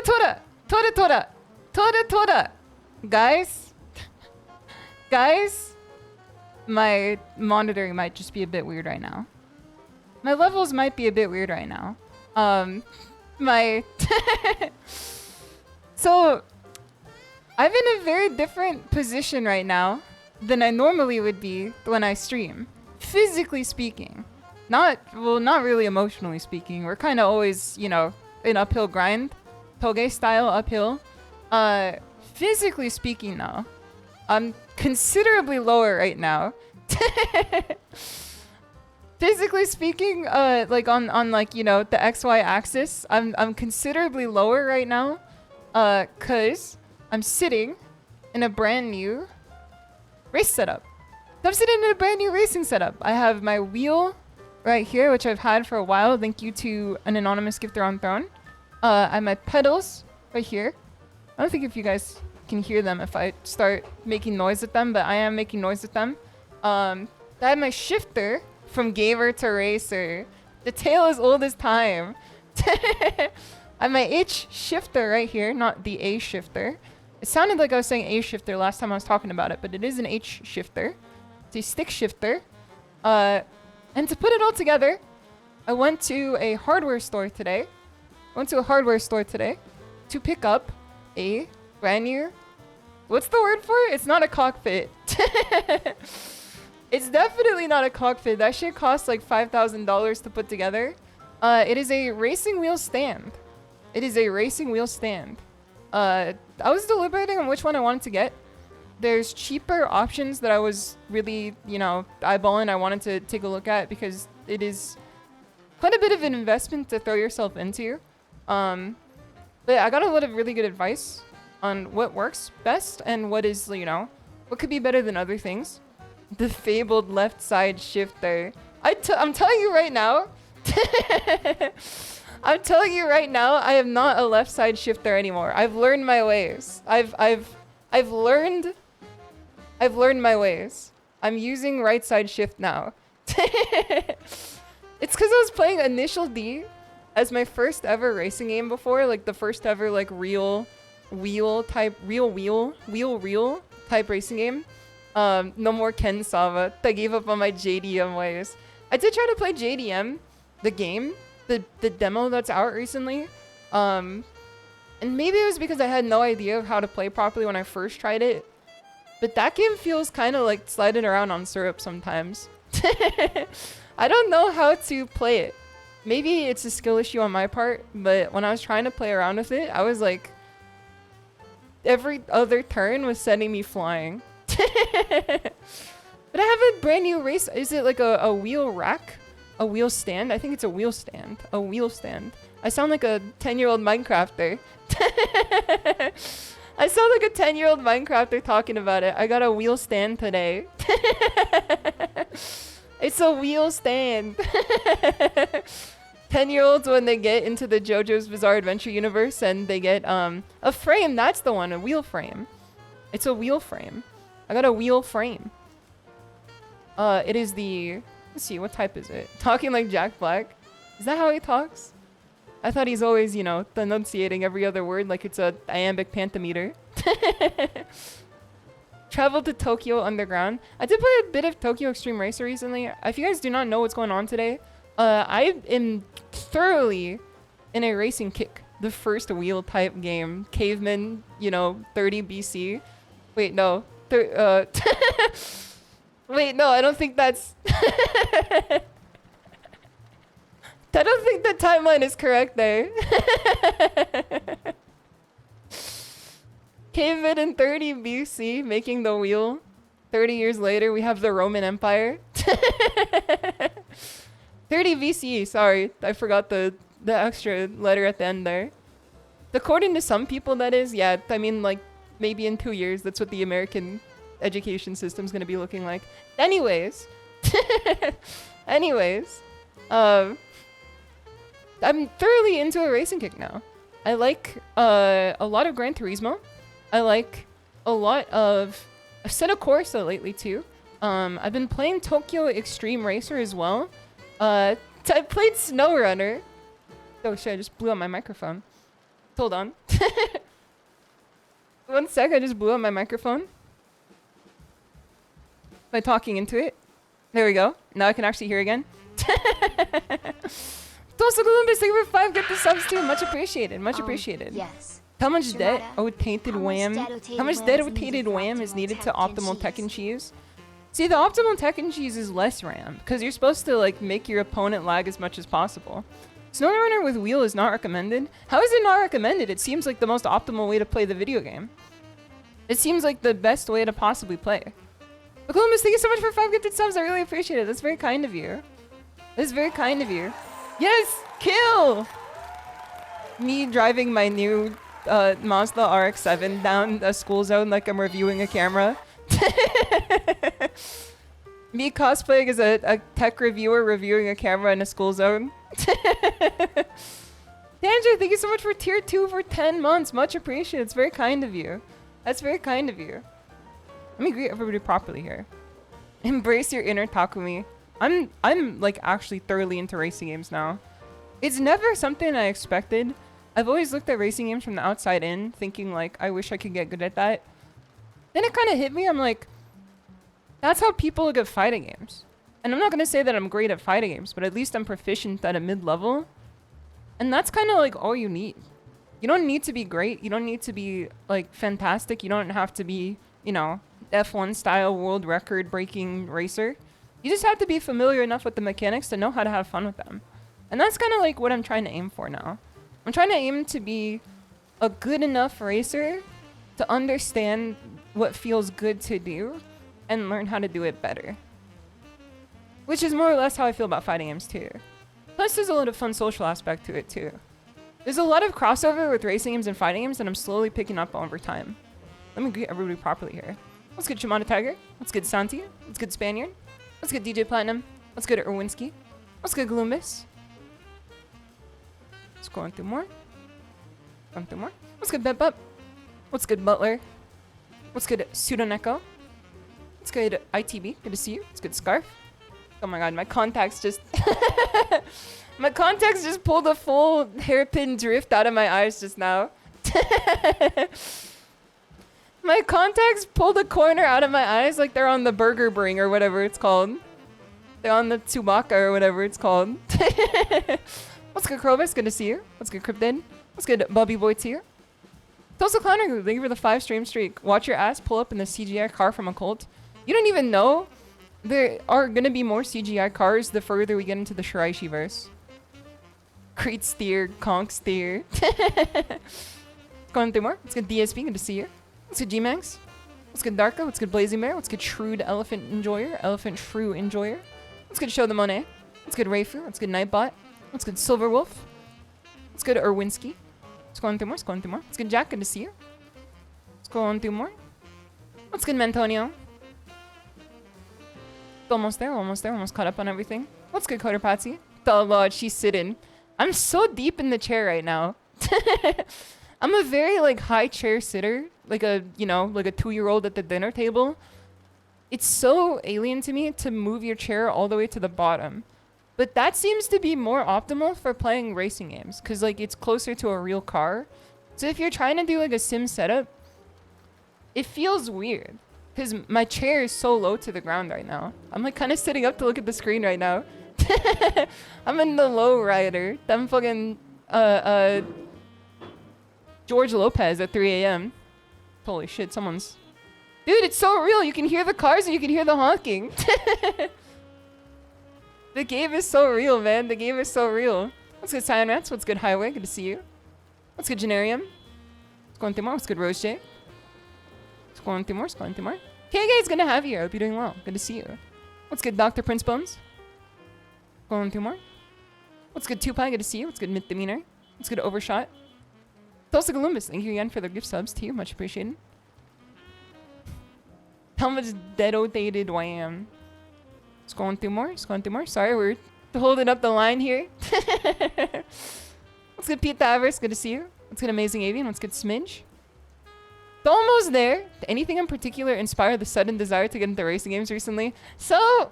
Tora! Tora Tora! Tora Tora! Guys? Guys? My monitoring might just be a bit weird right now. My levels might be a bit weird right now. So, I'm in a very different position right now than I normally would be when I stream. Physically speaking. Not really emotionally speaking. We're kind of always, you know, an uphill grind. Toge style uphill. Physically speaking though, I'm considerably lower right now. Physically speaking, like on like, you know, the XY axis, I'm considerably lower right now. Cause I'm sitting in a brand new race setup. I'm sitting in a brand new racing setup. I have my wheel right here, which I've had for a while. Thank you to an anonymous gifter on Throne. I have my pedals right here. I don't think if you guys can hear them if I start making noise with them, but I am making noise with them. I have my shifter from gamer to racer. The tale is old as time. I have my H shifter right here, not the A shifter. It sounded like I was saying A shifter last time I was talking about it, but it is an H shifter. It's a stick shifter. And to put it all together, I went to a hardware store today. To pick up a brand new... What's the word for it? It's not a cockpit. It's definitely not a cockpit. That shit costs like $5,000 to put together. It is a racing wheel stand. I was deliberating on which one I wanted to get. There's cheaper options that I was really, you know, eyeballing. I wanted to take a look at because it is quite a bit of an investment to throw yourself into. But I got a lot of really good advice on what works best and what is, you know, what could be better than other things. The fabled left side shifter. I'm telling you right now. I'm telling you right now, I am not a left side shifter anymore. I've learned my ways. I've learned my ways. I'm using right side shift now. It's because I was playing Initial D as my first ever racing game before, like the first ever like real wheel type racing game. No more Ken Sava. I gave up on my JDM ways. I did try to play JDM, the game, the demo that's out recently. And maybe it was because I had no idea of how to play properly when I first tried it. But that game feels kind of like sliding around on syrup sometimes. I don't know how to play it. Maybe it's a skill issue on my part, but when I was trying to play around with it, I was like, every other turn was sending me flying. But I have a brand new race. Is it like a wheel rack? A wheel stand? I think it's a wheel stand. A wheel stand. I sound like a 10-year-old Minecrafter. I sound like a 10-year-old Minecrafter talking about it. I got a wheel stand today. It's a wheel stand. 10-year-olds when they get into the JoJo's Bizarre Adventure universe and they get a frame. That's the one. A wheel frame. It's a wheel frame. I got a wheel frame. It is the... Let's see. What type is it? Talking like Jack Black. Is that how he talks? I thought he's always, you know, enunciating every other word like it's a iambic pentameter. Traveled to Tokyo Underground. I did play a bit of Tokyo Extreme Racer recently. If you guys do not know what's going on today, I am thoroughly in a racing kick. The first wheel type game. Caveman, you know, 30 BC. Wait, no. Wait, no, I don't think that's... I don't think the timeline is correct there. Caveman in 30 BC making the wheel. 30 years later, we have the Roman Empire. 30 BCE, sorry. I forgot the extra letter at the end there. According to some people, that is. Yeah, I mean, like, maybe in 2 years, that's what the American education system's gonna be looking like. Anyways. I'm thoroughly into a racing kick now. I like a lot of Gran Turismo. I like a lot of Assetto Corsa lately too. I've been playing Tokyo Extreme Racer as well. I played SnowRunner. Oh shit, I just blew up my microphone. Hold on. 1 sec, I just blew up my microphone by talking into it. There we go. Now I can actually hear again. Tosa Columbus, thank you for 5 gifted subs too. Much appreciated. Much appreciated. Yes. How much debt Shimada, rotated wham? How much wham debt is rotated needed for wham is optimal needed to tech and optimal tech cheese? and cheese? See, the optimal tech and cheese is less RAM because you're supposed to like make your opponent lag as much as possible. SnowRunner with wheel is not recommended. How is it not recommended? It seems like the most optimal way to play the video game. It seems like the best way to possibly play. But Columbus, thank you so much for 5 gifted subs. I really appreciate it. That's very kind of you. That's very kind of you. Yes! Kill! Me driving my new Mazda RX-7 down a school zone like I'm reviewing a camera. Me cosplaying as a tech reviewer reviewing a camera in a school zone. Danger, thank you so much for tier 2 for 10 months. Much appreciated. It's very kind of you. That's very kind of you. Let me greet everybody properly here. Embrace your inner Takumi. I'm like actually thoroughly into racing games now. It's never something I expected. I've always looked at racing games from the outside in, thinking like, I wish I could get good at that. Then it kind of hit me. I'm like, that's how people look at fighting games. And I'm not going to say that I'm great at fighting games, but at least I'm proficient at a mid-level. And that's kind of like all you need. You don't need to be great. You don't need to be like fantastic. You don't have to be, you know, F1 style world record breaking racer. You just have to be familiar enough with the mechanics to know how to have fun with them. And that's kind of like what I'm trying to aim for now. I'm trying to aim to be a good enough racer to understand what feels good to do and learn how to do it better. Which is more or less how I feel about fighting games too. Plus there's a lot of fun social aspect to it too. There's a lot of crossover with racing games and fighting games that I'm slowly picking up over time. Let me greet everybody properly here. Let's get ShimadaTiger. Let's get Santi. Let's get Spaniard. Let's get DJ Platinum. Let's get Erwinski. Let's get Gloombus. Let's go on through more. Going through more. Let's get Bep Up. Let's get Butler. Let's get Pseudo-NECO. Let's get ITB. Good to see you. Let's get Scarf. Oh my god, my contacts just... my contacts just pulled a full hairpin drift out of my eyes just now. My contacts pulled a corner out of my eyes like they're on the burger bring or whatever it's called. They're on the Tsubaka or whatever it's called. What's good, Krobus? Good to see you. What's good, Cryptid? What's good, Bubby Boy Tier? Tosa Clowner, thank you for the 5 stream streak. Watch your ass pull up in the CGI car from a cult. You don't even know there are gonna be more CGI cars the further we get into the Shiraishi verse. Creed Steer, Conk Steer. Going through more. Let's get DSP, good to see you. Let's get G-Max. Let's get Darko. Let's get Blazing Bear. Let's get Shrewd Elephant Enjoyer. Elephant Shrew Enjoyer. Let's get Show the Monet. Let's get Rayfu. Let's get Nightbot. Let's get Silver Wolf. Let's go to Erwinski. Let's go on through more. Let's go on through more. Let's get Jack. Good to see you. Let's go on through more. Let's get Mantonio. Almost there. Almost there. Almost caught up on everything. Let's get Coder Patsy. Oh lord, she's sitting. I'm so deep in the chair right now. I'm a very like high chair sitter, like a, you know, like a 2-year-old at the dinner table. It's so alien to me to move your chair all the way to the bottom. But that seems to be more optimal for playing racing games because like it's closer to a real car. So if you're trying to do like a sim setup, it feels weird because my chair is so low to the ground right now. I'm like kind of sitting up to look at the screen right now. I'm in the low rider. I'm fucking George Lopez at 3 a.m. Holy shit, someone's... Dude, it's so real. You can hear the cars and you can hear the honking. The game is so real, man. The game is so real. Let's get Cyan Rats. What's good, Highway? Good to see you. Let's get Generium. Let's go on through more. Let's get Rose J. Let's go on through more. Let's go on through more. Okay, guys, good to have you. I hope you're doing well. Good to see you. Let's get Dr. Prince Bones. Go on through more. Let's get Tupai. Good to see you. Let's get Myth Demeanor. Let's get Overshot. Tosa Columbus, thank you again for the gift subs to you. Much appreciated. How much dead-o-dated wham. Let's go on through more. Let's go on through more. Sorry, we're holding up the line here. Let's get Pete the Avarice. Good to see you. Let's get Amazing Avian. Let's get Smidge. It's almost there. Did anything in particular inspire the sudden desire to get into racing games recently? So...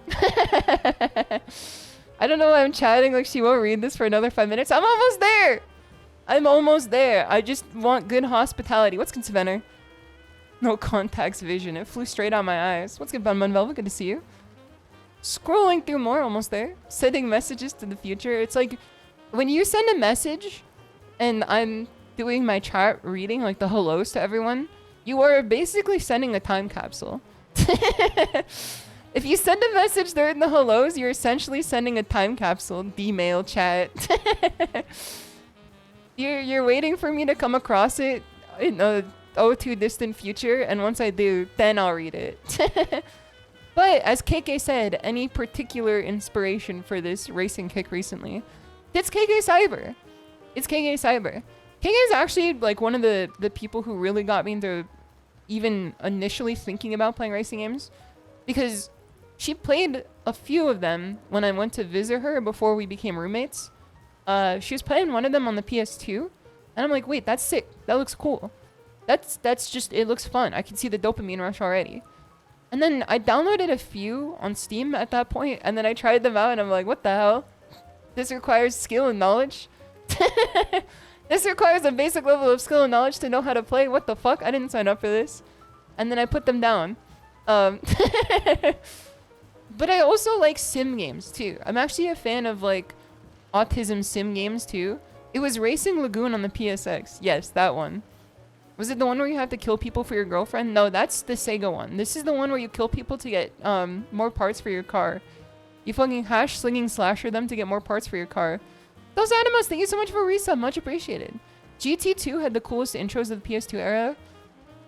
I don't know why I'm chatting like she won't read this for another 5 minutes. I'm almost there! I'm almost there. I just want good hospitality. What's good, Savannah? No contacts vision. It flew straight out my eyes. What's good, Bun Velvet? Good to see you. Scrolling through more, almost there. Sending messages to the future. It's like when you send a message and I'm doing my chat reading like the hellos to everyone, you are basically sending a time capsule. If you send a message during the hellos, you're essentially sending a time capsule. D-mail chat. You're waiting for me to come across it in a too distant future, and once I do, then I'll read it. But as KK said, any particular inspiration for this racing kick recently? It's KK Cyber. It's KK Cyber. KK is actually like one of the people who really got me into even initially thinking about playing racing games, because she played a few of them when I went to visit her before we became roommates. She was playing one of them on the PS2, and I'm like, wait, that's sick. That looks cool. That's just, it looks fun. I can see the dopamine rush already. And then I downloaded a few on Steam at that point, and then I tried them out, and I'm like, what the hell? This requires skill and knowledge? This requires a basic level of skill and knowledge to know how to play? What the fuck? I didn't sign up for this. And then I put them down. But I also like sim games, too. I'm actually a fan of, like, autism sim games, too. It was Racing Lagoon on the PSX. Yes, that one. Was it the one where you have to kill people for your girlfriend? No, that's the Sega one. This is the one where you kill people to get more parts for your car. You fucking hash slinging slasher them to get more parts for your car. Those Animals, thank you so much for resub. Much appreciated. GT2 had the coolest intros of the PS2 era.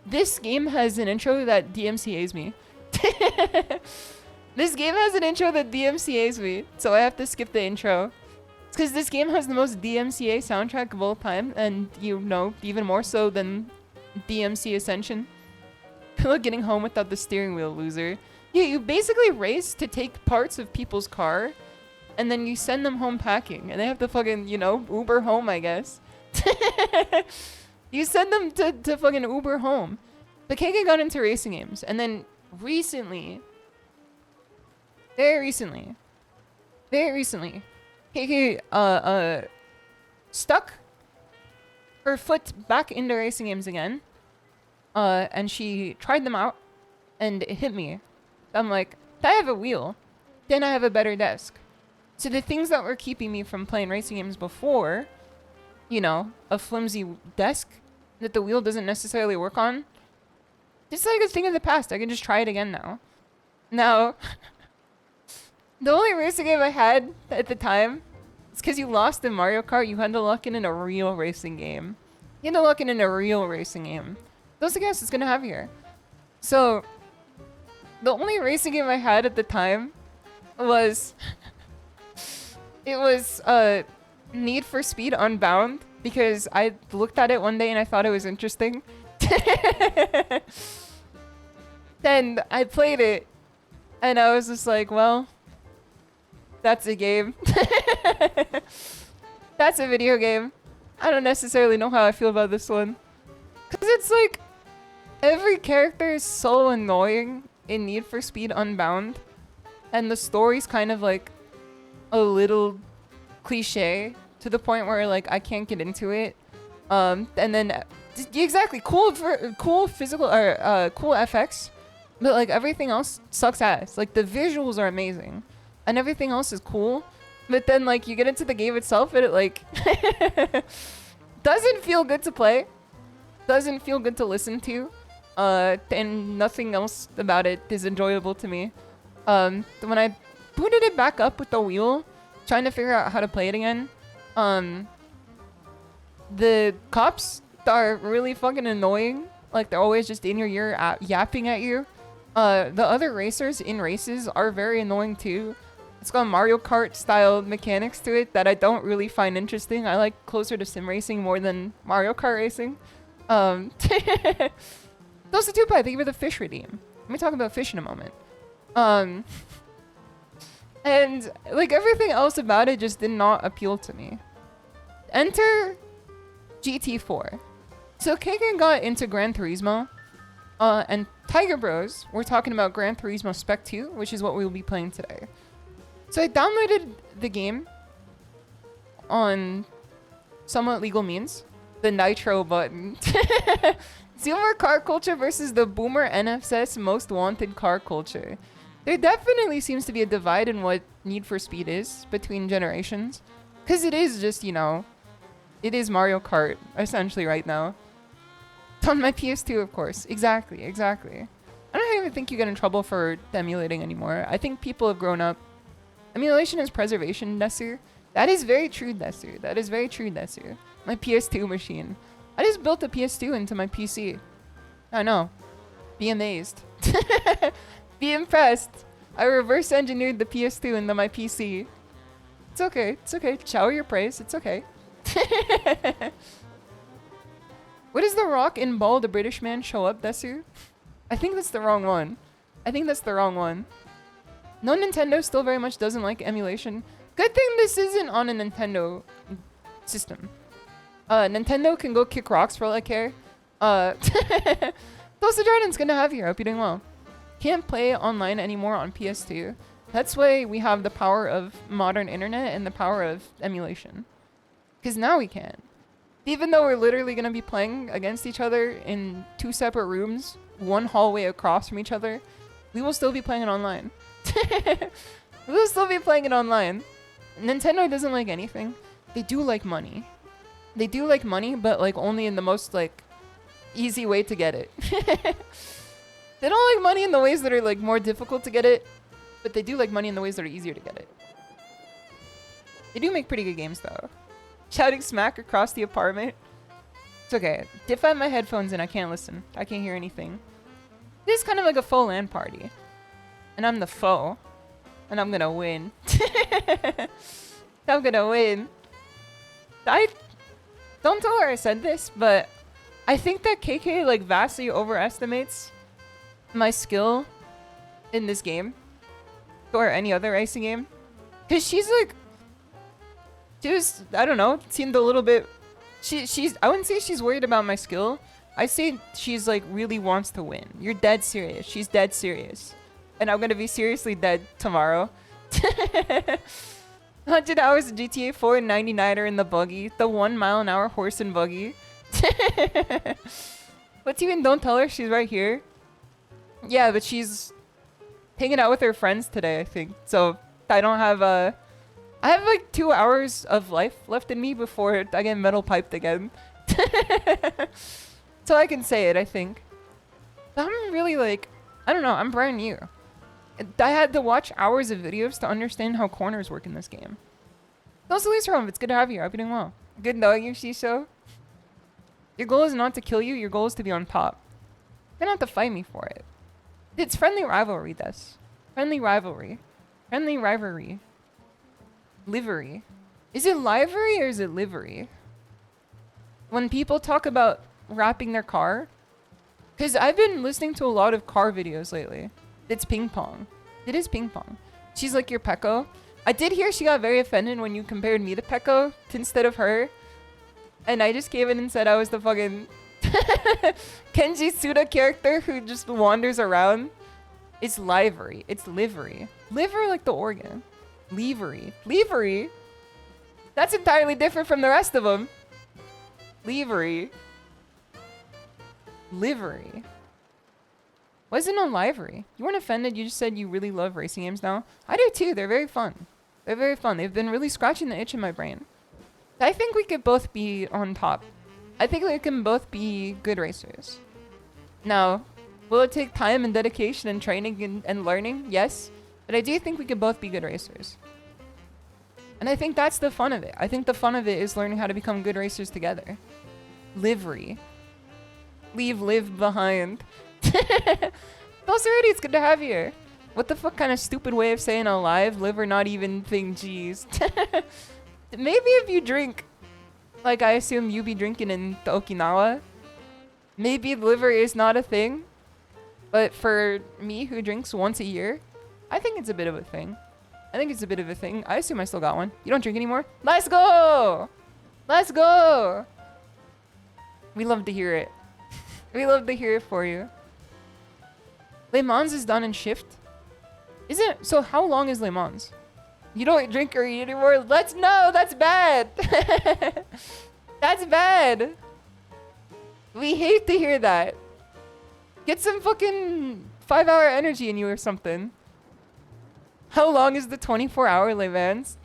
This game has an intro that DMCA's me. This game has an intro that DMCA's me, so I have to skip the intro. It's because this game has the most DMCA soundtrack of all time, and you know, even more so than DMC Ascension. Like getting home without the steering wheel, loser. Yeah, you basically race to take parts of people's car, and then you send them home packing, and they have to fucking, you know, Uber home, I guess. You send them to fucking Uber home. But KK got into racing games, and then recently, very recently, KK, stuck her foot back into racing games again, and she tried them out, and it hit me. I'm like, I have a wheel, then I have a better desk. So the things that were keeping me from playing racing games before, you know, a flimsy desk that the wheel doesn't necessarily work on, it's like a thing of the past. I can just try it again now. Now, the only racing game I had at the time, it's because you lost in Mario Kart, you had to lock in a real racing game. You had to lock in a real racing game. Those are the guys it's gonna have here. So, the only racing game I had at the time was... it was Need for Speed Unbound, because I looked at it one day and I thought it was interesting. Then I played it, and I was just like, well, that's a game. That's a video game. I don't necessarily know how I feel about this one. Because it's like, every character is so annoying in Need for Speed Unbound, and the story's kind of like a little cliche to the point where like I can't get into it. And then exactly cool physical or cool FX, but like everything else sucks ass. Like the visuals are amazing and everything else is cool, but then like you get into the game itself and it like doesn't feel good to play, doesn't feel good to listen to, and nothing else about it is enjoyable to me. When I booted it back up with the wheel, trying to figure out how to play it again, the cops are really fucking annoying. Like they're always just in your ear yapping at you. The other racers in races are very annoying too. It's got Mario Kart style mechanics to it that I don't really find interesting. I like closer to sim racing more than Mario Kart racing. Those are two by. Thank you for the fish redeem. Let me talk about fish in a moment. And like everything else about it just did not appeal to me. Enter GT4. So KK got into Gran Turismo, and Tiger Bros, we're talking about Gran Turismo Spec 2, which is what we will be playing today. So I downloaded the game on somewhat legal means. The nitro button. Zoomer car culture versus the boomer NFS most wanted car culture. There definitely seems to be a divide in what Need for Speed is between generations. Because it is just, you know, it is Mario Kart, essentially, right now. On my PS2, of course. Exactly, exactly. I don't even think you get in trouble for emulating anymore. I think people have grown up. Emulation is preservation, Desu. That is very true, Desu. That is very true, Desu. My PS2 machine. I just built a PS2 into my PC. I know. Be amazed. Be impressed. I reverse engineered the PS2 into my PC. It's okay. It's okay. Shower your praise. It's okay. What is the rock in Ball the British man show up, Desu? I think that's the wrong one. I think that's the wrong one. No, Nintendo still very much doesn't like emulation. Good thing this isn't on a Nintendo system. Nintendo can go kick rocks for all I care. Toasted Jordan's gonna have you. I hope you're doing well. Can't play online anymore on PS2. That's why we have the power of modern internet and the power of emulation. Because now we can. Even though we're literally gonna be playing against each other in 2 separate rooms, 1 hallway across from each other, we will still be playing it online. We will still be playing it online. Nintendo doesn't like anything. They do like money. They do like money, but like only in the most like easy way to get it. They don't like money in the ways that are like more difficult to get it, but they do like money in the ways that are easier to get it. They do make pretty good games though. Shouting smack across the apartment. It's okay. If I have my headphones in, I can't listen. I can't hear anything. This is kind of like a faux LAN party. And I'm the foe. And I'm gonna win. I'm gonna win. I don't know where I said this, but I think that KK like vastly overestimates my skill in this game. Or any other racing game. Cause she's like, just, I don't know, seemed a little bit, she's, I wouldn't say she's worried about my skill. I say she's like really wants to win. You're dead serious. She's dead serious. And I'm gonna be seriously dead tomorrow. 100 hours of GTA 4 and 99er in the buggy. The 1 mile an hour horse and buggy. But even don't tell her she's right here. Yeah, but she's hanging out with her friends today, I think. So I don't have I have like 2 hours of life left in me before I get metal piped again. So I can say it, I think. But I'm really like, I don't know, I'm brand new. I had to watch hours of videos to understand how corners work in this game. Also, Lisa Rome, it's good to have you. I hope you're doing well. Good knowing you, Shisho. Your goal is not to kill you, your goal is to be on top. You don't have to fight me for it. It's friendly rivalry, Des. Friendly rivalry. Friendly rivalry. Livery. Is it livery or is it livery? When people talk about wrapping their car, because I've been listening to a lot of car videos lately. It's ping pong. It is ping pong. She's like your Pekko. I did hear she got very offended when you compared me to Pekko instead of her. And I just came in and said I was the fucking Kenji Suda character who just wanders around. It's livery. It's livery. Liver like the organ. Livery. Livery? That's entirely different from the rest of them. Livery. Livery. Wasn't on livery. You weren't offended. You just said you really love racing games now. I do too. They're very fun. They're very fun. They've been really scratching the itch in my brain. I think we could both be on top. I think we can both be good racers. Now, will it take time and dedication and training and learning? Yes. But I do think we could both be good racers. And I think that's the fun of it. I think the fun of it is learning how to become good racers together. Livery. Leave live behind. Also, already, it's good to have you here. What the fuck kind of stupid way of saying alive, live or not even thing, jeez. Maybe if you drink, like I assume you be drinking in Okinawa, maybe liver is not a thing. But for me who drinks once a year, I think it's a bit of a thing. I think it's a bit of a thing. I assume I still got one. You don't drink anymore? Let's go! Let's go! We love to hear it. We love to hear it for you. Le Mans is done in shift? Is it? So how long is Le Mans? You don't drink or eat anymore? Let's know! That's bad! That's bad. We hate to hear that. Get some fucking 5-hour energy in you or something. How long is the 24-hour Levans?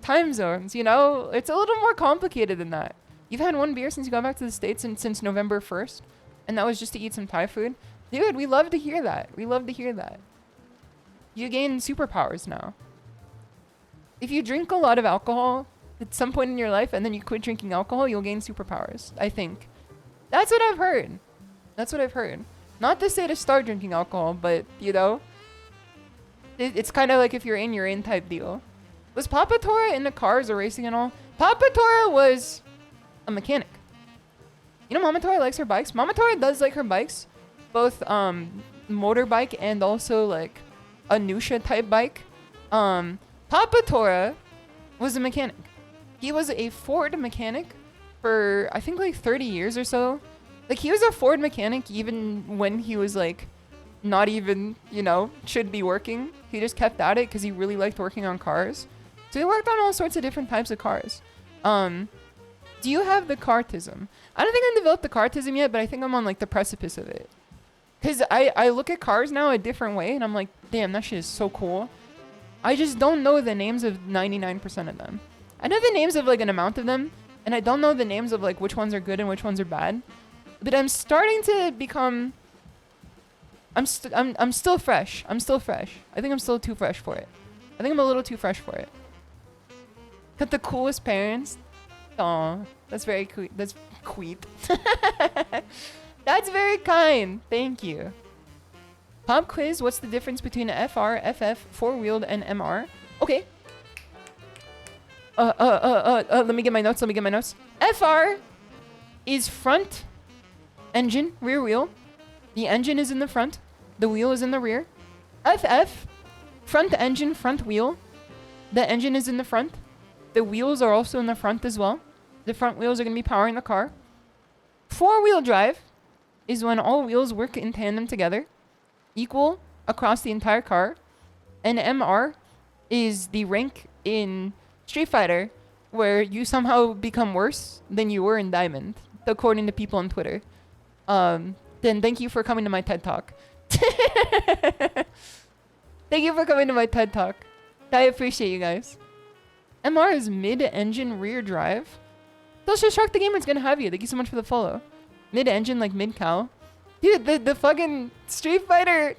Time zones, you know? It's a little more complicated than that. You've had one beer since you got back to the States and since November 1st. And that was just to eat some Thai food. Dude, we love to hear that. We love to hear that. You gain superpowers now. If you drink a lot of alcohol at some point in your life and then you quit drinking alcohol, you'll gain superpowers, I think. That's what I've heard. That's what I've heard. Not to say to start drinking alcohol, but, you know, it's kind of like if you're in type deal. Was Papa Tora into cars or racing and all? Papa Tora was a mechanic. You know, Mama Tora likes her bikes. Mama Tora does like her bikes. Both motorbike and also like a Nusha type bike. Papa Tora was a mechanic. He was a Ford mechanic for I think like 30 years or so. Like he was a Ford mechanic even when he was like not even, you know, should be working. He just kept at it because he really liked working on cars. So he worked on all sorts of different types of cars. Do you have the cartism? I don't think I developed the cartism yet, but I think I'm on like the precipice of it. Because I look at cars now a different way and I'm like, damn, that shit is so cool. I just don't know the names of 99% of them. I know the names of like an amount of them, and I don't know the names of like which ones are good and which ones are bad. But I'm starting to become... I'm still fresh. I'm still fresh. I think I'm still too fresh for it. I think I'm a little too fresh for it. Got the coolest parents. Aw, that's very sweet. That's sweet. That's very kind. Thank you. Pop quiz. What's the difference between a FR, FF, four-wheeled, and MR? Okay. Let me get my notes. Let me get my notes. FR is front engine, rear wheel. The engine is in the front. The wheel is in the rear. FF, front engine, front wheel. The engine is in the front. The wheels are also in the front as well. The front wheels are going to be powering the car. Four-wheel drive is when all wheels work in tandem together, equal across the entire car. And MR is the rank in Street Fighter where you somehow become worse than you were in Diamond, according to people on Twitter. Then thank you for coming to my TED Talk. Thank you for coming to my TED Talk. I appreciate you guys. MR is mid-engine rear drive. Those Shock the Gamer's gonna have you. Thank you so much for the follow. Mid-engine, like mid-cow. Dude, the fucking Street Fighter...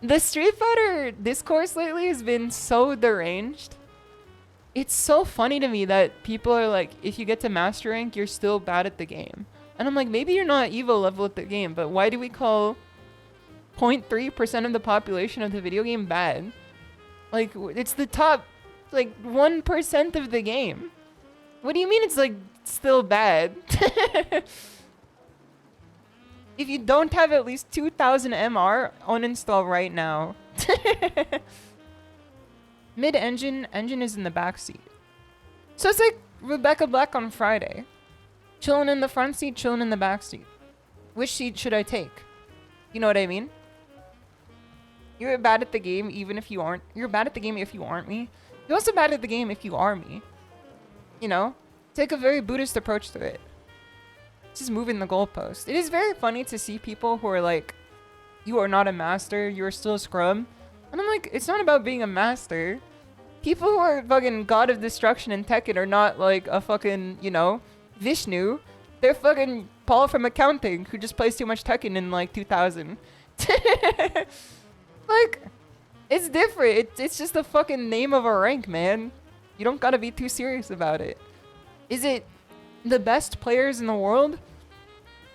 The Street Fighter discourse lately has been so deranged. It's so funny to me that people are like, if you get to Master Rank, you're still bad at the game. And I'm like, maybe you're not Evo level at the game, but why do we call 0.3% of the population of the video game bad? Like, it's the top, like, 1% of the game. What do you mean it's, like, still bad? If you don't have at least 2000 MR, uninstall right now. Mid-engine, engine is in the back seat. So it's like Rebecca Black on Friday. Chilling in the front seat, chilling in the back seat. Which seat should I take? You know what I mean? You're bad at the game even if you aren't. You're bad at the game if you aren't me. You're also bad at the game if you are me. You know? Take a very Buddhist approach to it. Just moving the goalpost. It is very funny to see people who are like, you are not a master, you are still a scrub. And I'm like, it's not about being a master. People who are fucking God of Destruction in Tekken are not like a fucking, you know, Vishnu. They're fucking Paul from accounting who just plays too much Tekken in like 2000. Like, it's different. It's just the fucking name of a rank, man. You don't gotta be too serious about it. Is it the best players in the world?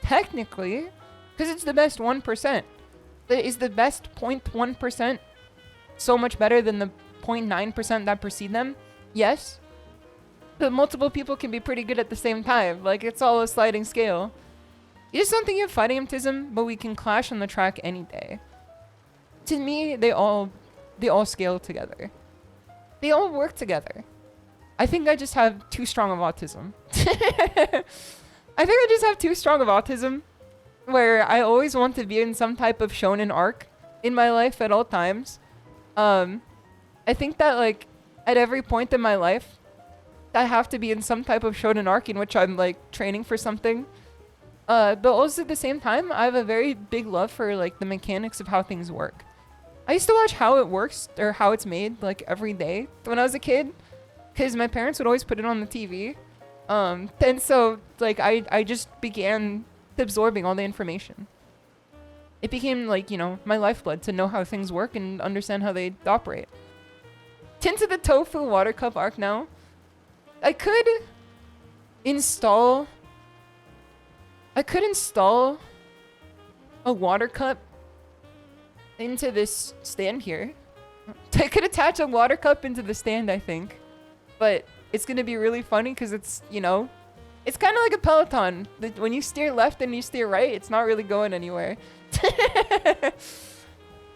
Technically, because it's the best 1%. But is the best 0.1% so much better than the 0.9% that precede them? Yes. But multiple people can be pretty good at the same time. Like, it's all a sliding scale. You just don't think you have fighting autism, but we can clash on the track any day. To me, they all scale together. They all work together. I think I just have too strong of autism. I think I just have too strong of autism, where I always want to be in some type of shonen arc in my life at all times. I think that, like, at every point in my life, I have to be in some type of shonen arc in which I'm like training for something. But also at the same time, I have a very big love for like the mechanics of how things work. I used to watch how it works or how it's made like every day when I was a kid, because my parents would always put it on the TV. And so like I just began absorbing all the information. It became like, you know, my lifeblood to know how things work and understand how they operate. Into the tofu water cup arc now. I could install a water cup into this stand here. I could attach a water cup into the stand, I think. But it's going to be really funny because it's, you know, it's kind of like a Peloton. When you steer left and you steer right, it's not really going anywhere.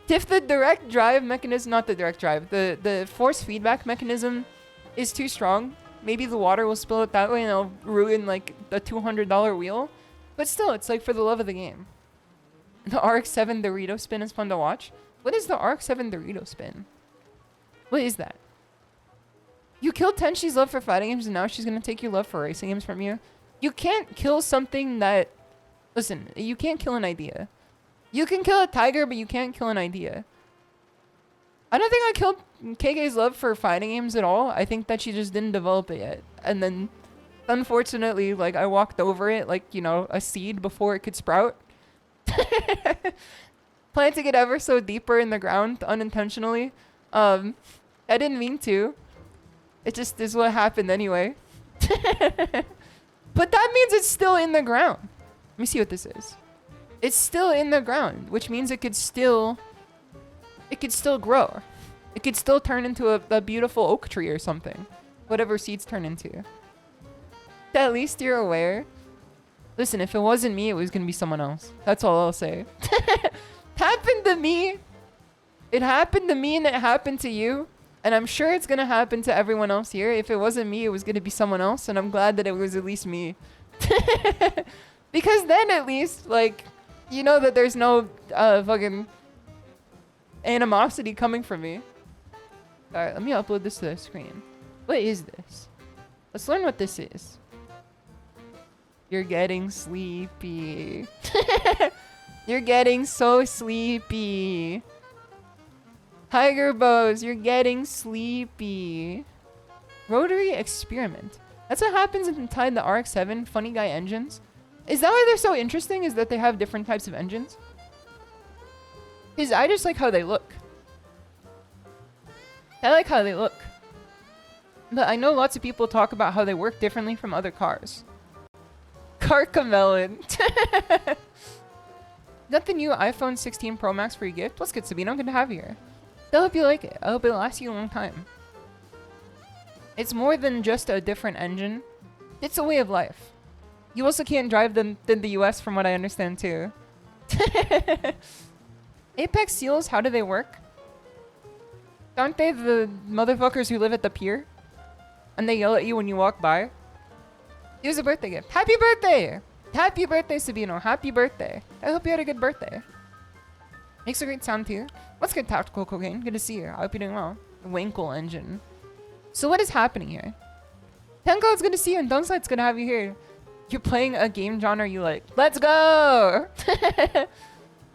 If the direct drive mechanism, not the direct drive, the force feedback mechanism is too strong, maybe the water will spill it that way and it'll ruin like the $200 wheel. But still, it's like for the love of the game. The RX-7 Dorito spin is fun to watch. What is the RX-7 Dorito spin? What is that? You killed Tenshi's love for fighting games and now she's gonna take your love for racing games from you? You can't kill something that... Listen, you can't kill an idea. You can kill a tiger, but you can't kill an idea. I don't think I killed KK's love for fighting games at all. I think that she just didn't develop it yet. And then, unfortunately, like, I walked over it like, you know, a seed before it could sprout. Planting it ever so deeper in the ground unintentionally. I didn't mean to. It just is what happened anyway. But that means it's still in the ground. Let me see what this is. It's still in the ground, which means it could still grow. It could still turn into a beautiful oak tree or something. Whatever seeds turn into. At least you're aware. Listen, if it wasn't me, it was gonna be someone else. That's all I'll say. Happened to me. It happened to me and it happened to you. And I'm sure it's gonna happen to everyone else here. If it wasn't me, it was gonna be someone else. And I'm glad that it was at least me. Because then at least, like, you know that there's no fucking animosity coming from me. Alright, let me upload this to the screen. What is this? Let's learn what this is. You're getting sleepy. You're getting so sleepy. Tiger bows, you're getting sleepy. Rotary experiment. That's what happens inside the RX-7 funny guy engines. Is that why they're so interesting? Is that they have different types of engines? Because I just like how they look. I like how they look. But I know lots of people talk about how they work differently from other cars. Carcamelon. Got the new iPhone 16 Pro Max for your gift? What's good, Sabine? I'm good to have you here. I hope you like it. I hope it lasts you a long time. It's more than just a different engine. It's a way of life. You also can't drive them in the US from what I understand too. Apex seals, how do they work? Aren't they the motherfuckers who live at the pier? And they yell at you when you walk by? It was a birthday gift. Happy birthday! Happy birthday, Sabino. Happy birthday. I hope you had a good birthday. Makes a great sound too. What's good, Tactical Cocaine? Good to see you. I hope you're doing well. Winkle engine. So what is happening here? Tenko, it's good to see you, and Dunslight's good to have you here. You're playing a game genre you like. Let's go!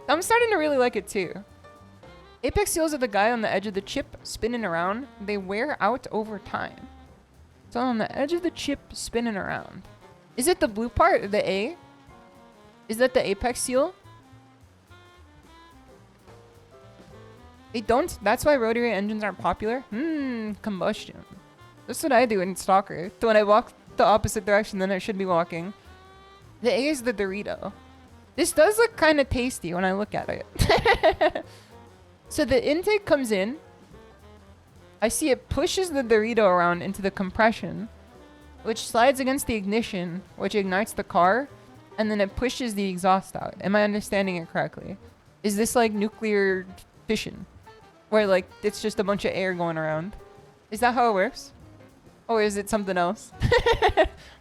I'm starting to really like it too. Apex seals are the guy on the edge of the chip spinning around. They wear out over time. So on the edge of the chip spinning around. Is it the blue part, the A? Is that the Apex seal? They don't? That's why rotary engines aren't popular? Combustion. That's what I do in Stalker. So when I walk the opposite direction than I should be walking. The A is the Dorito. This does look kind of tasty when I look at it. So the intake comes in. I see it pushes the Dorito around into the compression, which slides against the ignition, which ignites the car, and then it pushes the exhaust out. Am I understanding it correctly? Is this like nuclear fission? Where like it's just a bunch of air going around? Is that how it works? Or is it something else?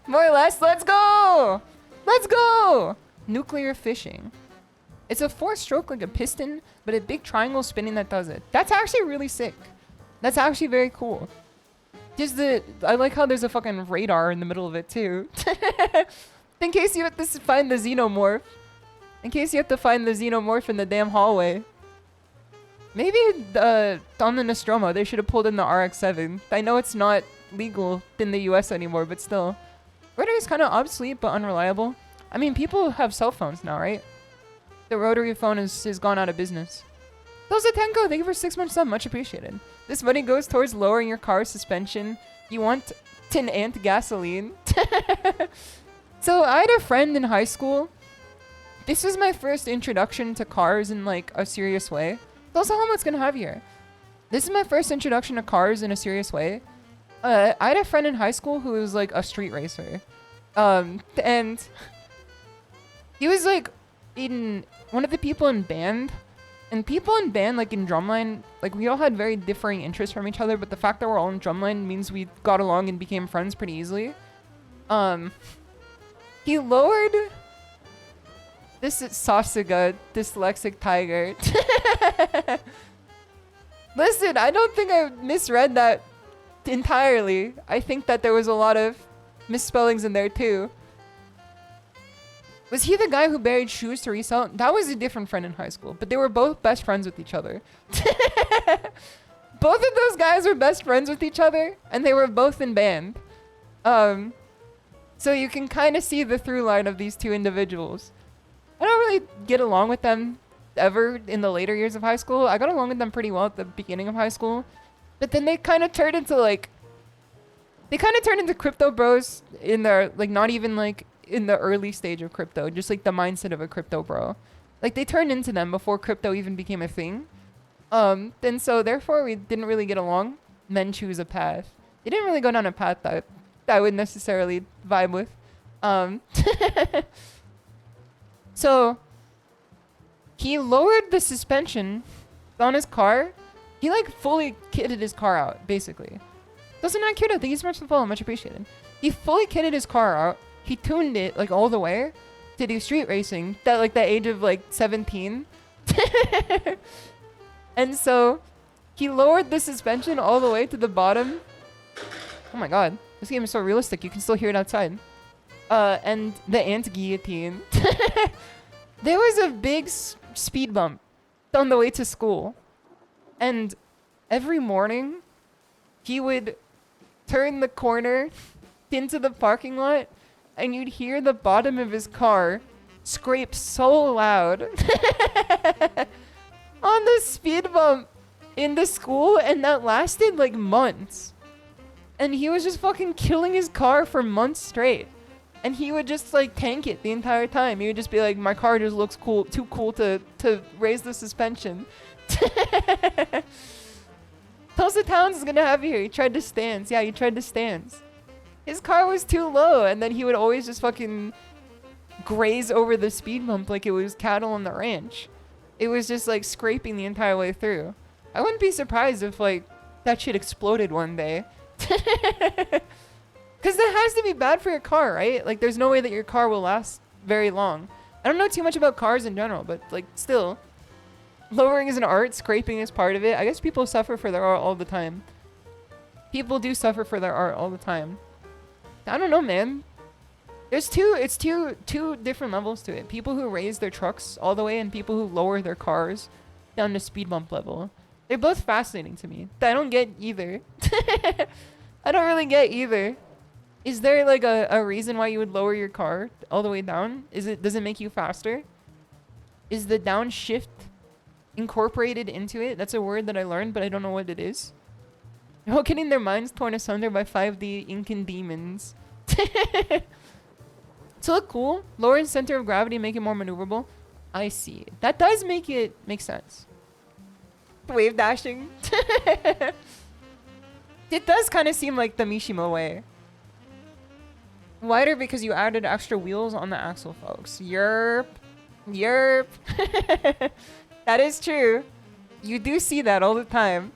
More or less, let's go! Let's go! Nuclear fishing. It's a 4-stroke like a piston, but a big triangle spinning that does it. That's actually really sick. That's actually very cool. Just I like how there's a fucking radar in the middle of it too. In case you have to find the xenomorph. In case you have to find the xenomorph in the damn hallway. Maybe on the Nostromo, they should have pulled in the RX-7. I know it's not legal in the US anymore, but still. Rotary is kind of obsolete, but unreliable. I mean, people have cell phones now, right? The rotary phone is gone out of business. Those Tenko, thank you for 6 months sub, much appreciated. This money goes towards lowering your car's suspension. You want tin ant gasoline. So I had a friend in high school. This was my first introduction to cars in like a serious way. That's all I'm gonna have here. This is my first introduction to cars in a serious way. I had a friend in high school who was like a street racer. And he was like in one of the people in band. And people in band, like in drumline, like we all had very differing interests from each other, but the fact that we're all in drumline means we got along and became friends pretty easily. He lowered this is Sasuga, dyslexic tiger. Listen, I don't think I misread that entirely. I think that there was a lot of misspellings in there too. Was he the guy who buried shoes to resell? That was a different friend in high school, but they were both best friends with each other. Both of those guys were best friends with each other, and they were both in band. So you can kind of see the through line of these two individuals. I don't really get along with them ever in the later years of high school. I got along with them pretty well at the beginning of high school, but then they kind of turned into like, they kind of turned into crypto bros in their, like, not even like in the early stage of crypto, just like the mindset of a crypto bro. Like they turned into them before crypto even became a thing. And so therefore we didn't really get along. Men choose a path. They didn't really go down a path that I would necessarily vibe with. So he lowered the suspension on his car. He like fully kitted his car out, basically. Doesn't that cute? Thank you so much for the follow, much appreciated. He fully kitted his car out. He tuned it like all the way to do street racing at like the age of like 17. And so he lowered the suspension all the way to the bottom. Oh my god, this game is so realistic. You can still hear it outside. And the ant guillotine. There was a big speed bump on the way to school. And every morning he would turn the corner into the parking lot, and you'd hear the bottom of his car scrape so loud on the speed bump in the school, and that lasted like months. And he was just fucking killing his car for months straight. And he would just like tank it the entire time. He would just be like, my car just looks cool, too cool to raise the suspension. Tulsa Towns is gonna have you here. He tried to stance. Yeah, he tried to stance. His car was too low, and then he would always just fucking graze over the speed bump like it was cattle on the ranch. It was just like scraping the entire way through. I wouldn't be surprised if like that shit exploded one day. Because that has to be bad for your car, right? Like there's no way that your car will last very long. I don't know too much about cars in general, but like still, lowering is an art, scraping is part of it. I guess people suffer for their art all the time. People do suffer for their art all the time. I don't know, man. There's two different levels to it. People who raise their trucks all the way and people who lower their cars down to speed bump level. They're both fascinating to me. I don't get either. I don't really get either. Is there like a reason why you would lower your car all the way down? Does it make you faster? Is the downshift incorporated into it? That's a word that I learned, but I don't know what it is. All getting their minds torn asunder by 5D Incan demons. To look cool, lower the center of gravity, make it more maneuverable. I see. That does make sense. Wave dashing. It does kind of seem like the Mishima way. Wider because you added extra wheels on the axle, folks. Yerp. Yerp. That is true. You do see that all the time.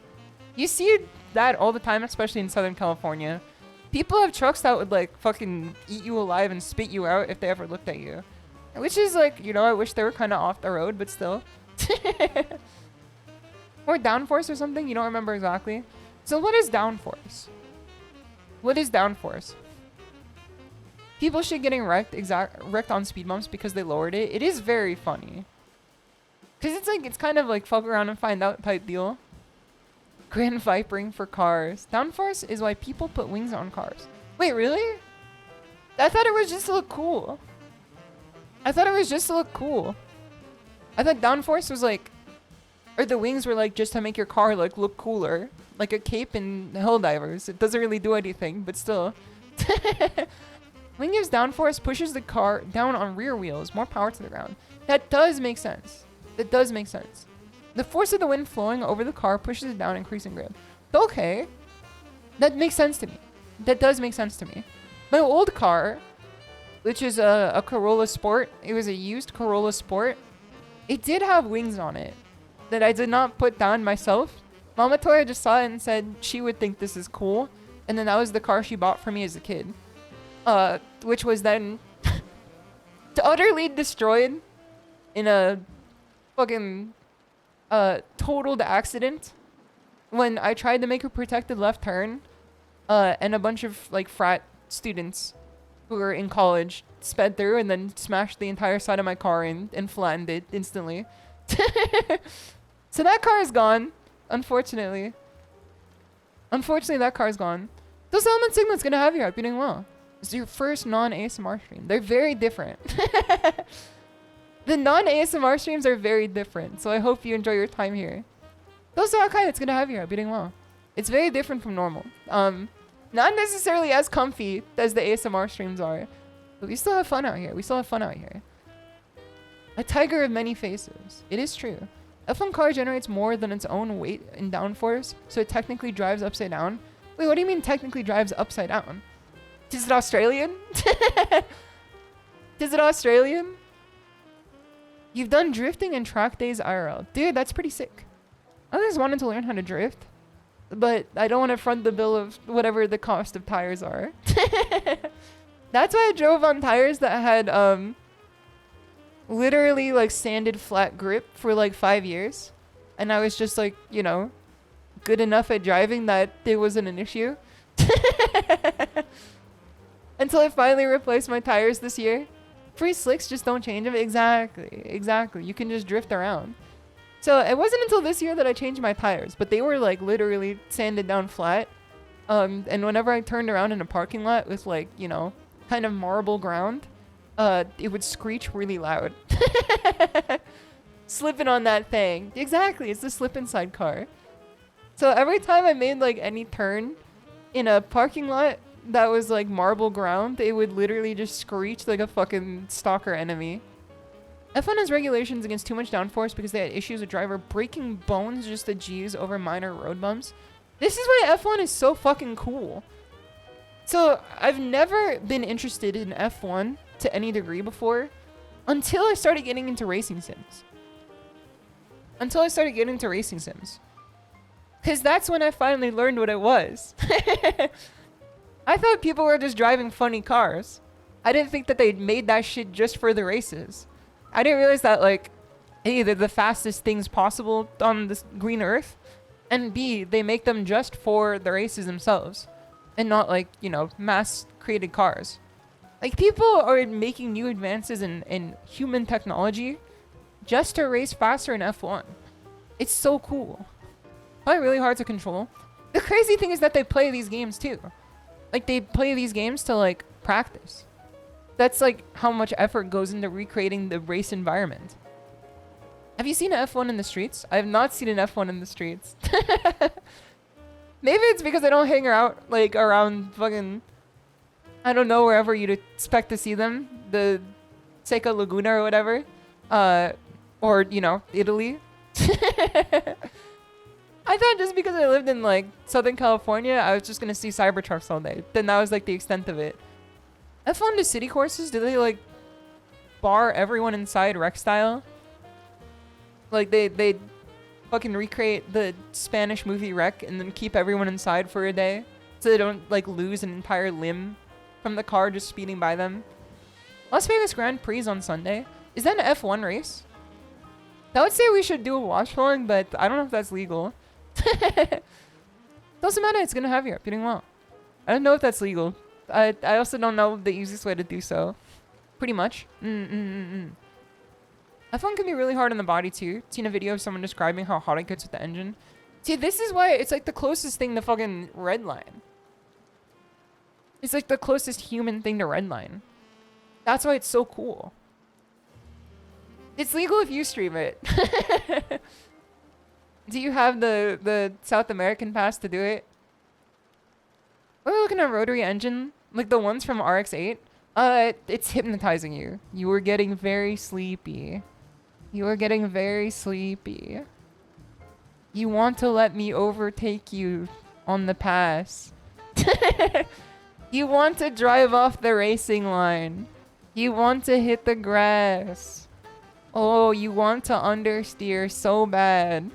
You see that all the time, especially in Southern California. People have trucks that would like fucking eat you alive and spit you out if they ever looked at you. Which is like, you know, I wish they were kind of off the road, but still. Or downforce or something? You don't remember exactly? So what is downforce? What is downforce? People shit getting wrecked on speed bumps because they lowered it. It is very funny. Cause it's like, it's kind of like fuck around and find out type deal. Grand vipering for cars. Downforce is why people put wings on cars. Wait, really? I thought it was just to look cool. I thought it was just to look cool. I thought downforce was like, or the wings were like just to make your car like look cooler. Like a cape in Helldivers. It doesn't really do anything, but still. Wing gives downforce, pushes the car down on rear wheels, more power to the ground. That does make sense. That does make sense. The force of the wind flowing over the car pushes it down, increasing grip. Okay. That makes sense to me. That does make sense to me. My old car, which is a Corolla Sport, it was a used Corolla Sport. It did have wings on it that I did not put down myself. Mama Toya just saw it and said she would think this is cool. And then that was the car she bought for me as a kid. Which was then utterly destroyed in a fucking totaled accident when I tried to make a protected left turn and a bunch of like frat students who were in college sped through and then smashed the entire side of my car and flattened it instantly. So that car is gone, unfortunately. Unfortunately, that car's gone. Those element signals gonna have you out. You're doing well. It's your first non-ASMR stream. They're very different. The non-ASMR streams are very different, so I hope you enjoy your time here. Those are okay, it's gonna have you here, doing well. It's very different from normal. Not necessarily as comfy as the ASMR streams are, but we still have fun out here. We still have fun out here. A tiger of many faces. It is true. F1 car generates more than its own weight in downforce, so it technically drives upside down. Wait, what do you mean technically drives upside down? Is it Australian? Is it Australian? You've done drifting and track days IRL. Dude, that's pretty sick. I always wanted to learn how to drift, but I don't want to front the bill of whatever the cost of tires are. That's why I drove on tires that had literally like sanded flat grip for like 5 years. And I was just like, you know, good enough at driving that it wasn't an issue. Until I finally replaced my tires this year. Free slicks just don't change them. Exactly. Exactly. You can just drift around. So it wasn't until this year that I changed my tires, but they were like literally sanded down flat. And whenever I turned around in a parking lot with like, you know, kind of marble ground, it would screech really loud. Slipping on that thing. Exactly. It's the slip inside car. So every time I made like any turn in a parking lot that was like marble ground, it would literally just screech like a fucking stalker enemy. F1 has regulations against too much downforce because they had issues with driver breaking bones just to G's over minor road bumps. This is why F1 is so fucking cool. So I've never been interested in F1 to any degree before until I started getting into racing sims. Because that's when I finally learned what it was. I thought people were just driving funny cars. I didn't think that they made that shit just for the races. I didn't realize that, like, A, they're the fastest things possible on this green earth, and B, they make them just for the races themselves, and not, like, you know, mass-created cars. Like, people are making new advances in human technology just to race faster in F1. It's so cool. Probably really hard to control. The crazy thing is that they play these games, too. Like, they play these games to, like, practice. That's, like, how much effort goes into recreating the race environment. Have you seen an F1 in the streets? I have not seen an F1 in the streets. Maybe it's because I don't hang out, like, around fucking, I don't know, wherever you'd expect to see them. The Seca Laguna or whatever. Or, you know, Italy. I thought just because I lived in, like, Southern California, I was just gonna see Cybertrucks all day. Then that was, like, the extent of it. F1 to city courses, do they, like, bar everyone inside rec style? Like, they fucking recreate the Spanish movie Wreck and then keep everyone inside for a day so they don't, like, lose an entire limb from the car just speeding by them. Las Vegas Grand Prix on Sunday. Is that an F1 race? I would say we should do a watch along, but I don't know if that's legal. Doesn't matter, it's gonna have you. You're doing well. I don't know if that's legal. I also don't know the easiest way to do so. Pretty much. F1 can be really hard on the body too. Seen a video of someone describing how hot it gets with the engine. See, this is why it's like the closest thing to fucking redline. It's like the closest human thing to redline. That's why it's so cool. It's legal if you stream it. Do you have the South American pass to do it? We're looking at rotary engine, like the ones from RX-8. It's hypnotizing you. You were getting very sleepy. You are getting very sleepy. You want to let me overtake you on the pass. You want to drive off the racing line. You want to hit the grass. Oh, you want to understeer so bad.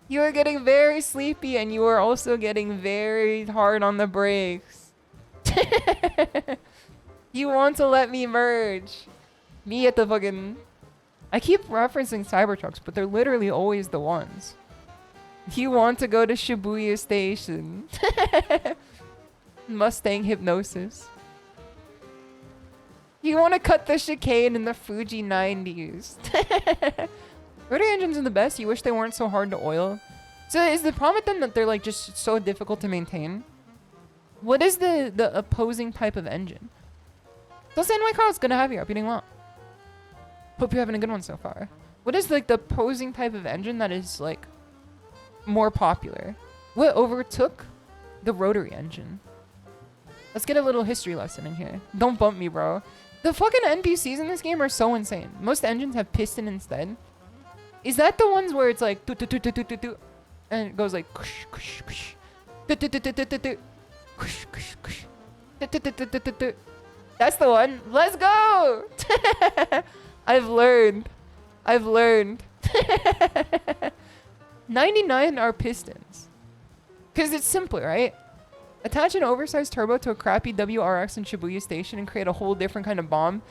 You are getting very sleepy and you are also getting very hard on the brakes. You want to let me merge. Me at the fucking... I keep referencing Cybertrucks, but they're literally always the ones. You want to go to Shibuya Station. Mustang hypnosis. You want to cut the chicane in the Fuji 90s. Rotary engines are the best. You wish they weren't so hard to oil. So is the problem with them that they're like just so difficult to maintain? What is the opposing type of engine? Don't say NY Carl's gonna have you. Hope you're doing well. Hope you're having a good one so far. What is like the opposing type of engine that is like more popular? What overtook the rotary engine? Let's get a little history lesson in here. Don't bump me, bro. The fucking NPCs in this game are so insane. Most engines have piston instead. Is that the ones where it's like and it goes like that's the one. Let's go. I've learned. 99 are pistons. Because it's simpler, right? Attach an oversized turbo to a crappy WRX in Shibuya Station and create a whole different kind of bomb.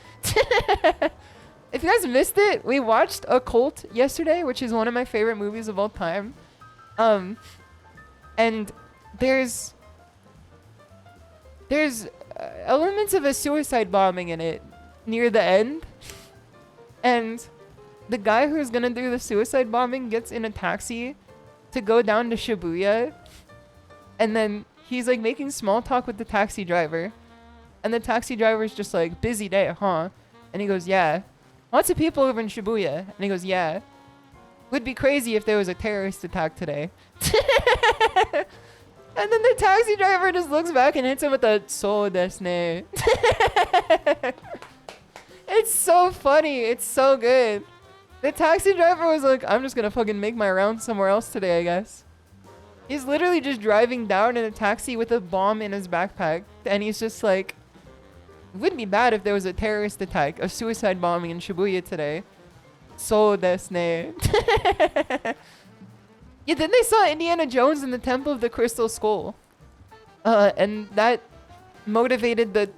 If you guys missed it, we watched A Cult yesterday, which is one of my favorite movies of all time. And there's elements of a suicide bombing in it near the end. And the guy who's gonna do the suicide bombing gets in a taxi to go down to Shibuya. And then he's like making small talk with the taxi driver. And the taxi driver's just like, busy day, huh? And he goes, yeah. Lots of people over in Shibuya. And he goes, yeah. Would be crazy if there was a terrorist attack today. And then the taxi driver just looks back and hits him with a so desu. It's so funny. It's so good. The taxi driver was like, I'm just gonna fucking make my rounds somewhere else today, I guess. He's literally just driving down in a taxi with a bomb in his backpack. And he's just like, it wouldn't be bad if there was a terrorist attack, a suicide bombing in Shibuya today. So desu. Yeah, then they saw Indiana Jones in the Temple of the Crystal Skull. And that motivated the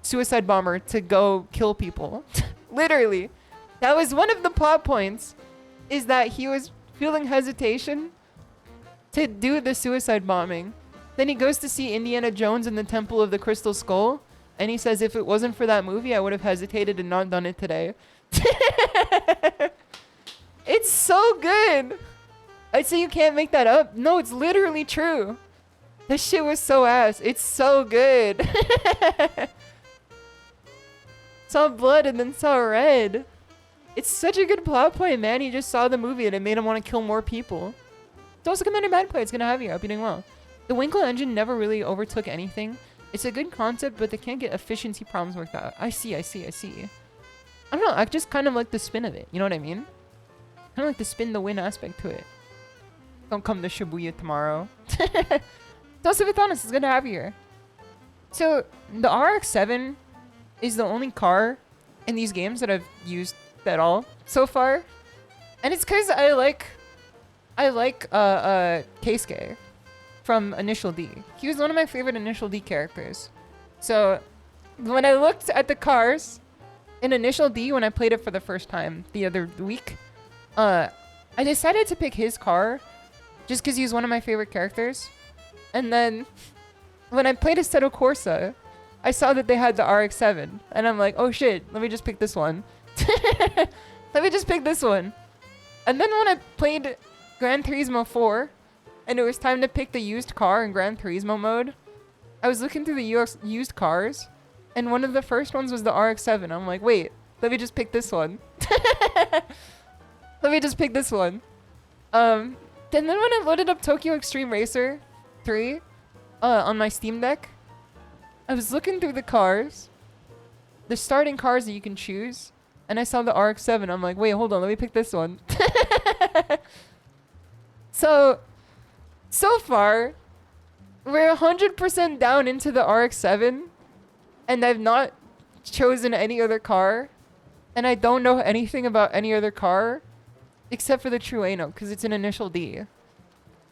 suicide bomber to go kill people. Literally. That was one of the plot points, is that he was feeling hesitation to do the suicide bombing. Then he goes to see Indiana Jones in the Temple of the Crystal Skull, and he says, if it wasn't for that movie, I would have hesitated and not done it today. It's so good. I'd say you can't make that up. No, it's literally true. This shit was so ass. It's so good. Saw blood and then saw red. It's such a good plot point, man. He just saw the movie and it made him want to kill more people. It's also Commander Bad Play. It's gonna have you. I hope you're doing well. The Winkle engine never really overtook anything. It's a good concept, but they can't get efficiency problems worked out. I see. I don't know. I just kind of like the spin of it. You know what I mean? Kind of like the spin the win aspect to it. Don't come to Shibuya tomorrow. Josabelle, it's good to have you here. So, the RX-7 is the only car in these games that I've used at all so far. And it's because I like Keisuke from Initial D. He was one of my favorite Initial D characters. So, when I looked at the cars in Initial D when I played it for the first time the other week, I decided to pick his car just because he was one of my favorite characters. And then when I played Assetto Corsa, I saw that they had the RX-7. And I'm like, oh shit, let me just pick this one. Let me just pick this one. And then when I played Gran Turismo 4, and it was time to pick the used car in Gran Turismo mode, I was looking through the used cars, and one of the first ones was the RX-7. I'm like, wait, let me just pick this one. Let me just pick this one. And then when I loaded up Tokyo Extreme Racer 3 on my Steam Deck, I was looking through the cars, the starting cars that you can choose, and I saw the RX-7. I'm like, wait, hold on, let me pick this one. So far, we're 100% down into the RX-7, and I've not chosen any other car, and I don't know anything about any other car, except for the Trueno, because it's an initial D.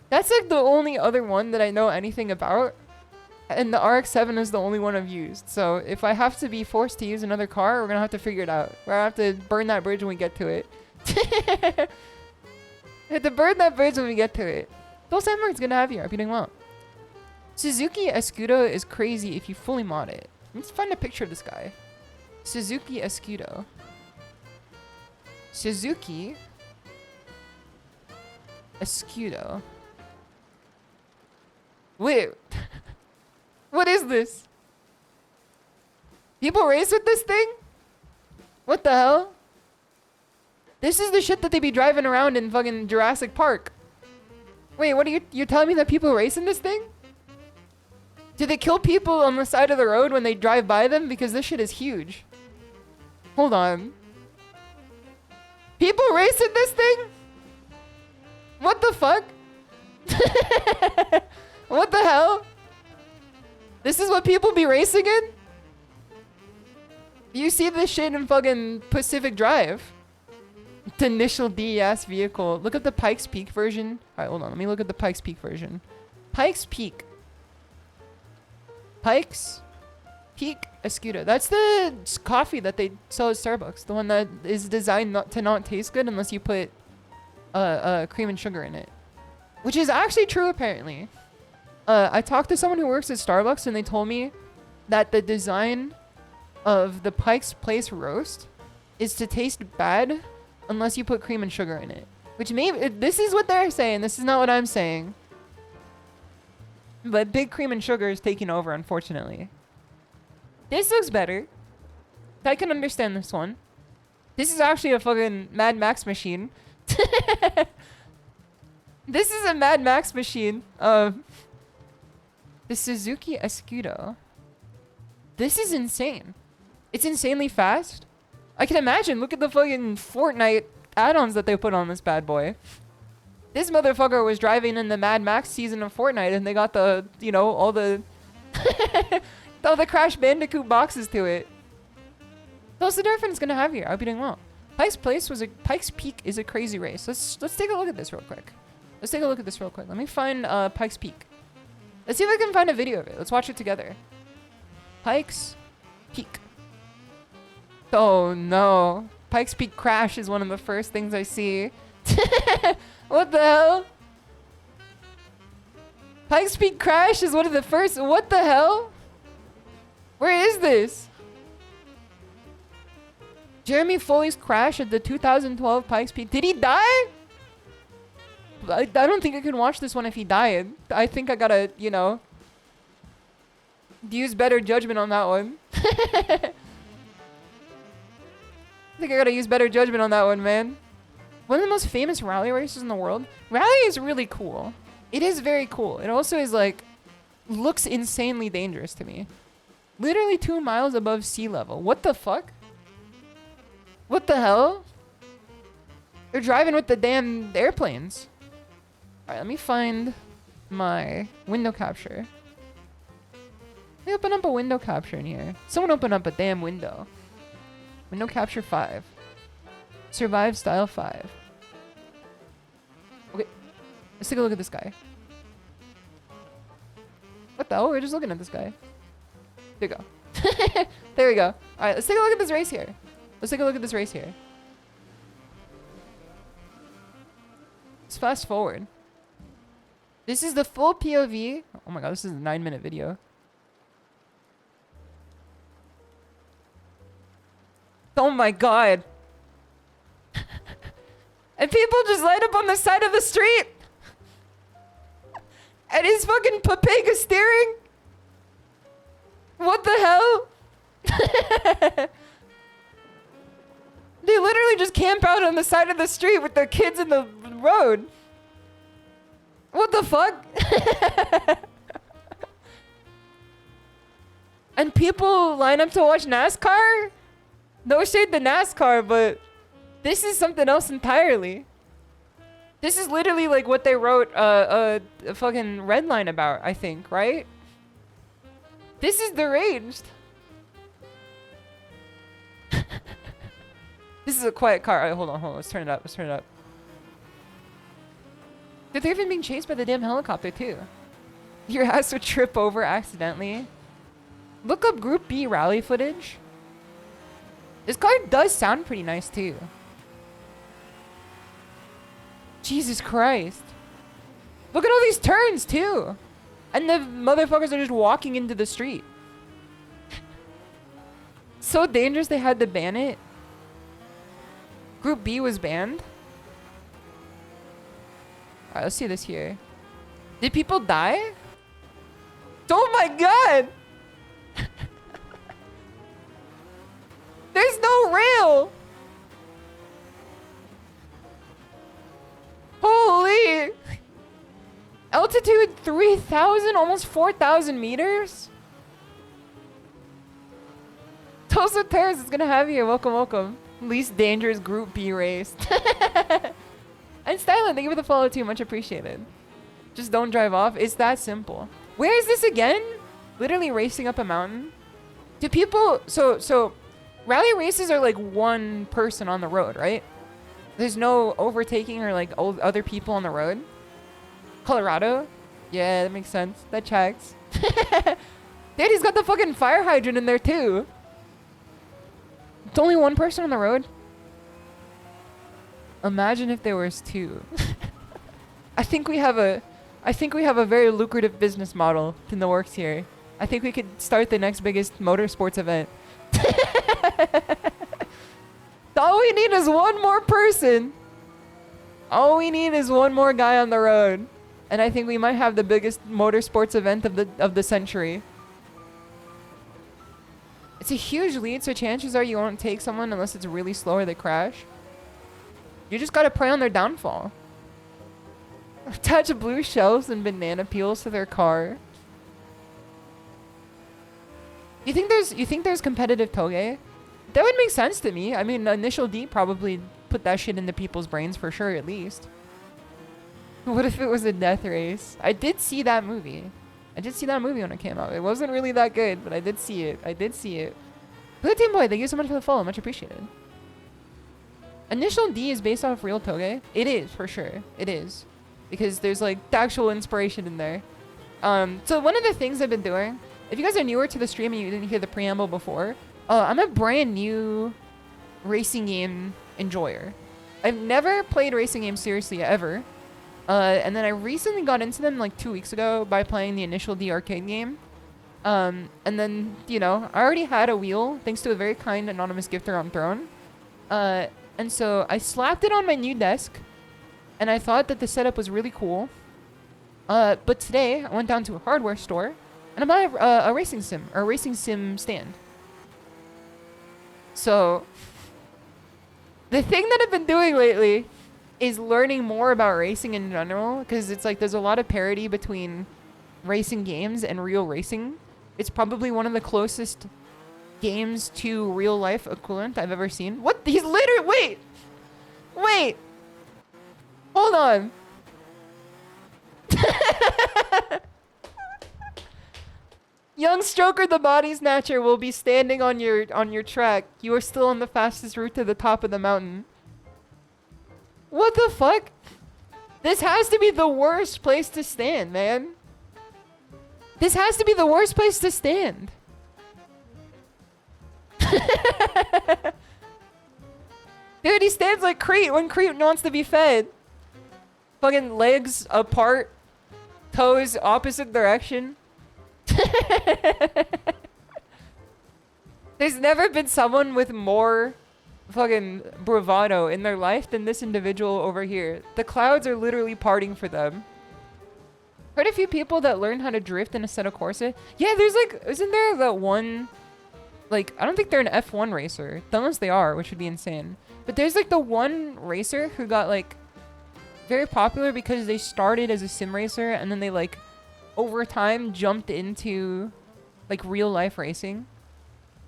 That's like the only other one that I know anything about, and the RX-7 is the only one I've used. So if I have to be forced to use another car, we're gonna have to figure it out. We're gonna have to burn that bridge when we get to it. We have to burn that bridge when we get to it. Bill Sandberg's gonna have you. I'm doing well. Suzuki Escudo is crazy if you fully mod it. Let's find a picture of this guy. Suzuki Escudo. Suzuki Escudo. Wait. What is this? People race with this thing? What the hell? This is the shit that they be driving around in fucking Jurassic Park. Wait, what are you're telling me that people race in this thing? Do they kill people on the side of the road when they drive by them? Because this shit is huge. Hold on. People race in this thing? What the fuck? What the hell? This is what people be racing in? You see this shit in fucking Pacific Drive. The initial D-ass vehicle. Look at the Pikes Peak version. Alright, hold on. Let me look at the Pikes Peak version. Pikes Peak. Pikes Peak Escudo. That's the coffee that they sell at Starbucks. The one that is designed to not taste good unless you put cream and sugar in it. Which is actually true, apparently. I talked to someone who works at Starbucks, and they told me that the design of the Pike's Place roast is to taste bad unless you put cream and sugar in it. Which this is what they're saying. This is not what I'm saying. But big cream and sugar is taking over, unfortunately. This looks better. I can understand this one. This is actually a fucking Mad Max machine. This is a Mad Max machine. The Suzuki Escudo. This is insane. It's insanely fast. I can imagine. Look at the fucking Fortnite add-ons that they put on this bad boy. This motherfucker was driving in the Mad Max season of Fortnite, and they got the, you know, all the all the Crash Bandicoot boxes to it. Those the Dolphin's gonna have here. I'll be doing well. Pikes Peak is a crazy race. Let's take a look at this real quick. Let's take a look at this real quick. Let me find Pikes Peak. Let's see if I can find a video of it. Let's watch it together. Pikes Peak. Oh no. Pikes Peak crash is one of the first things I see. What the hell? Pikes Peak crash is one of the first. What the hell? Where is this? Jeremy Foley's crash at the 2012 Pikes Peak. Did he die? I don't think I can watch this one if he died. I think I gotta, you know, use better judgment on that one. I think I gotta use better judgment on that one, man. One of the most famous rally races in the world. Rally is really cool. It is very cool. It also is like, looks insanely dangerous to me. Literally 2 miles above sea level. What the fuck? What the hell? They're driving with the damn airplanes. Alright, let me find my window capture. Let me open up a window capture in here. Someone open up a damn window. Window capture 5. Survive style 5. Okay, let's take a look at this guy. What the hell? We're just looking at this guy. There we go. There we go. Alright, let's take a look at this race here. Let's take a look at this race here. Let's fast forward. This is the full POV. Oh my god, this is a 9-minute video. Oh my god. And people just light up on the side of the street. And he's fucking Papega steering. What the hell? They literally just camp out on the side of the street with their kids in the road. What the fuck? And people line up to watch NASCAR? No shade to NASCAR, but this is something else entirely. This is literally like what they wrote a fucking red line about, I think, right? This is deranged. This is a quiet car. Alright, hold on. Let's turn it up. Dude, they're even being chased by the damn helicopter, too. Your ass would trip over accidentally. Look up Group B rally footage. This car does sound pretty nice, too. Jesus Christ. Look at all these turns, too. And the motherfuckers are just walking into the street. So dangerous they had to ban it. Group B was banned. Alright, let's see this here. Did people die? Oh my god! There's no rail! Holy! Altitude 3,000, almost 4,000 meters? Tulsa Terrace is gonna have you. Welcome, welcome. Least dangerous Group B race. And Stylen, thank you for the follow too. Much appreciated. Just don't drive off. It's that simple. Where is this again? Literally racing up a mountain. Do people... So rally races are like one person on the road, right? There's no overtaking or like other people on the road. Colorado? Yeah, that makes sense. That checks. Dude, he's got the fucking fire hydrant in there too. It's only one person on the road. Imagine if there was two. I think we have a very lucrative business model in the works here. I think we could start the next biggest motorsports event. All we need is one more person. All we need is one more guy on the road. And I think we might have the biggest motorsports event of the century. It's a huge lead, so chances are you won't take someone unless it's really slow or they crash. You just gotta pray on their downfall. Attach blue shells and banana peels to their car. You think there's competitive toge? That would make sense to me. I mean, Initial D probably put that shit into people's brains for sure, at least. What if it was a death race? I did see that movie. I did see that movie when it came out. It wasn't really that good, but I did see it. Blue Team Boy, thank you so much for the follow. Much appreciated. Initial D is based off real toge. It is, for sure. It is. Because there's like actual inspiration in there. So one of the things I've been doing, if you guys are newer to the stream and you didn't hear the preamble before, I'm a brand new racing game enjoyer. I've never played racing games seriously ever. And then I recently got into them like 2 weeks ago by playing the Initial D arcade game. And then, you know, I already had a wheel thanks to a very kind anonymous gifter on Throne. And so I slapped it on my new desk and I thought that the setup was really cool. But today I went down to a hardware store and I bought a racing sim, or a racing sim stand. So the thing that I've been doing lately is learning more about racing in general, because it's like there's a lot of parity between racing games and real racing. It's probably one of the closest games to real life equivalent I've ever seen. What? He's literally... Wait! Hold on. Young Stroker the Body Snatcher will be standing on your track. You are still on the fastest route to the top of the mountain. What the fuck? This has to be the worst place to stand, man. This has to be the worst place to stand. Dude, he stands like Crete when Crete wants to be fed. Fucking legs apart. Toes opposite direction. There's never been someone with more fucking bravado in their life than this individual over here. The clouds are literally parting for them. Heard a few people that learned how to drift in Assetto Corsa. Yeah, there's like, isn't there that one, like, I don't think they're an F1 racer, unless they are, which would be insane. But there's like the one racer who got like very popular because they started as a sim racer and then they like over time jumped into like real life racing.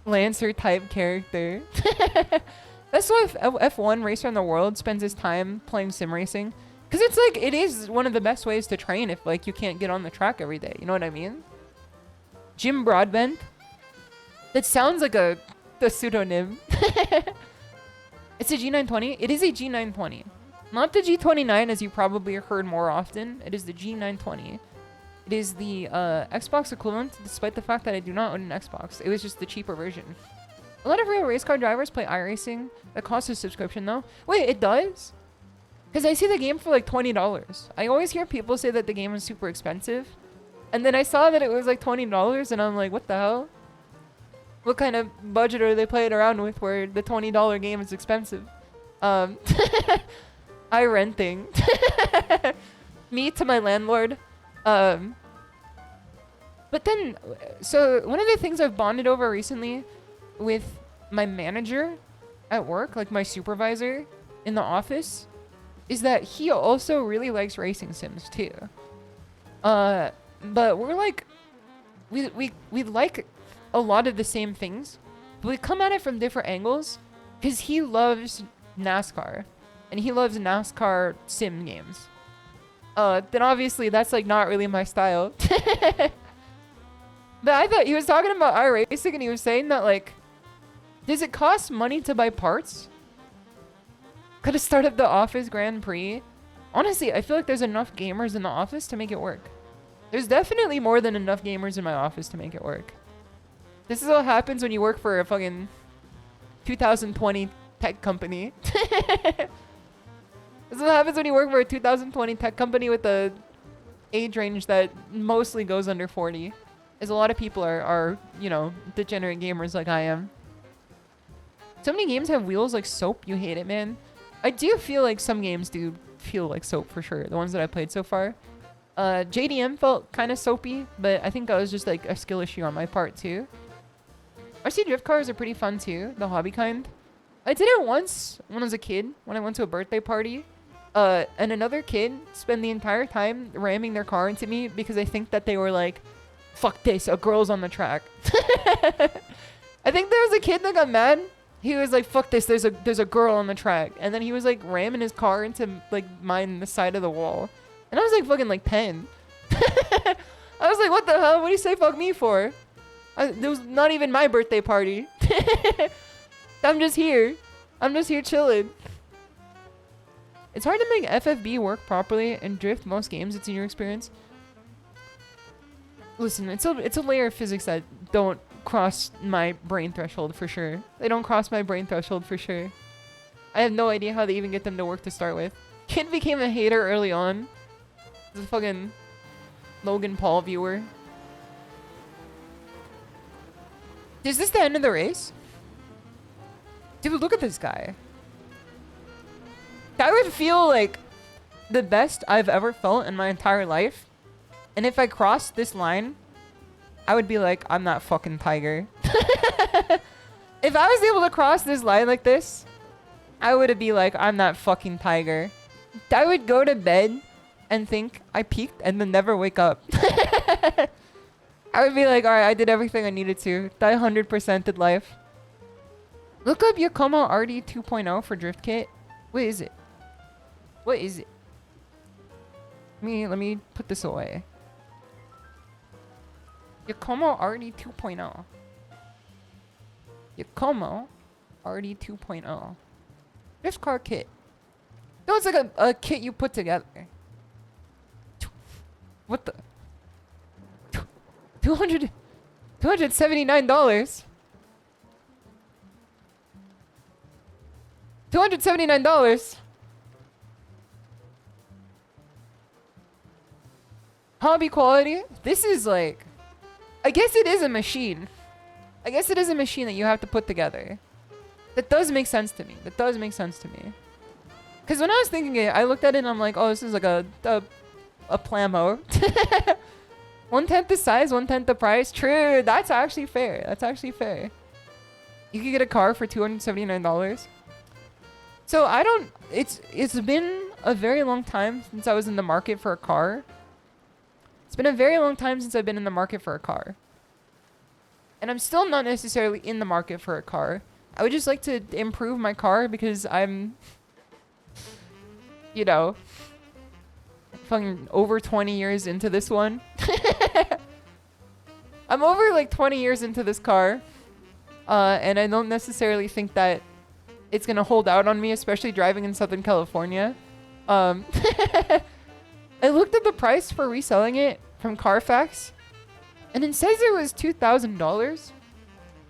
Lancer type character. That's why F1 racer in the world spends his time playing sim racing. Because it's like, it is one of the best ways to train if like you can't get on the track every day. You know what I mean? Jim Broadbent. That sounds like the pseudonym. It's a G920. It is a G920. Not the G29 as you probably heard more often. It is the G920. It is the Xbox equivalent, despite the fact that I do not own an Xbox. It was just the cheaper version. A lot of real race car drivers play iRacing. That costs a subscription though. Wait, it does? Because I see the game for like $20. I always hear people say that the game is super expensive. And then I saw that it was like $20 and I'm like, what the hell? What kind of budget are they playing around with where the $20 game is expensive? iRenting. Me to my landlord. But then, so one of the things I've bonded over recently with my manager at work, like my supervisor in the office, is that he also really likes racing sims too. But we're like, we like a lot of the same things, but we come at it from different angles because he loves NASCAR and he loves NASCAR sim games. Then obviously that's like not really my style. But I thought he was talking about iRacing and he was saying that like, does it cost money to buy parts? Could have started the office Grand Prix. Honestly, I feel like there's enough gamers in the office to make it work. There's definitely more than enough gamers in my office to make it work. This is what happens when you work for a fucking 2020 tech company. This is what happens when you work for a 2020 tech company with a age range that mostly goes under 40. As a lot of people are, you know, degenerate gamers like I am. So many games have wheels like soap. You hate it, man. I do feel like some games do feel like soap for sure. The ones that I played so far. JDM felt kind of soapy, but I think that was just like a skill issue on my part too. RC drift cars are pretty fun too, the hobby kind. I did it once when I was a kid, when I went to a birthday party. And another kid spent the entire time ramming their car into me because I think that they were like, fuck this, a girl's on the track. I think there was a kid that got mad. He was like, fuck this, there's a girl on the track. And then he was like ramming his car into like mine, the side of the wall. And I was like fucking like 10. I was like, what the hell? What do you say fuck me for? It was not even my birthday party. I'm just here. I'm just here chilling. It's hard to make FFB work properly and drift most games. It's in your experience. Listen, it's a layer of physics that don't cross my brain threshold for sure. They don't cross my brain threshold for sure. I have no idea how they even get them to work to start with. Kid became a hater early on. He's a fucking Logan Paul viewer. Is this the end of the race? Dude, look at this guy. I would feel like the best I've ever felt in my entire life. And if I crossed this line, I would be like, I'm not fucking Tiger. If I was able to cross this line like this, I would be like, I'm not fucking Tiger. I would go to bed and think I peaked and then never wake up. I would be like, alright, I did everything I needed to. I 100%ed life. Look up Yakomo RD 2.0 for drift kit. What is it? What is it? Let me put this away. Yakomo RD 2.0. Yakomo RD 2.0. Drift car kit. No, it's like a kit you put together. What the? $279. $279. Hobby quality. This is like, I guess it is a machine. I guess it is a machine that you have to put together. That does make sense to me. That does make sense to me. Because when I was thinking it, I looked at it and I'm like, oh, this is like a Plamo. 1/10 the size, 1/10 the price. True. That's actually fair. That's actually fair. You could get a car for $279. So I don't, it's been a very long time since I was in the market for a car. It's been a very long time since I've been in the market for a car. And I'm still not necessarily in the market for a car. I would just like to improve my car because I'm, you know, fucking over 20 years into this one. I'm over like 20 years into this car. And I don't necessarily think that it's going to hold out on me, especially driving in Southern California. I looked at the price for reselling it from Carfax, and it says it was $2,000.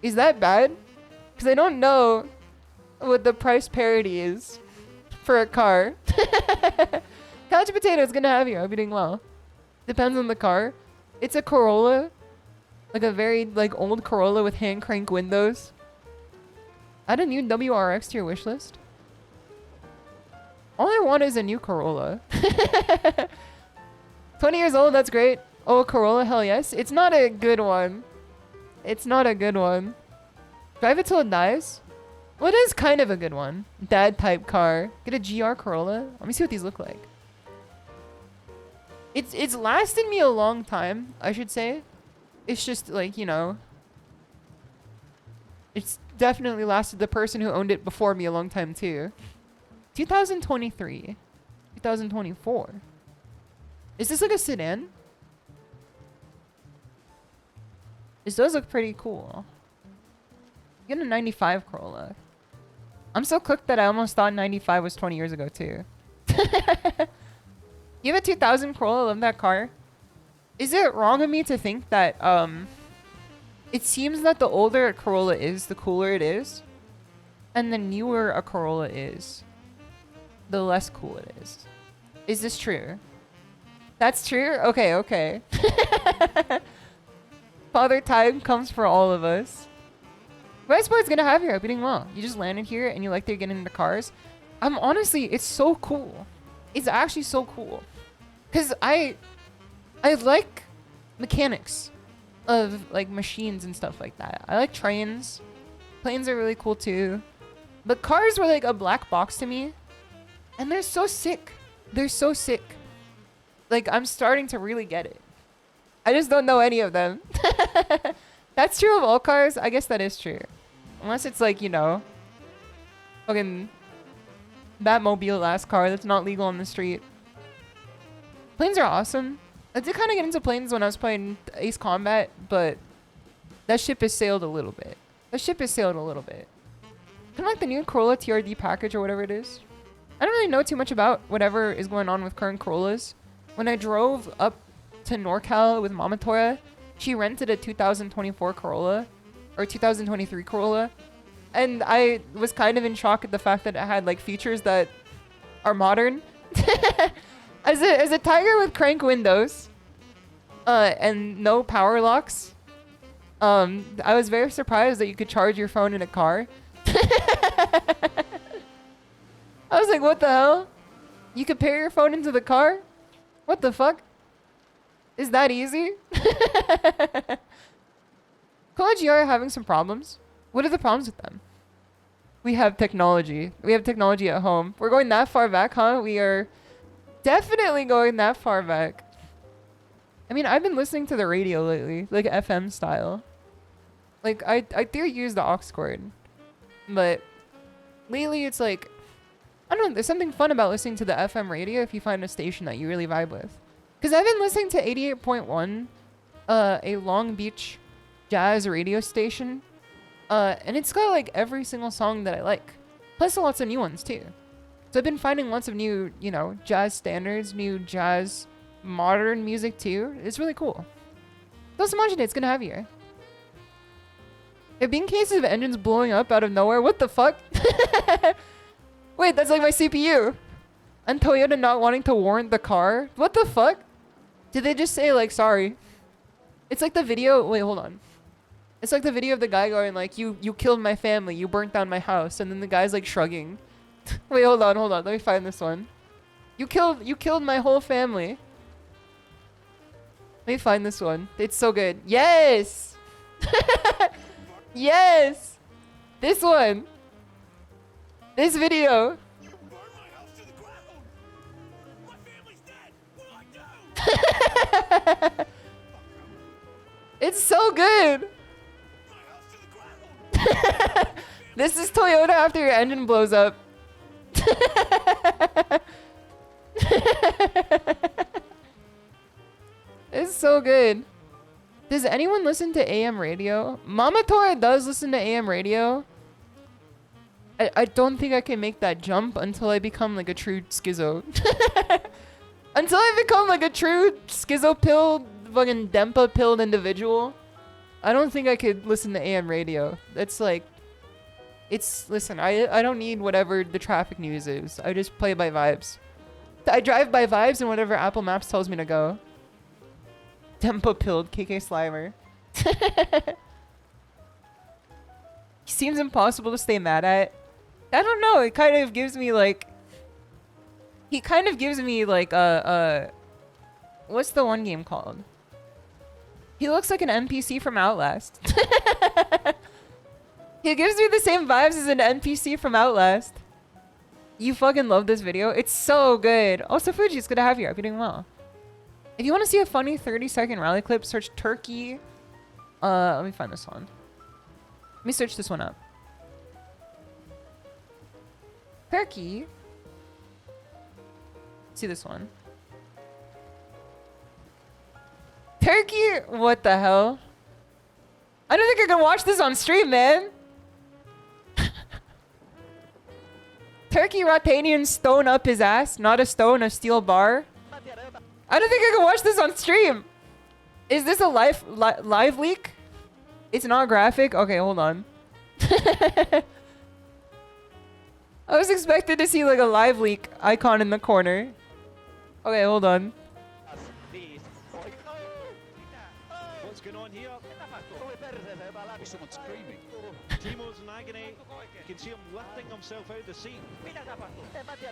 Is that bad? Because I don't know what the price parity is for a car. Couch Potato is going to have you. I'll be doing well. Depends on the car. It's a Corolla. Like a very like old Corolla with hand crank windows. Add a new WRX to your wish list. All I want is a new Corolla. 20 years old, that's great. Oh, Corolla, hell yes. It's not a good one. It's not a good one. Drive it till it dies. Well, it is kind of a good one. Dad type car. Get a GR Corolla. Let me see what these look like. It's lasted me a long time, I should say. It's just like, you know, it's definitely lasted the person who owned it before me a long time too. 2023. 2024. Is this like a sedan? This does look pretty cool. Get a 95 Corolla. I'm so cooked that I almost thought 95 was 20 years ago too. You have a 2000 Corolla, love that car. Is it wrong of me to think that it seems that the older a Corolla is, the cooler it is, and the newer a Corolla is, the less cool it is? Is this true? That's true? Okay, okay. Father Time comes for all of us. What sport's gonna have here? Opening well. You just landed here and you like to get into cars. Honestly, it's so cool. It's actually so cool. Cause I like mechanics of like machines and stuff like that. I like trains. Planes are really cool too. But cars were like a black box to me. And they're so sick. They're so sick. Like, I'm starting to really get it. I just don't know any of them. That's true of all cars? I guess that is true. Unless it's like, you know, fucking Batmobile last car that's not legal on the street. Planes are awesome. I did kind of get into planes when I was playing Ace Combat, but that ship has sailed a little bit. That ship has sailed a little bit. Kind of like the new Corolla TRD package or whatever it is. I don't really know too much about whatever is going on with current Corollas. When I drove up to NorCal with Mama Tora, she rented a 2024 Corolla or 2023 Corolla. And I was kind of in shock at the fact that it had like features that are modern. As a Tiger with crank windows and no power locks, I was very surprised that you could charge your phone in a car. I was like, what the hell? You could pair your phone into the car? What the fuck? Is that easy? Cola GR are having some problems. What are the problems with them? We have technology. We have technology at home. We're going that far back, huh? We are definitely going that far back. I mean, I've been listening to the radio lately, like FM style. Like, I do use the aux cord. But lately it's like, I don't know, there's something fun about listening to the FM radio if you find a station that you really vibe with. Because I've been listening to 88.1, a Long Beach jazz radio station. And it's got like every single song that I like. Plus lots of new ones too. So I've been finding lots of new, you know, jazz standards, new jazz modern music too. It's really cool. Don't imagine it's gonna have here. There have been cases of engines blowing up out of nowhere. What the fuck? Wait, that's like my CPU. And Toyota not wanting to warrant the car? What the fuck? Did they just say like sorry? It's like the video. Wait, hold on. It's like the video of the guy going like, you killed my family, you burnt down my house, and then the guy's like shrugging. Wait, hold on. Let me find this one. You killed my whole family. Let me find this one. It's so good. Yes! Yes! This one. This video. You burned my house to the ground. My family's dead. What'll I do? It's so good. My house to the ground. This is Toyota after your engine blows up. It's so good. Does anyone listen to AM radio? Mama Tora does listen to AM radio. I don't think I can make that jump until I become like a true schizo. Until I become like a true schizo-pilled, fucking Dempa-pilled individual. I don't think I could listen to AM radio. That's like... Listen, I don't need whatever the traffic news is. I just play by vibes. I drive by vibes and whatever Apple Maps tells me to go. Dempa-pilled KK Slimer. He seems impossible to stay mad at. I don't know, it kind of gives me like... He kind of gives me like what's the one game called? He looks like an NPC from Outlast. He gives me the same vibes as an NPC from Outlast. You fucking love this video. It's so good. Also, Fuji, it's good to have you. I hope you're doing well. If you want to see a funny 30-second rally clip, search Turkey. Let me find this one. Let me search this one up. Turkey. See this one. Turkey? What the hell? I don't think I can watch this on stream, man. Turkey Rotanian stone up his ass. Not a stone, a steel bar. I don't think I can watch this on stream. Is this a live leak? It's not graphic? Okay, hold on. I was expecting to see like a live leak icon in the corner. Okay, hold on. What's going on here? Oh, someone's screaming. Timo's in agony. You can see him lifting himself out of the seat.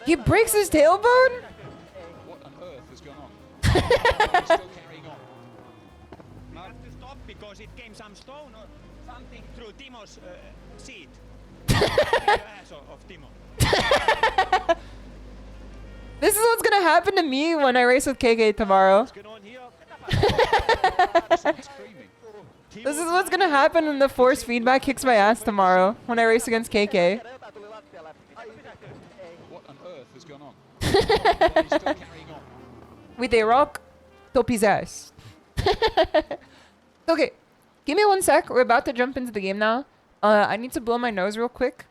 He breaks his tailbone? What on earth has gone on? He's still carrying on. I have to stop because it came some stone or something through Timo's seat. The ass of Timo. This is what's gonna happen to me when I race with KK tomorrow. What's going on here? Someone's screaming. This is what's gonna happen when the force feedback kicks my ass tomorrow when I race against KK. What on earth has gone on? He's still carrying on. With a rock, top his ass. Okay, give me 1 sec. We're about to jump into the game now. I need to blow my nose real quick,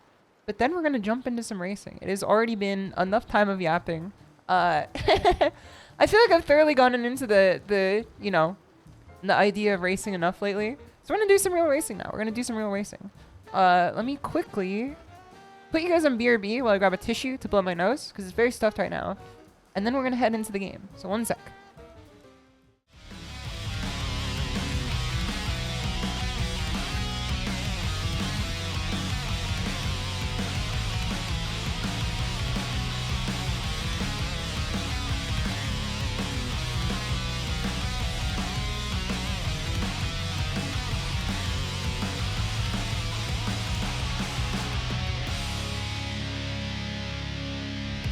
but then we're gonna jump into some racing. It has already been enough time of yapping. I feel like I've thoroughly gotten into the you know, the idea of racing enough lately. So we're gonna do some real racing now. We're gonna do some real racing. Let me quickly put you guys on BRB while I grab a tissue to blow my nose, because it's very stuffed right now. And then we're gonna head into the game. So 1 sec.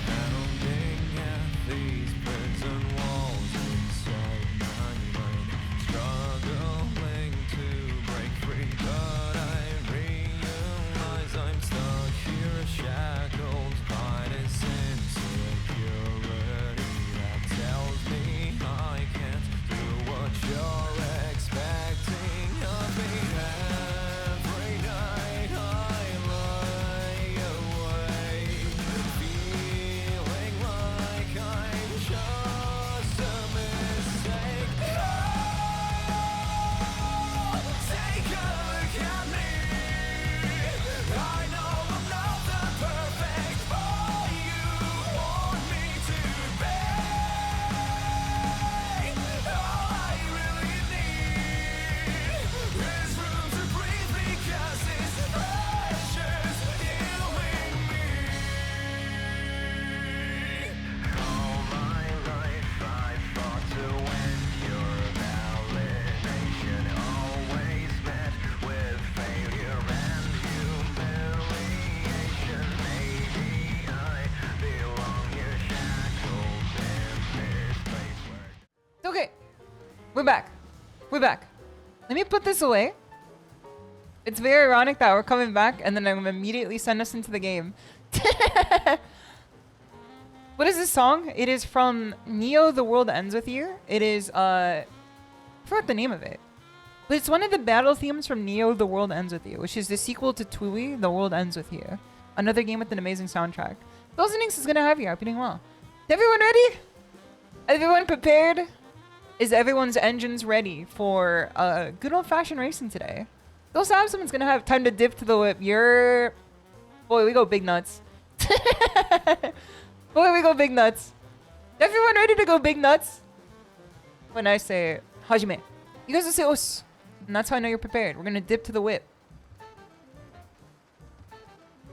Pounding at these prison walls. We're back. We're back. Let me put this away. It's very ironic that we're coming back and then I'm gonna immediately send us into the game. What is this song? It is from Neo The World Ends With You. It is, I forgot the name of it. But it's one of the battle themes from Neo The World Ends With You, which is the sequel to Tui, The World Ends With You. Another game with an amazing soundtrack. Dozenix is gonna have you. I hope you're doing well. Is everyone ready? Everyone prepared? Is everyone's engines ready for good old-fashioned racing today? Those have someone's gonna have time to dip to the whip. You're... Boy, we go big nuts. Boy, we go big nuts. Everyone ready to go big nuts? When I say Hajime, you guys will say os. And that's how I know you're prepared. We're gonna dip to the whip.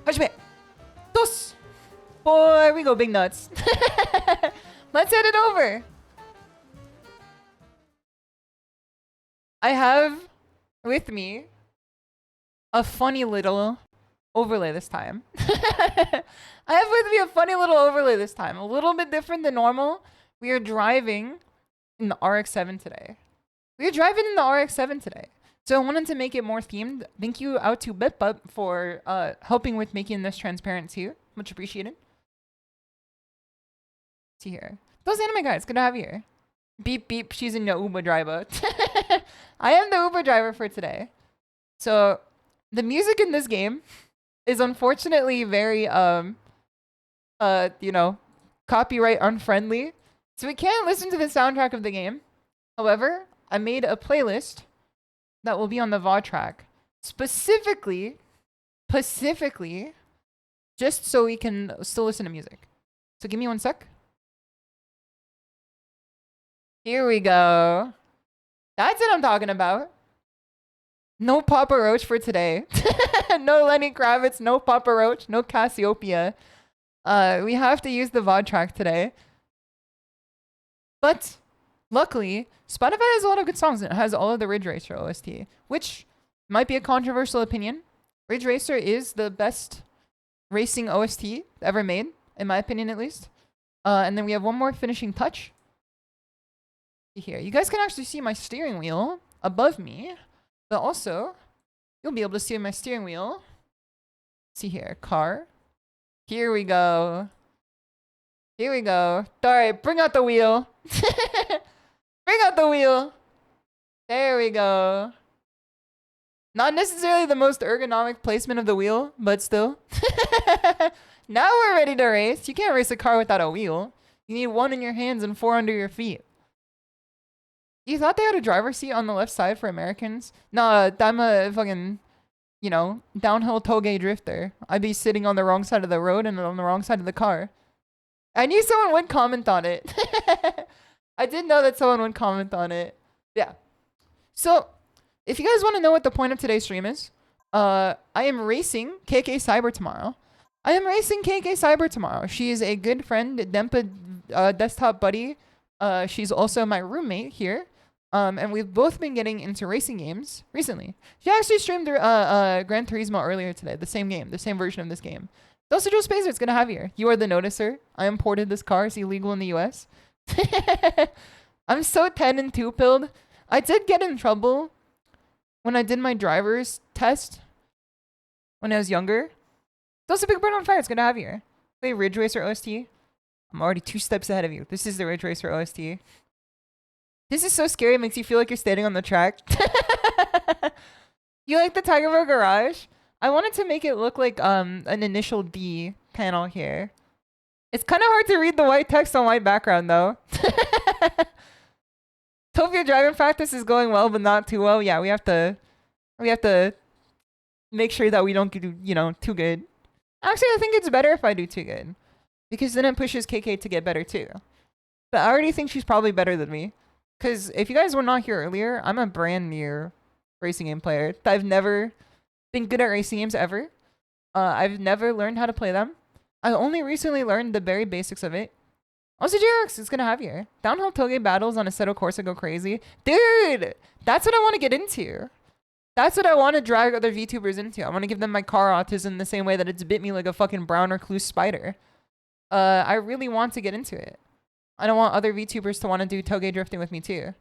Hajime! Dos! Boy, we go big nuts. Let's head it over. I have with me a funny little overlay this time. I have with me a funny little overlay this time. A little bit different than normal. We are driving in the RX-7 today. We are driving in the RX-7 today. So I wanted to make it more themed. Thank you out to BitButt for helping with making this transparent too. Much appreciated. See here. Those anime guys, good to have you here. Beep beep, she's in the Uber driver. I am the Uber driver for today. So the music in this game is unfortunately very you know, copyright unfriendly. So we can't listen to the soundtrack of the game. However, I made a playlist that will be on the VOD track specifically just so we can still listen to music. So give me one sec. Here we go. That's what I'm talking about. No Papa Roach for today. No Lenny Kravitz, no Papa Roach, no Cassiopeia. We have to use the VOD track today. But luckily, Spotify has a lot of good songs and it has all of the Ridge Racer OST, which might be a controversial opinion. Ridge Racer is the best racing OST ever made, in my opinion at least. And then we have one more finishing touch. Here, you guys can actually see my steering wheel above me, but also you'll be able to see my steering wheel. See here, car. Here we go. Here we go. Alright, bring out the wheel. Bring out the wheel. There we go. Not necessarily the most ergonomic placement of the wheel, but still. Now we're ready to race. You can't race a car without a wheel. You need one in your hands and four under your feet. You thought they had a driver's seat on the left side for Americans? No, I'm a fucking, you know, downhill toge drifter. I'd be sitting on the wrong side of the road and on the wrong side of the car. I knew someone would comment on it. I did know that someone would comment on it. Yeah. So, if you guys want to know what the point of today's stream is, I am racing KK Cyber tomorrow. I am racing KK Cyber tomorrow. She is a good friend, Dempa desktop buddy. She's also my roommate here. And we've both been getting into racing games recently. She actually streamed Gran Turismo earlier today. The same game, the same version of this game. Also, Joe Spacer, it's good to have you here. You are the noticer. I imported this car. It's illegal in the US. I'm so 10 and 2-pilled. I did get in trouble when I did my driver's test when I was younger. Also, Big Bird on Fire, it's good to have you here. Play Ridge Racer OST. I'm already 2 steps ahead of you. This is the Ridge Racer OST. This is so scary. It makes you feel like you're standing on the track. You like the Tiger Bro Garage? I wanted to make it look like an initial D panel here. It's kind of hard to read the white text on white background though. Hope your driving practice is going well, but not too well. Yeah, we have to make sure that we don't do, you know, too good. Actually, I think it's better if I do too good, because then it pushes KK to get better too. But I already think she's probably better than me. Because if you guys were not here earlier, I'm a brand new racing game player. I've never been good at racing games ever. I've never learned how to play them. I only recently learned the very basics of it. Also, Jerix, it's gonna have you here. Downhill toge battles on Assetto Corsa go crazy. Dude, that's what I want to get into. That's what I want to drag other VTubers into. I want to give them my car autism the same way that it's bit me like a fucking brown recluse spider. I really want to get into it. I don't want other VTubers to want to do toge drifting with me too.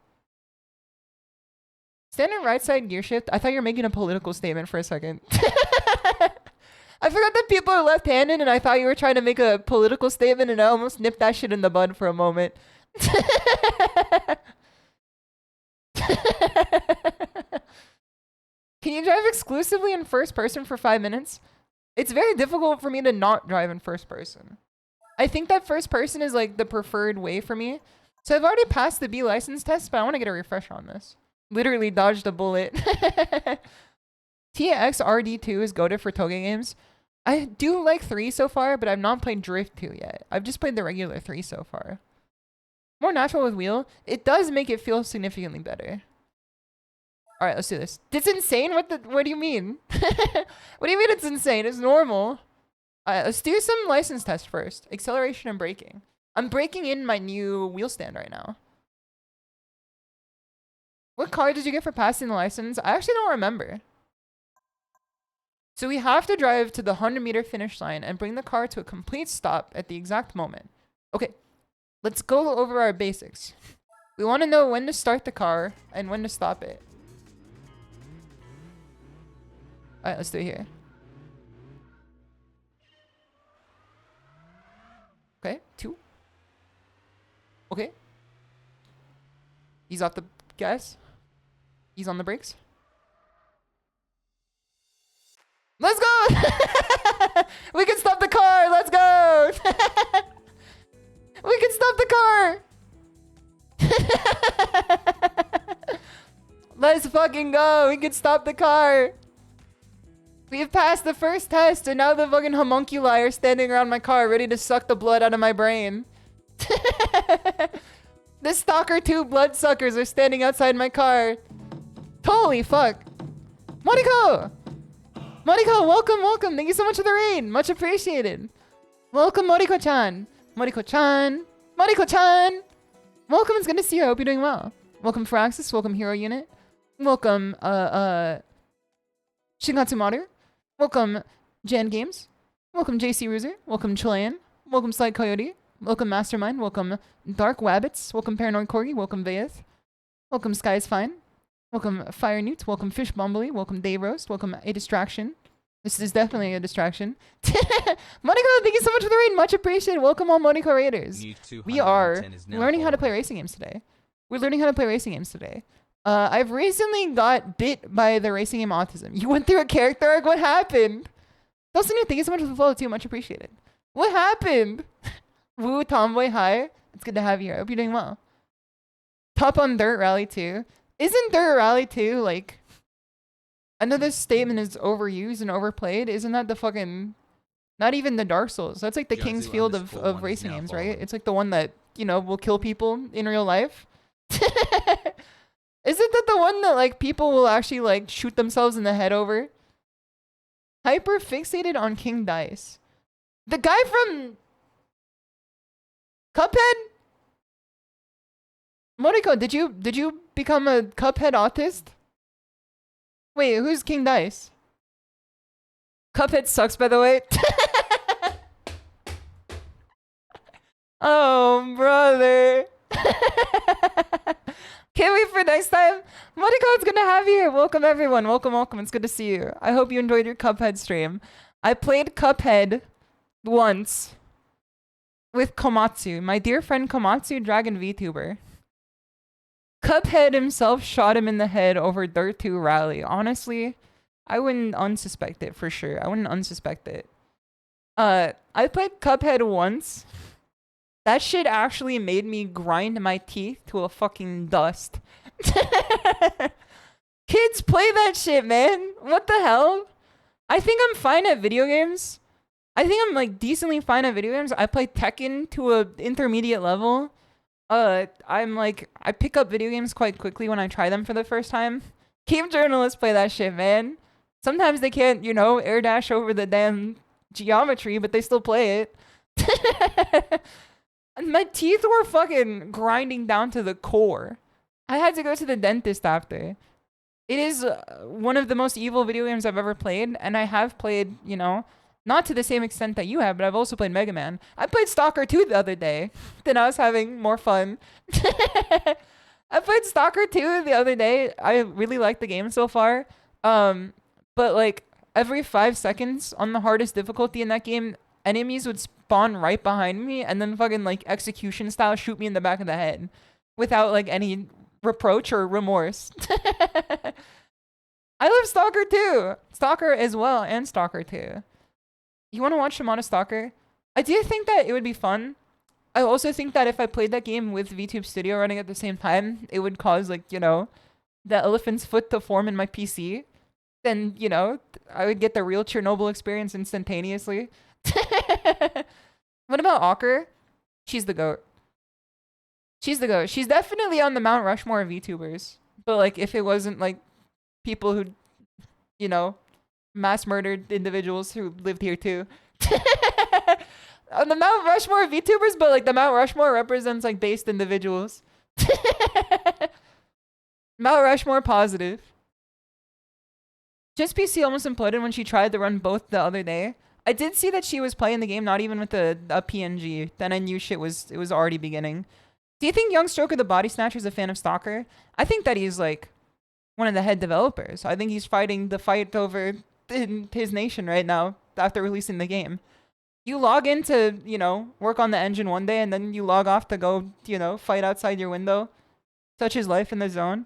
Standard right side gear shift. I thought you were making a political statement for a second. I forgot that people are left-handed, and I thought you were trying to make a political statement, and I almost nipped that shit in the bud for a moment. Can you drive exclusively in first person for 5 minutes? It's very difficult for me to not drive in first person. I think that first person is like the preferred way for me. So I've already passed the B license test, but I want to get a refresher on this. Literally dodged a bullet. TXRD2 is goated for Toge games. I do like 3 so far, but I've not played Drift 2 yet. I've just played the regular 3 so far. More natural with wheel. It does make it feel significantly better. Alright, let's do this. It's insane? What do you mean? What do you mean it's insane? It's normal. Alright, let's do some license tests first. Acceleration and braking. I'm breaking in my new wheel stand right now. What card did you get for passing the license? I actually don't remember. So we have to drive to the 100-meter finish line and bring the car to a complete stop at the exact moment. Okay, let's go over our basics. We want to know when to start the car and when to stop it. Alright, let's do it here. Okay, 2. Okay. He's off the gas. He's on the brakes. Let's go! We can stop the car! Let's go! We can stop the car! Let's fucking go! We can stop the car! We've passed the first test, and now the fucking homunculi are standing around my car ready to suck the blood out of my brain. The Stalker 2 bloodsuckers are standing outside my car. Holy fuck. Moriko! Moriko, welcome, welcome. Thank you so much for the raid. Much appreciated. Welcome, Moriko-chan. Moriko-chan. Moriko-chan. Welcome, it's good to see you. I hope you're doing well. Welcome, Firaxis. Welcome, Hero Unit. Welcome, Shingatsu Maru. Welcome, Jan Games. Welcome, JC Ruser. Welcome, Chilean. Welcome, Slight Coyote. Welcome, Mastermind. Welcome, Dark Wabbits. Welcome, Paranoid Corgi. Welcome, Vayeth. Welcome, Sky's Fine. Welcome, Fire Newt. Welcome, Fish Bumbly. Welcome, Day Roast. Welcome, A Distraction. This is definitely a distraction. Moniko, thank you so much for the raid. Much appreciated. Welcome, all Moniko Raiders. We are learning how to play racing games today. We're learning how to play racing games today. I've recently got bit by the racing game autism. You went through a character arc? What happened? Dustin, thank you so much for the follow too. Much appreciated. What happened? Woo, Tomboy, hi. It's good to have you here. I hope you're doing well. Top on Dirt Rally 2. Isn't Dirt Rally 2 like... I know this statement is overused and overplayed. Isn't that the fucking... Not even the Dark Souls. That's like the King's Field of racing games, right? It's like the one that, you know, will kill people in real life. Isn't that the one that like people will actually like shoot themselves in the head over? Hyper fixated on King Dice. The guy from Cuphead? Moriko, did you become a Cuphead autist? Wait, who's King Dice? Cuphead sucks, by the way. Oh, brother. Can't wait for next time. Moriko, it's good to have you here. Welcome, everyone. Welcome, welcome. It's good to see you. I hope you enjoyed your Cuphead stream. I played Cuphead once with Komatsu, my dear friend Komatsu, Dragon VTuber. Cuphead himself shot him in the head over Dirt 2 Rally. Honestly, I wouldn't unsuspect it for sure. I wouldn't unsuspect it. I played Cuphead once. That shit actually made me grind my teeth to a fucking dust. Kids, play that shit, man. What the hell? I think I'm fine at video games. I think I'm like decently fine at video games. I play Tekken to a intermediate level. I'm like, I pick up video games quite quickly when I try them for the first time. Game journalists play that shit, man. Sometimes they can't, you know, air dash over the damn geometry, but they still play it. My teeth were fucking grinding down to the core. I had to go to the dentist after. It is one of the most evil video games I've ever played, and I have played, you know, not to the same extent that you have, but I've also played Mega Man. I played Stalker 2 the other day. Then I was having more fun. I played Stalker 2 the other day. I really like the game so far. But like every 5 seconds on the hardest difficulty in that game, enemies would spawn right behind me and then fucking like execution style shoot me in the back of the head without like any reproach or remorse. I love Stalker 2. Stalker as well and Stalker 2. You want to watch Shimada Stalker? I do think that it would be fun. I also think that if I played that game with VTube Studio running at the same time, it would cause like, you know, the elephant's foot to form in my PC. Then, you know, I would get the real Chernobyl experience instantaneously. What about Ocker? She's the GOAT. She's the GOAT. She's definitely on the Mount Rushmore of VTubers. But like, if it wasn't like people who, you know, mass murdered individuals who lived here too. On the Mount Rushmore of VTubers, but like the Mount Rushmore represents like based individuals. Mount Rushmore positive. Just PC almost imploded when she tried to run both the other day. I did see that she was playing the game not even with a PNG. Then I knew it was already beginning. Do you think Young Stroker the Body Snatcher is a fan of Stalker? I think that he's like one of the head developers. I think he's fighting the fight over in his nation right now after releasing the game. You log in to, you know, work on the engine one day and then you log off to go, you know, fight outside your window. Such is life in the zone.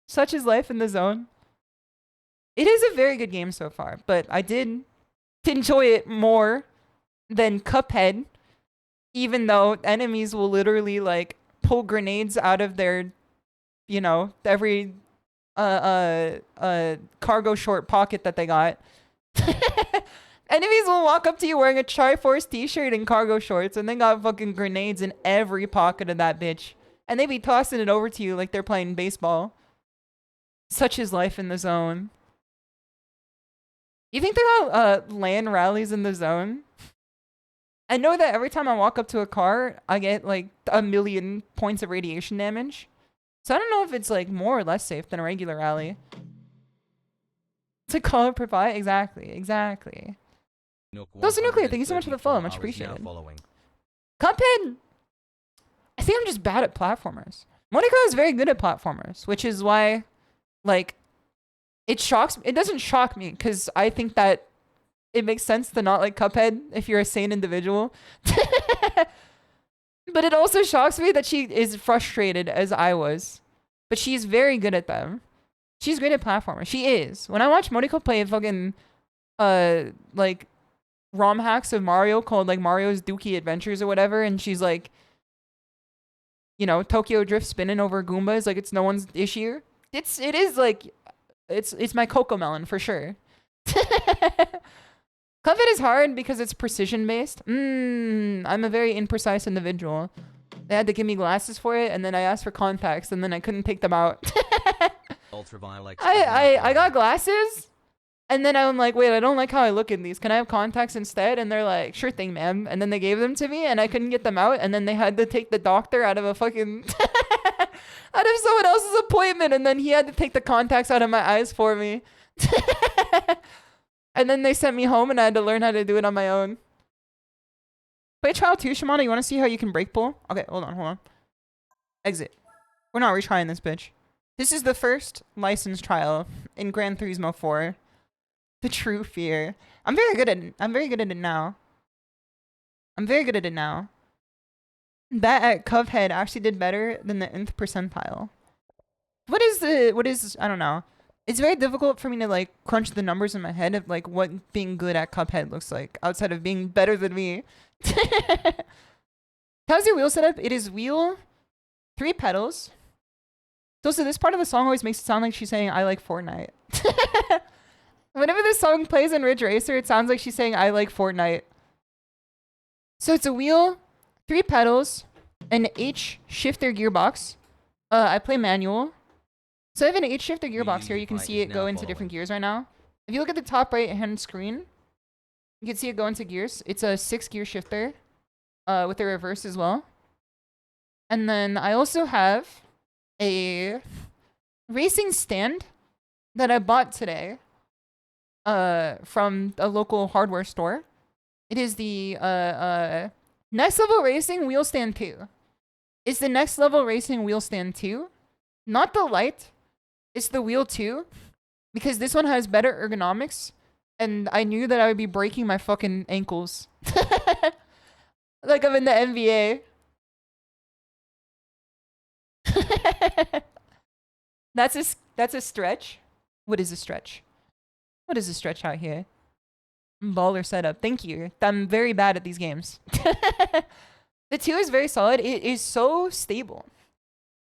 Such is life in the zone. It is a very good game so far, but I did enjoy it more than Cuphead, even though enemies will literally like pull grenades out of their, you know, every cargo short pocket that they got. Enemies will walk up to you wearing a Triforce t-shirt and cargo shorts and they got fucking grenades in every pocket of that bitch. And they be tossing it over to you like they're playing baseball. Such is life in the zone. You think there are LAN rallies in the zone? I know that every time I walk up to a car, I get like 1,000,000 points of radiation damage. So I don't know if it's like more or less safe than a regular rally. To call it provide? Exactly. Those are nuclear. Thank you so much for the follow. Much appreciated. Cuphead! I think I'm just bad at platformers. Monaco is very good at platformers, which is why, like, it doesn't shock me, because I think that it makes sense to not like Cuphead if you're a sane individual. But it also shocks me that she is frustrated as I was. But she's very good at them. She's great at platformers. She is. When I watch Moniko play fucking, like, ROM hacks of Mario called, like, Mario's Dookie Adventures or whatever, and she's like, you know, Tokyo Drift spinning over Goombas like it's no one's issue. It is like, it's my Cocomelon for sure. Cuphead is hard because it's precision based. I'm a very imprecise individual. They had to give me glasses for it, and then I asked for contacts, and then I couldn't take them out. Ultraviolet. I got glasses, and then I'm like, wait, I don't like how I look in these. Can I have contacts instead? And they're like, sure thing, ma'am. And then they gave them to me, and I couldn't get them out, and then they had to take the doctor out of a fucking... out of someone else's appointment, and then he had to take the contacts out of my eyes for me. And then they sent me home, and I had to learn how to do it on my own. Play trial 2, Shimada. You want to see how you can break pull? Okay, hold on. Exit. We're not retrying this bitch. This is the first license trial in Gran Turismo 4. The true fear. I'm very good at it now. That at Cuphead actually did better than the nth percentile. What is, I don't know. It's very difficult for me to like crunch the numbers in my head of like what being good at Cuphead looks like outside of being better than me. How's your wheel setup? It is wheel, 3 pedals. So this part of the song always makes it sound like she's saying I like Fortnite. Whenever this song plays in Ridge Racer, it sounds like she's saying I like Fortnite. So it's a wheel, 3 pedals, an H shifter gearbox. I play manual. So I have an H shifter gearbox here. You can see it go into different gears right now. If you look at the top right hand screen, you can see it go into gears. It's a 6-gear shifter with a reverse as well. And then I also have a racing stand that I bought today from a local hardware store. It is the Next Level Racing Wheel Stand 2. Is the next level racing wheel stand 2? Not the light. It's the wheel 2. Because this one has better ergonomics. And I knew that I would be breaking my fucking ankles. Like I'm in the NBA. That's a stretch. What is a stretch? What is a stretch out here? Baller setup. Thank you. I'm very bad at these games. The 2 is very solid. It is so stable.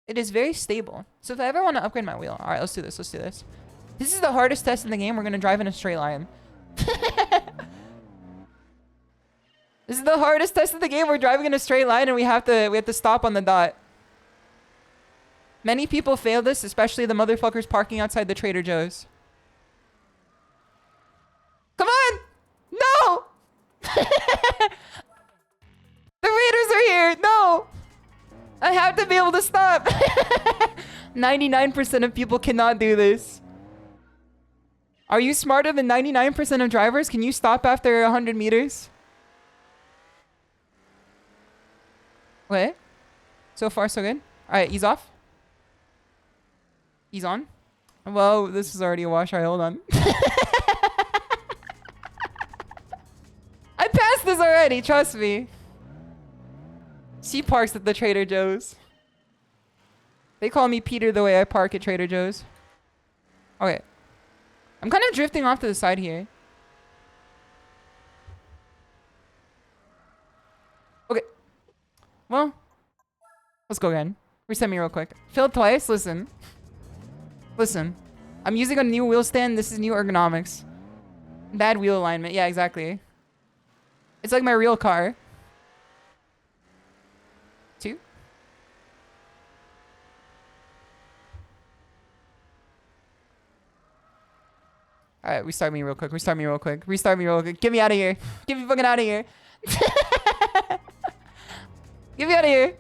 It is very stable. So if I ever want to upgrade my wheel. Alright, let's do this. Let's do this. This is the hardest test in the game. We're going to drive in a straight line. This is the hardest test in the game. We're driving in a straight line and we have to stop on the dot. Many people fail this, especially the motherfuckers parking outside the Trader Joe's. Come on! No! The Raiders are here! No! I have to be able to stop! 99% of people cannot do this. Are you smarter than 99% of drivers? Can you stop after 100 meters? Wait. So far, so good. Alright, ease off. Ease on. Well, this is already a wash. Alright, hold on. I passed this already, trust me. She parks at the Trader Joe's. They call me Peter the way I park at Trader Joe's. Okay. I'm kind of drifting off to the side here. Okay. Well, let's go again. Reset me real quick. Failed twice? Listen. Listen. I'm using a new wheel stand. This is new ergonomics. Bad wheel alignment. Yeah, exactly. It's like my real car. 2. Alright, restart me real quick. Restart me real quick. Restart me real quick. Get me out of here. Get me fucking out of here. Get me out of here.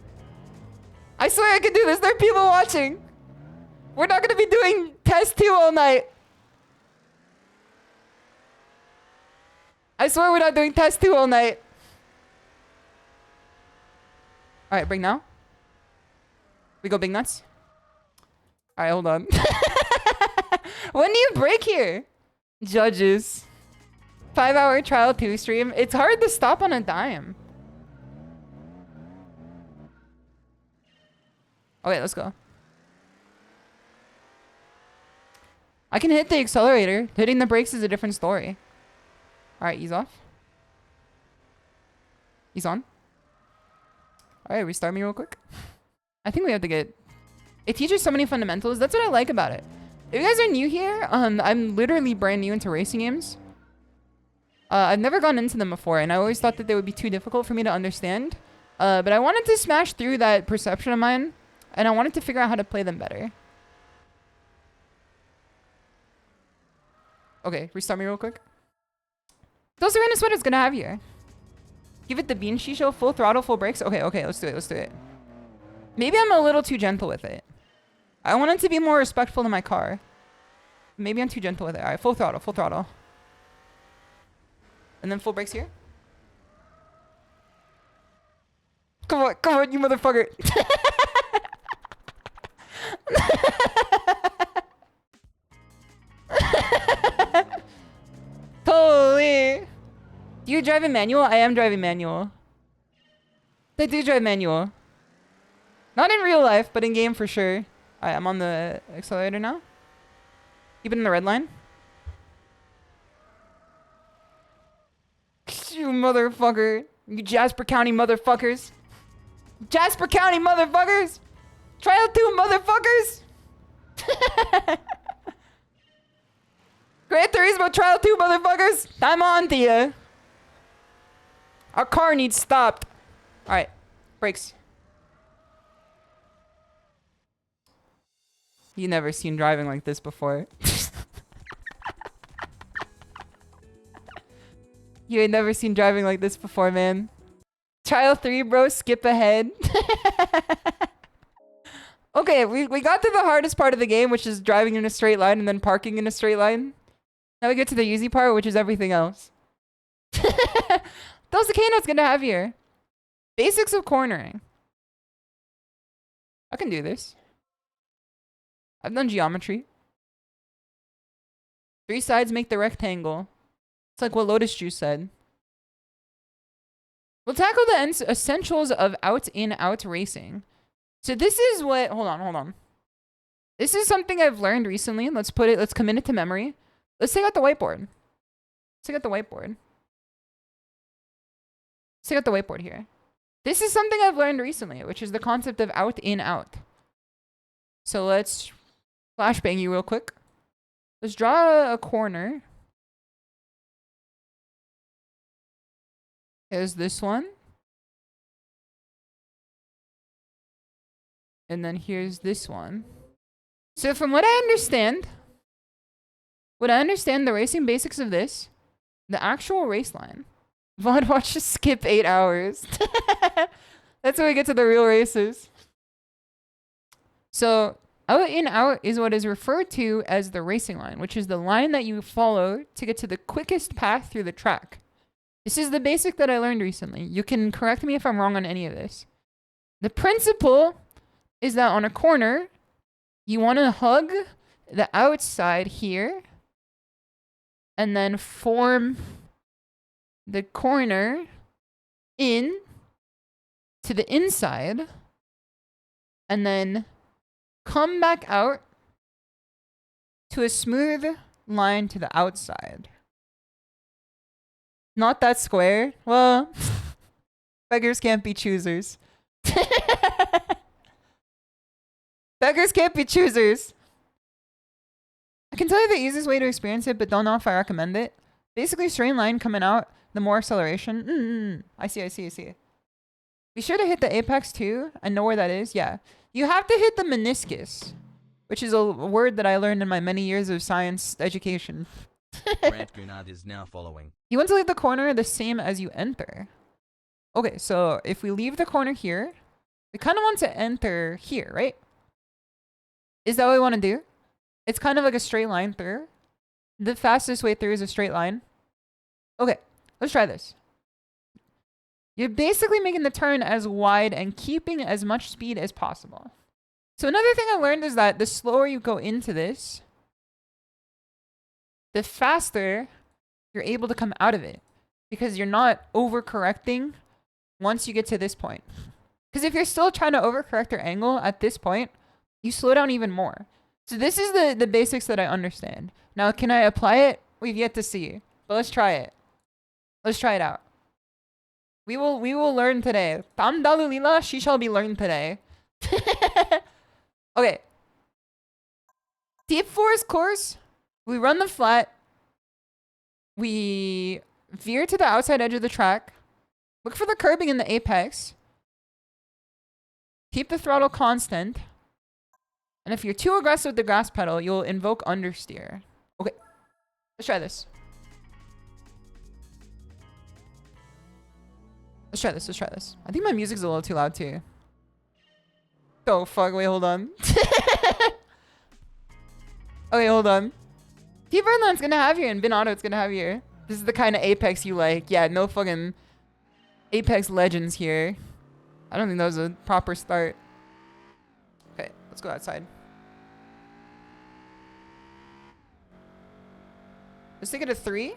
I swear I can do this. There are people watching. We're not going to be doing test 2 all night. I swear we're not doing test 2 all night. Alright, brake now. We go big nuts. Alright, hold on. When do you brake here? Judges. 5-hour trial 2 stream. It's hard to stop on a dime. Okay, let's go. I can hit the accelerator. Hitting the brakes is a different story. Alright, ease off. Ease on. Alright, restart me real quick. I think we have to get... It teaches so many fundamentals. That's what I like about it. If you guys are new here, I'm literally brand new into racing games. I've never gone into them before, and I always thought that they would be too difficult for me to understand. But I wanted to smash through that perception of mine, and I wanted to figure out how to play them better. Okay, restart me real quick. Those are in a sweater's gonna have here. Give it the bean SHISHOU, full throttle, full brakes. Okay, okay, let's do it, let's do it. Maybe I'm a little too gentle with it. I want it to be more respectful to my car. Maybe I'm too gentle with it. Alright, full throttle, full throttle. And then full brakes here. Come on, you motherfucker. Totally. Do you drive in manual? I am driving manual. I do drive manual. Not in real life, but in game for sure. Alright, I'm on the accelerator now. Keep it in the red line. You motherfucker. You Jasper County motherfuckers. Jasper County motherfuckers. Trial 2 motherfuckers. Gran Turismo Trial 2 motherfuckers. I'm on to ya. Our car needs stopped. Alright. Brakes. You never seen driving like this before. You ain't never seen driving like this before, man. Trial 3, bro. Skip ahead. Okay, we got to the hardest part of the game, which is driving in a straight line and then parking in a straight line. Now we get to the easy part, which is everything else. Those the K-Note's gonna have here. Basics of cornering. can do this. I've done geometry. 3 sides make the rectangle. It's like what Lotus Juice said. We'll tackle the essentials of out-in-out racing. So this is what... Hold on. This is something I've learned recently. Let's commit it to memory. Let's take out the whiteboard. Let's take out the whiteboard here. This is something I've learned recently, which is the concept of out-in-out. So let's flashbang you real quick. Let's draw a corner. Here's this one. And then here's this one. So from what I understand, the racing basics of this, the actual race line. Vod watches skip 8 hours. That's when we get to the real races. So out in out is what is referred to as the racing line, which is the line that you follow to get to the quickest path through the track. This is the basic that I learned recently. You can correct me if I'm wrong on any of this. The principle is that on a corner, you want to hug the outside here and then form the corner in to the inside and then come back out to a smooth line to the outside. Not that square. Well, beggars can't be choosers. Beggars can't be choosers. I can tell you the easiest way to experience it, but don't know if I recommend it. Basically, straight line coming out, the more acceleration. I see. Be sure to hit the apex too. I know where that is. Yeah. You have to hit the meniscus, which is a word that I learned in my many years of science education. Grant Grenade is now following. You want to leave the corner the same as you enter. Okay, so if we leave the corner here, we kind of want to enter here, right? Is that what we want to do? It's kind of like a straight line through. The fastest way through is a straight line. Okay, let's try this. You're basically making the turn as wide and keeping as much speed as possible. So another thing I learned is that the slower you go into this, the faster you're able to come out of it. Because you're not overcorrecting once you get to this point. Because if you're still trying to overcorrect your angle at this point, you slow down even more. So this is the basics that I understand. Now, can I apply it? We've yet to see. But let's try it. Let's try it out. We will learn today. Tam dalulila, she shall be learned today. Okay. Deep forest course. We run the flat. We veer to the outside edge of the track. Look for the curbing in the apex. Keep the throttle constant. And if you're too aggressive with the gas pedal, you'll invoke understeer. Okay. Let's try this. Let's try this. I think my music's a little too loud too. Oh fuck, wait, hold on. Okay, hold on. T-Birdland's gonna have you and Bin Auto's gonna have you. This is the kind of Apex you like. Yeah, no fucking Apex Legends here. I don't think that was a proper start. Okay, let's go outside. Let's take it to 3.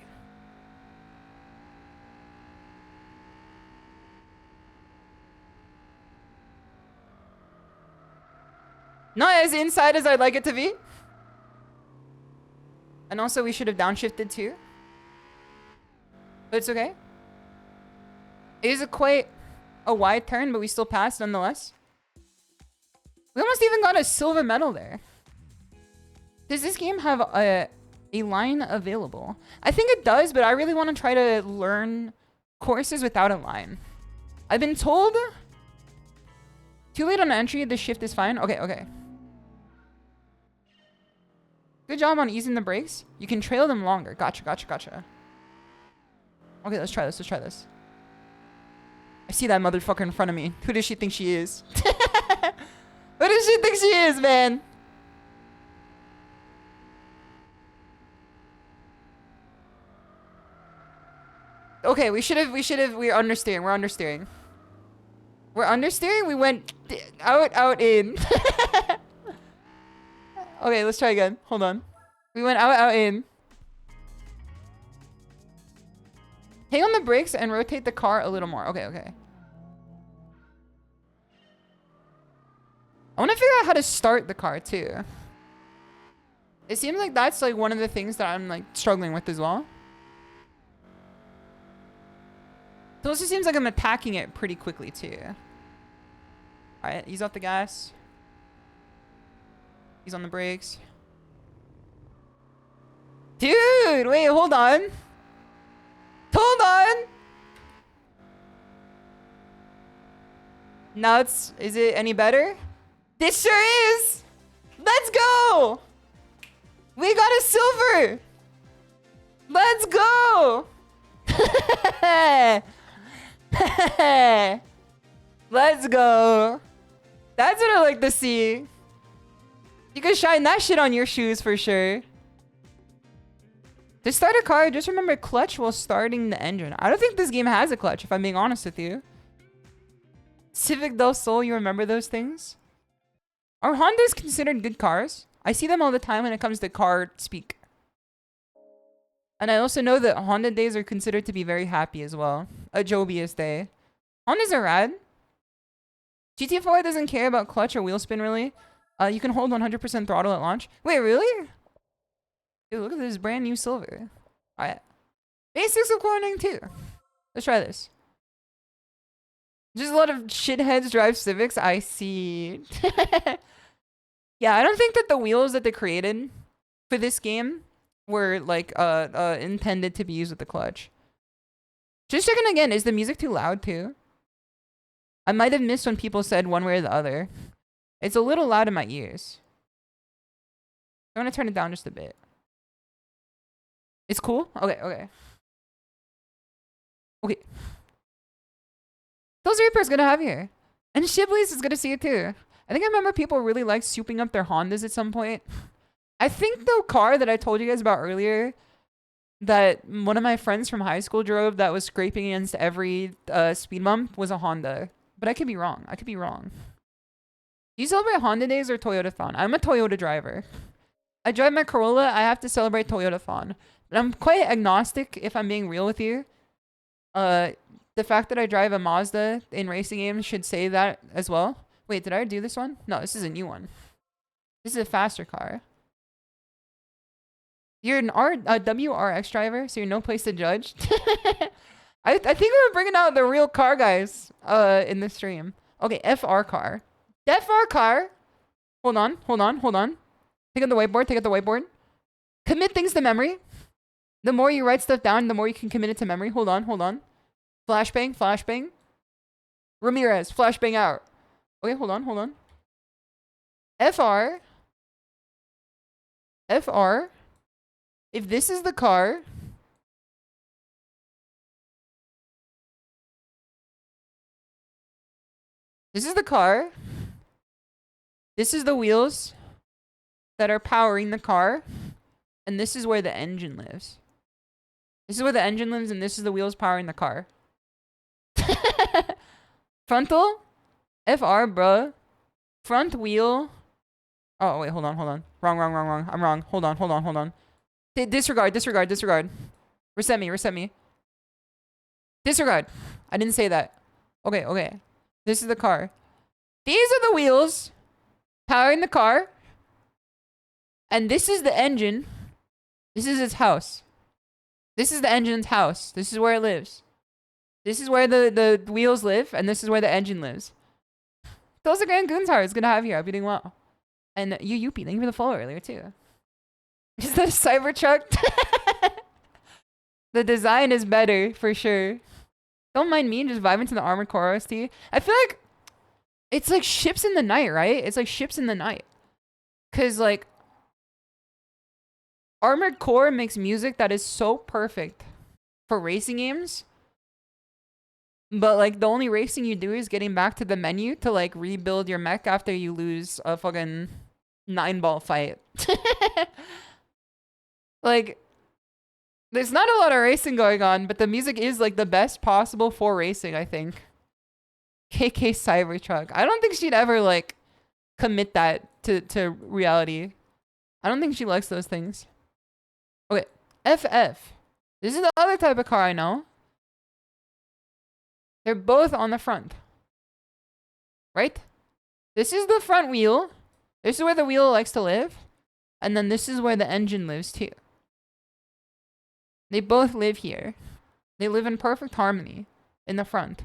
Not as inside as I'd like it to be. And also we should have downshifted too. But it's okay. It is quite a wide turn, but we still passed nonetheless. We almost even got a silver medal there. Does this game have a line available? I think it does, but I really want to try to learn courses without a line. I've been told too late on entry, the shift is fine. Okay. Good job on easing the brakes. You can trail them longer. Gotcha. Okay, let's try this. I see that motherfucker in front of me. Who does she think she is? Who does she think she is, man? Okay, we're understeering. We're understeering. We went out, out, in. Okay, let's try again. Hold on. We went out, out, in. Hang on the brakes and rotate the car a little more. Okay, okay. I want to figure out how to start the car too. It seems like that's like one of the things that I'm like struggling with as well. It also seems like I'm attacking it pretty quickly too. Alright, ease off the gas. Ease on the brakes. Dude, wait, hold on. Hold on. Now is it any better? This sure is. Let's go. We got a silver. Let's go. Let's go. That's what I like to see. You can shine that shit on your shoes for sure. To start a car, just remember clutch while starting the engine. I don't think this game has a clutch, if I'm being honest with you. Civic del Sol, you remember those things? Are Hondas considered good cars? I see them all the time when it comes to car speak. And I also know that Honda days are considered to be very happy as well. A Jobiest day. Hondas are rad. GTA 4 doesn't care about clutch or wheel spin really. You can hold 100% throttle at launch. Wait, really? Dude, look at this brand new silver. Alright. Basics of cornering too. Let's try this. Just a lot of shitheads drive Civics. I see. Yeah, I don't think that the wheels that they created for this game were like intended to be used with the clutch. Just checking again, is the music too loud too? I might have missed when people said one way or the other. It's a little loud in my ears. I'm gonna turn it down just a bit. It's cool? Okay, okay. Okay. Those Reapers gonna have here. And Shibley's is gonna see it too. I think I remember people really like souping up their Hondas at some point. I think the car that I told you guys about earlier that one of my friends from high school drove that was scraping against every speed bump was a Honda. But I could be wrong. I could be wrong. Do you celebrate Honda days or Toyotathon? I'm a Toyota driver. I drive my Corolla. I have to celebrate Toyotathon. But I'm quite agnostic if I'm being real with you. The fact that I drive a Mazda in racing games should say that as well. Wait, did I do this one? No, this is a new one. This is a faster car. You're an WRX driver, so you're no place to judge. I think we're bringing out the real car guys in this stream. Okay, FR car. FR car. Hold on, hold on, hold on. Take out the whiteboard, take out the whiteboard. Commit things to memory. The more you write stuff down, the more you can commit it to memory. Hold on, hold on. Flashbang, flashbang. Ramirez, flashbang out. Okay, hold on, hold on. FR. FR. If this is the car. This is the car. This is the wheels that are powering the car. And this is where the engine lives. This is where the engine lives, and this is the wheels powering the car. Frontal? FR, bruh. Front wheel. Oh, wait, hold on, hold on. Wrong, wrong, wrong, wrong. I'm wrong. Hold on, hold on, hold on. Disregard, disregard, disregard. Reset me, reset me. Disregard. I didn't say that. Okay, okay. This is the car. These are the wheels powering the car. And this is the engine. This is its house. This is the engine's house. This is where it lives. This is where the wheels live, and this is where the engine lives. Those are Grand Goonsar. It's gonna have here. I'll be doing well. And you, Yuppie, thank you for the follow earlier too. Is that a Cybertruck? The design is better for sure. Don't mind me just vibing to the Armored Core OST. I feel like it's like ships in the night, right? It's like ships in the night. Cause like Armored Core makes music that is so perfect for racing games. But like the only racing you do is getting back to the menu to like rebuild your mech after you lose a fucking 9-ball fight. Like there's not a lot of racing going on, but the music is like the best possible for racing, I think. KK Cybertruck. I don't think she'd ever like commit that to reality. I don't think she likes those things. Okay, FF. This is the other type of car I know. They're both on the front. Right? This is the front wheel. This is where the wheel likes to live. And then this is where the engine lives too. They both live here. They live in perfect harmony in the front.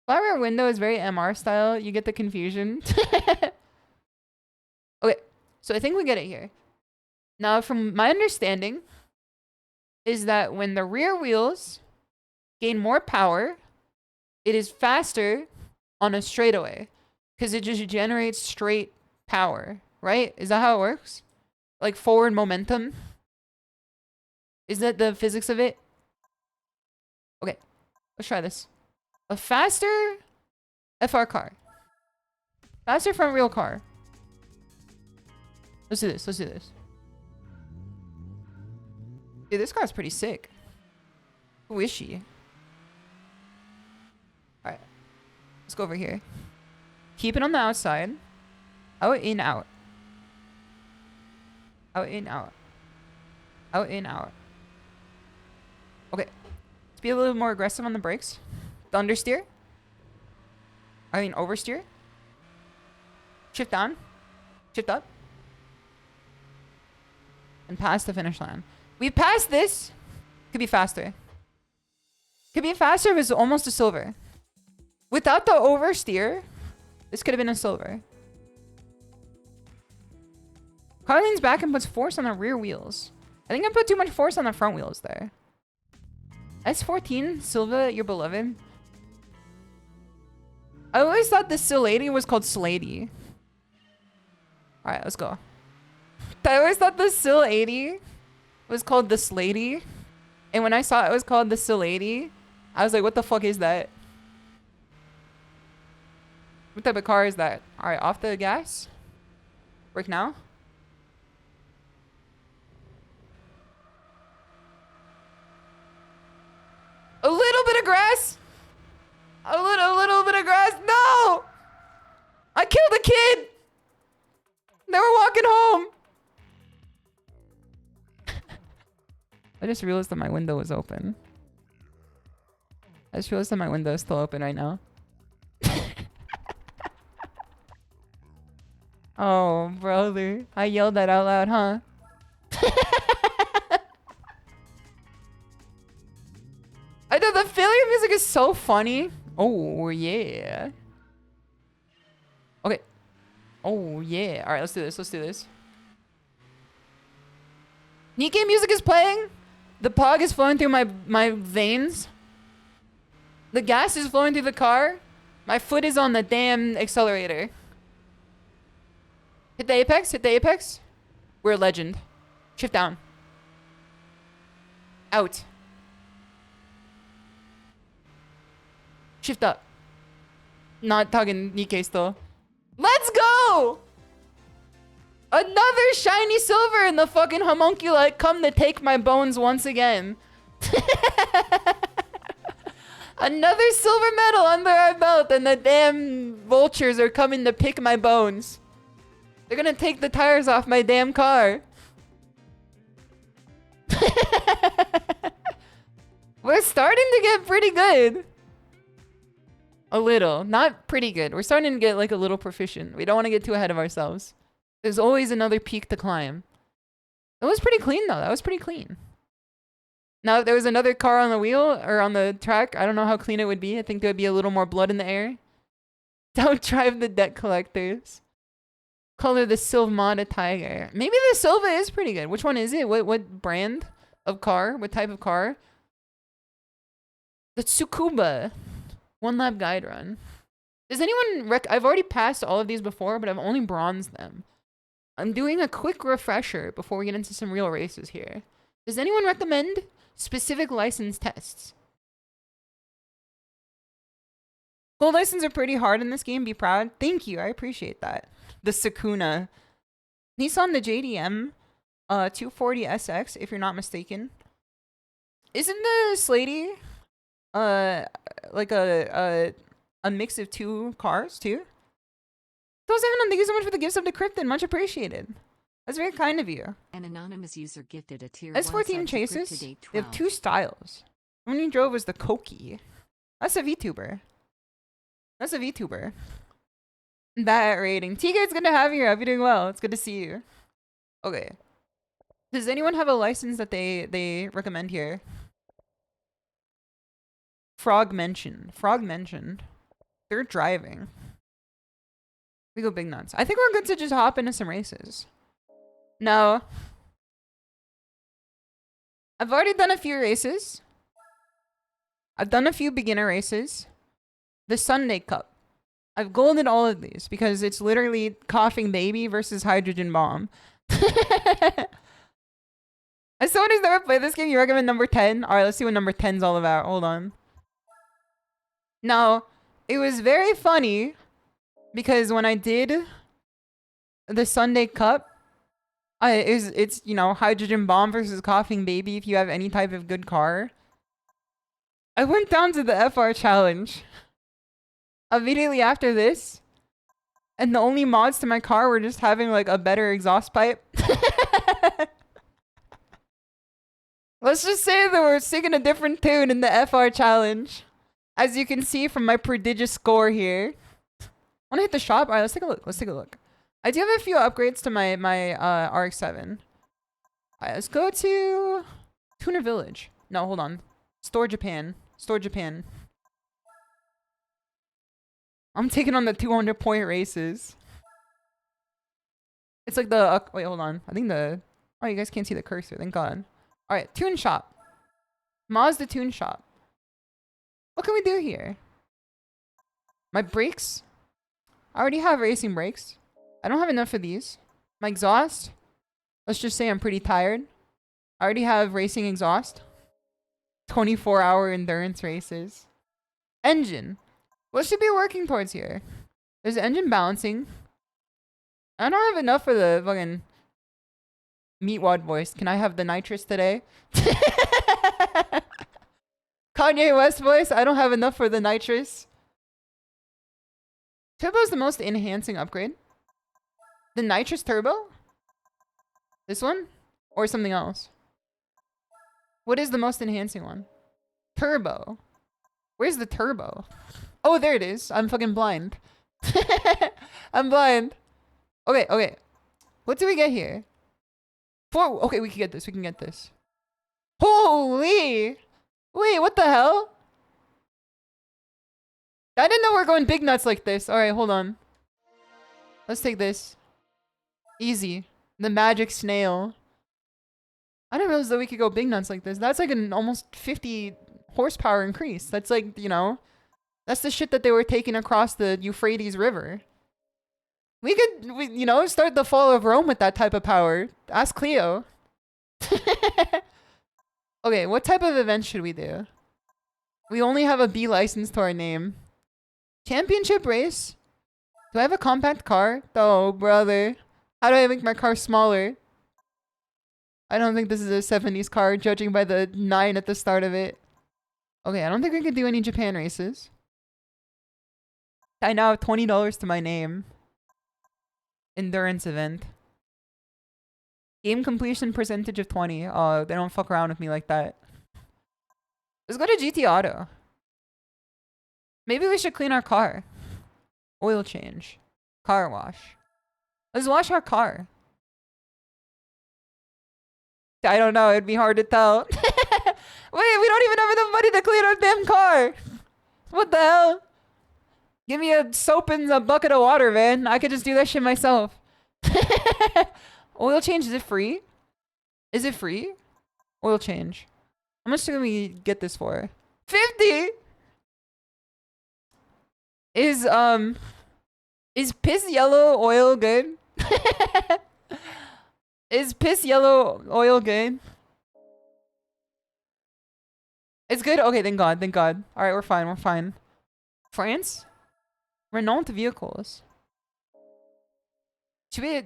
Flat rear window is very MR style. You get the confusion. Okay, so I think we get it here. Now, from my understanding, is that when the rear wheels gain more power, it is faster on a straightaway because it just generates straight power, right? Is that how it works? Like forward momentum? Is that the physics of it? Okay, let's try this. A faster FR car. Faster front wheel car. Let's do this. Let's do this. Dude, this car's pretty sick. Who is she? Alright. Let's go over here. Keep it on the outside. Out, in, out. Out, in, out. Out, in, out. Okay. Let's be a little more aggressive on the brakes. The understeer. I mean, oversteer. Shift down. Shift up. And pass the finish line. We passed this. Could be faster. Could be faster if it's almost a silver. Without the oversteer, this could have been a silver. Car leans back and puts force on the rear wheels. I think I put too much force on the front wheels there. S14, Silva, your beloved. I always thought the Silady was called Slady. Alright, let's go. I always thought the Sil 80 was called the Slady. And when I saw it was called the Silady, I was like, what the fuck is that? What type of car is that? Alright, off the gas. Brake now. A little bit of grass. A little bit of grass. No! I killed a kid. They were walking home. I just realized that my window was open. I just realized that my window is still open right now. Oh, brother. I yelled that out loud, huh? I know the failure music is so funny. Oh, yeah. Okay. Oh, yeah. Alright, let's do this. Let's do this. Nikkei music is playing. The pog is flowing through my veins. The gas is flowing through the car. My foot is on the damn accelerator. Hit the apex. Hit the apex. We're a legend. Shift down. Out. Shift up. Not talking Nikkei still. Let's go! Another shiny silver in the fucking homunculi come to take my bones once again. Another silver medal under our belt and the damn vultures are coming to pick my bones. They're gonna take the tires off my damn car. We're starting to get pretty good. A little. Not pretty good. We're starting to get like a little proficient. We don't want to get too ahead of ourselves. There's always another peak to climb. It was pretty clean though. That was pretty clean. Now if there was another car on the wheel or on the track, I don't know how clean it would be. I think there would be a little more blood in the air. Don't drive the debt collectors. Color the SilbMadaTiger. Maybe the Silva is pretty good. Which one is it? What brand of car? What type of car? The Tsukuba. One lap guide run. Does anyone I've already passed all of these before, but I've only bronzed them. I'm doing a quick refresher before we get into some real races here. Does anyone recommend specific license tests? Gold license are pretty hard in this game. Be proud. Thank you. I appreciate that. The Sakuna. Nissan the JDM 240 SX, if you're not mistaken. Isn't the Slady like a a mix of 2 cars too. So Seven, thank you so much for the gifts of the Krypton. Much appreciated. That's very kind of you. An anonymous user gifted a tier S14 chases. They have 2 styles. The one you drove was the Koki. That's a VTuber. That's a VTuber. That rating. Tiga, it's good to have you. I hope you're doing well. It's good to see you. Okay. Does anyone have a license that they recommend here? Frog mentioned. Frog mentioned. They're driving. We go big nuts. I think we're good to just hop into some races. No. I've already done a few races. I've done a few beginner races. The Sunday Cup. I've golded all of these because it's literally coughing baby versus hydrogen bomb. As someone who's never played this game, you recommend number 10? Alright, let's see what number 10's all about. Hold on. Now, it was very funny because when I did the Sunday Cup, it's you know, hydrogen bomb versus coughing baby if you have any type of good car. I went down to the FR challenge immediately after this, and the only mods to my car were just having like a better exhaust pipe. Let's just say that we're singing a different tune in the FR challenge, as you can see from my prodigious score here. Wanna hit the shop? Alright, let's take a look. Let's take a look. I do have a few upgrades to my RX-7. Alright, let's go to Tuner Village. No, hold on. Store Japan. Store Japan. I'm taking on the 200-point races. It's like the... wait, hold on. I think the... Oh, you guys can't see the cursor. Thank God. Alright, Tune Shop. Mazda Tune Shop. What can we do here? My brakes? I already have racing brakes. I don't have enough of these. My exhaust? Let's just say I'm pretty tired. I already have racing exhaust. 24-hour endurance races. Engine. What should be working towards here? There's engine balancing. I don't have enough for the fucking Meatwad voice. Can I have the nitrous today? Kanye West voice. I don't have enough for the nitrous. Turbo is the most enhancing upgrade. The nitrous turbo? This one? Or something else? What is the most enhancing one? Turbo. Where's the turbo? Oh, there it is. I'm fucking blind. I'm blind. Okay, okay. What do we get here? Okay, we can get this. We can get this. Holy! Wait, what the hell? I didn't know we were going big nuts like this. Alright, hold on. Let's take this. Easy. The magic snail. I didn't realize that we could go big nuts like this. That's like an almost 50 horsepower increase. That's like, you know, that's the shit that they were taking across the Euphrates River. We could, you know, start the fall of Rome with that type of power. Ask Cleo. Okay, what type of event should we do? We only have a B license to our name. Championship race? Do I have a compact car? Oh, brother. How do I make my car smaller? I don't think this is a 70s car, judging by the 9 at the start of it. Okay, I don't think we can do any Japan races. I now have $20 to my name. Endurance event. Game completion percentage of 20. Oh, they don't fuck around with me like that. Let's go to GT Auto. Maybe we should clean our car. Oil change. Car wash. Let's wash our car. I don't know. It'd be hard to tell. Wait, we don't even have enough money to clean our damn car. What the hell? Give me a soap and a bucket of water, man. I could just do that shit myself. Oil change, is it free? Is it free? Oil change. How much can we get this for? 50? Is piss yellow oil good? Is piss yellow oil good? It's good? Okay, thank God, thank God. Alright, we're fine, we're fine. France? Renault vehicles. Should we...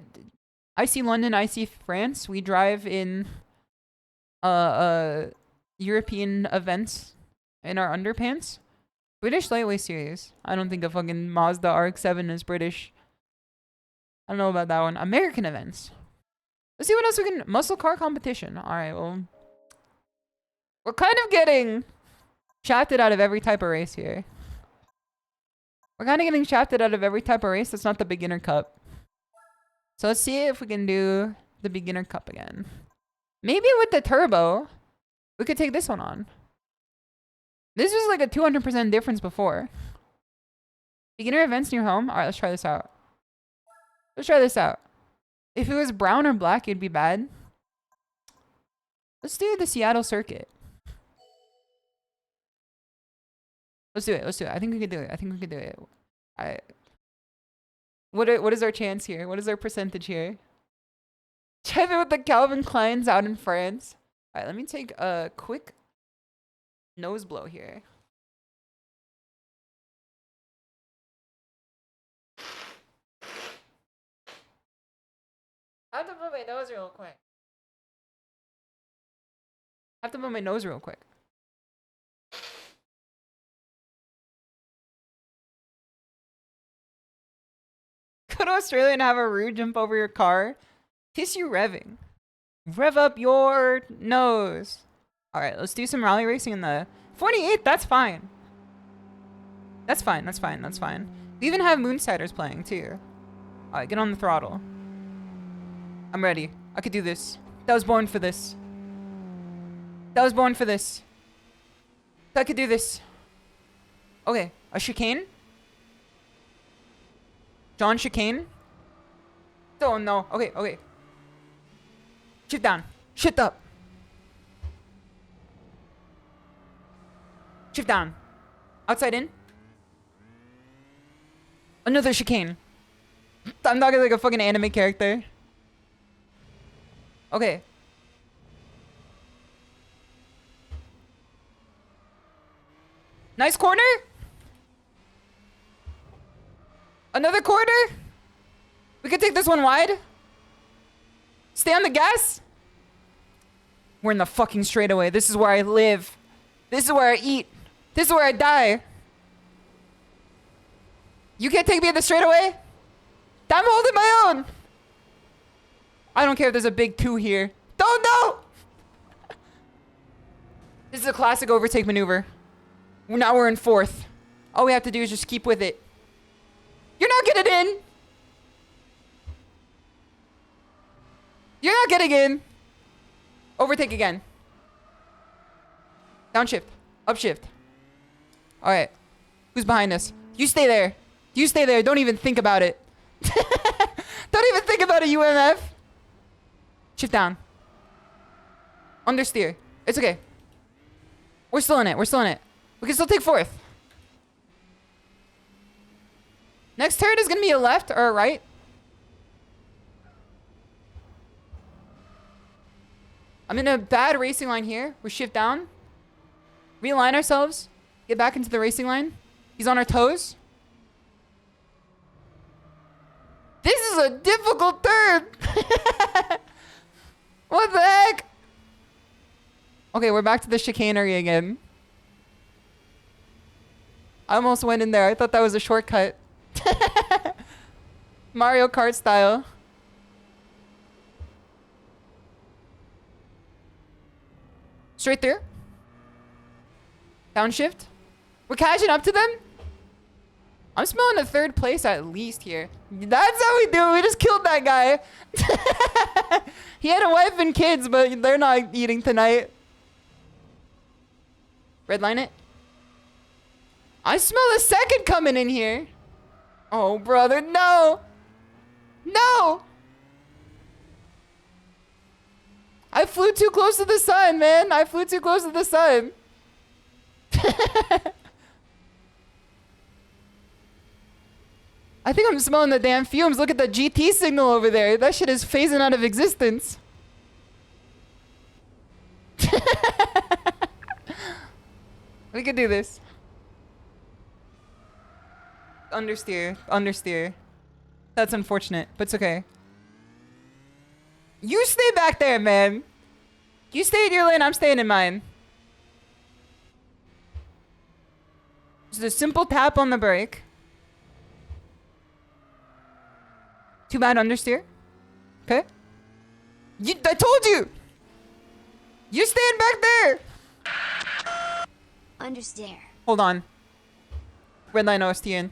I see London, I see France. We drive in European events in our underpants. British Lightweight Series. I don't think a fucking Mazda RX-7 is British. I don't know about that one. American events. Let's see what else we can... Muscle car competition. Alright, well... We're kind of getting shafted out of every type of race here. We're kind of getting shafted out of every type of race that's not the beginner cup. So let's see if we can do the beginner cup again. Maybe with the turbo, we could take this one on. This was like a 200% difference before. Beginner events near home? Alright, let's try this out. Let's try this out. If it was brown or black, it'd be bad. Let's do the Seattle circuit. Let's do it. Let's do it. I think we can do it. I think we can do it. What is our chance here? What is our percentage here? Check it with the Calvin Kleins out in France. Alright, let me take a quick nose blow here. I have to blow my nose real quick. I have to blow my nose real quick. Go to Australia and have a rude jump over your car. Kiss you revving. Rev up your nose. Alright, let's do some rally racing in the 48. That's fine. That's fine. That's fine. That's fine. We even have Moonsiders playing too. Alright, get on the throttle. I'm ready. I could do this. I was born for this. I was born for this. I could do this. Okay, a chicane? John chicane? Oh no. Okay, okay. Shift down. Shift up. Shift down. Outside in. Another chicane. I'm not like a fucking anime character. Okay. Nice corner. Another corner. We could take this one wide. Stay on the gas. We're in the fucking straightaway. This is where I live. This is where I eat. This is where I die. You can't take me in the straightaway. I'm holding my own. I don't care if there's a big 2 here. Don't know. This is a classic overtake maneuver. Now we're in 4th. All we have to do is just keep with it. You're not getting in. You're not getting in. Overtake again. Downshift. Upshift. Alright. Who's behind us? You stay there. You stay there. Don't even think about it. Don't even think about it, UMF. Shift down. Understeer. It's okay. We're still in it. We're still in it. We can still take 4th. Next turn is going to be a left or a right. I'm in a bad racing line here. We shift down. Realign ourselves. Get back into the racing line. He's on our toes. This is a difficult turn. What the heck? Okay, we're back to the chicanery again. I almost went in there. I thought that was a shortcut. Mario Kart style. Straight through. Downshift. We're catching up to them. I'm smelling a 3rd place at least here. That's how we do it. We just killed that guy. He had a wife and kids, but they're not eating tonight. Redline it. I smell a 2nd coming in here. Oh, brother, no. No. I flew too close to the sun, man. I flew too close to the sun. I think I'm smelling the damn fumes. Look at the GT signal over there. That shit is phasing out of existence. We could do this. Understeer. Understeer. That's unfortunate, but it's okay. You stay back there, man. You stay in your lane, I'm staying in mine. Just a simple tap on the brake. Too bad understeer. Okay. I told you! You stand back there! Understeer. Hold on. Red line OST in.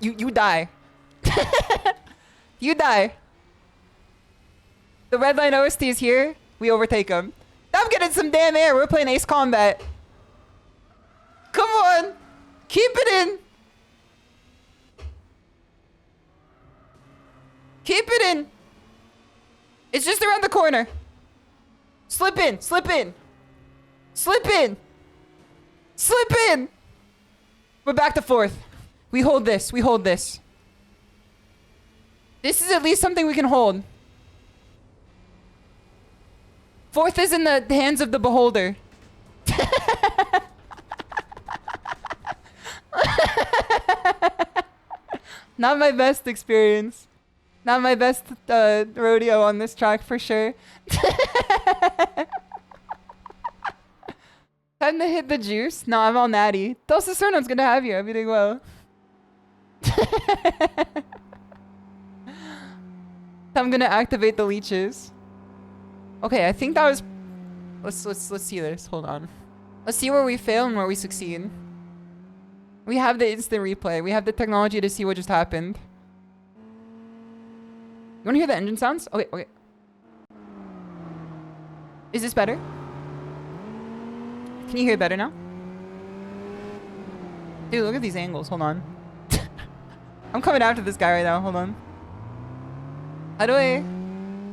You die. You die. The red line OST is here. We overtake him. I'm getting some damn air. We're playing Ace Combat. Come on. Keep it in. Keep it in. It's just around the corner. Slip in. Slip in. Slip in. Slip in. We're back to fourth. We hold this. We hold this. This is at least something we can hold. Fourth is in the hands of the beholder. Not my best experience. Not my best rodeo on this track for sure. Time to hit the juice. No, I'm all natty. Dos Cerno's gonna have you. Everything well. I'm gonna activate the leeches. Okay, I think that was. Let's see this. Hold on. Let's see where we fail and where we succeed. We have the instant replay. We have the technology to see what just happened. You wanna hear the engine sounds? Okay, okay. Is this better? Can you hear it better now? Dude, look at these angles. Hold on. I'm coming after this guy right now. Hold on. How do I...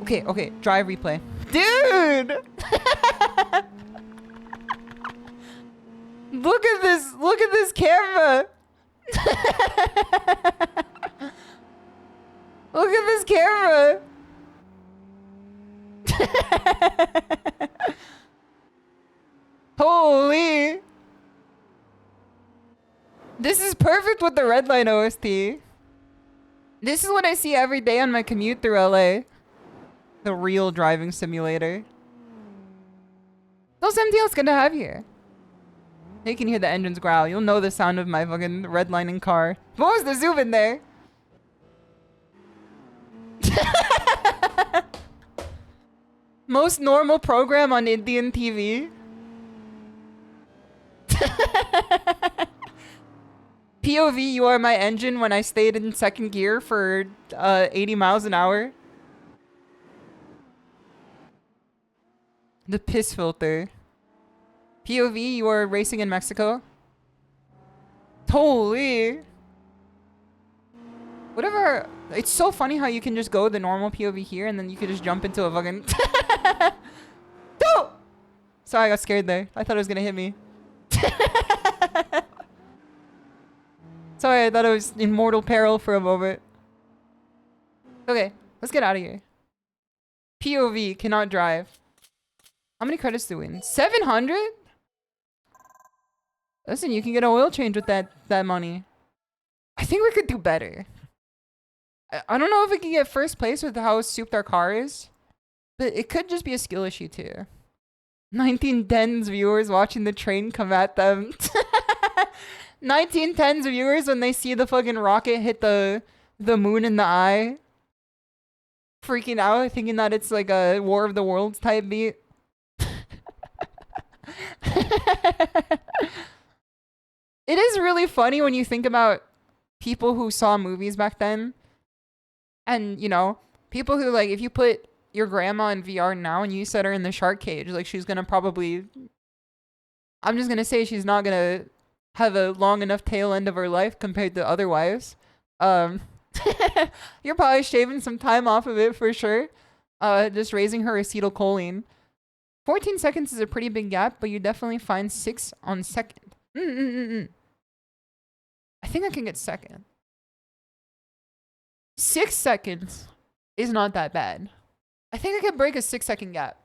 Okay, okay. Drive replay. Dude! Look at this. Look at this camera. Look at this camera. Holy. This is perfect with the red line OST. This is what I see every day on my commute through LA. The real driving simulator. Those MDL's gonna have here. You can hear the engines growl. You'll know the sound of my fucking redlining car. What was the zoom in there? Most normal program on Indian TV. POV, you are my engine when I stayed in second gear for 80 miles an hour. The piss filter. POV, you are racing in Mexico. Holy. Whatever. It's so funny how you can just go the normal POV here and then you could just jump into a fucking... No! Sorry, I got scared there. I thought it was gonna hit me. Sorry, I thought I was in mortal peril for a moment. Okay, let's get out of here. POV, cannot drive. How many credits do we win? 700? Listen, you can get an oil change with that money. I think we could do better. I don't know if we can get first place with how souped our car is, but it could just be a skill issue too. 1910's viewers watching the train come at them. 1910's viewers when they see the fucking rocket hit the moon in the eye. Freaking out, thinking that it's like a War of the Worlds type beat. It is really funny when you think about people who saw movies back then. And, you know, people who, like, if you put your grandma in VR now and you set her in the shark cage, like, she's gonna probably... I'm just gonna say she's not gonna have a long enough tail end of her life compared to otherwise. You're probably shaving some time off of it for sure. Just raising her acetylcholine. 14 seconds is a pretty big gap, but you definitely find 6 on second. I think I can get second. 6 seconds is not that bad. I think I can break a 6-second gap.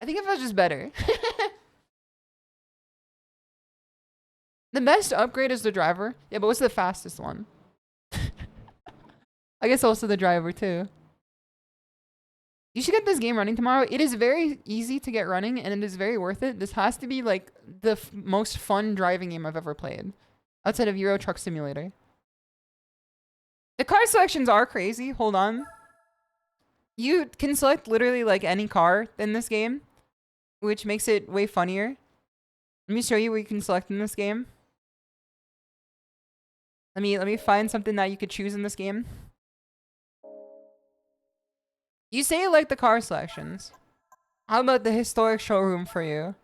I think if I was just better. The best upgrade is the driver. Yeah, but what's the fastest one? I guess also the driver too. You should get this game running tomorrow. It is very easy to get running, and it is very worth it. This has to be like the most fun driving game I've ever played, outside of Euro Truck Simulator. The car selections are crazy. Hold on. You can select literally like any car in this game, which makes it way funnier. Let me show you what you can select in this game. Let me find something that you could choose in this game. You say you like the car selections. How about the historic showroom for you?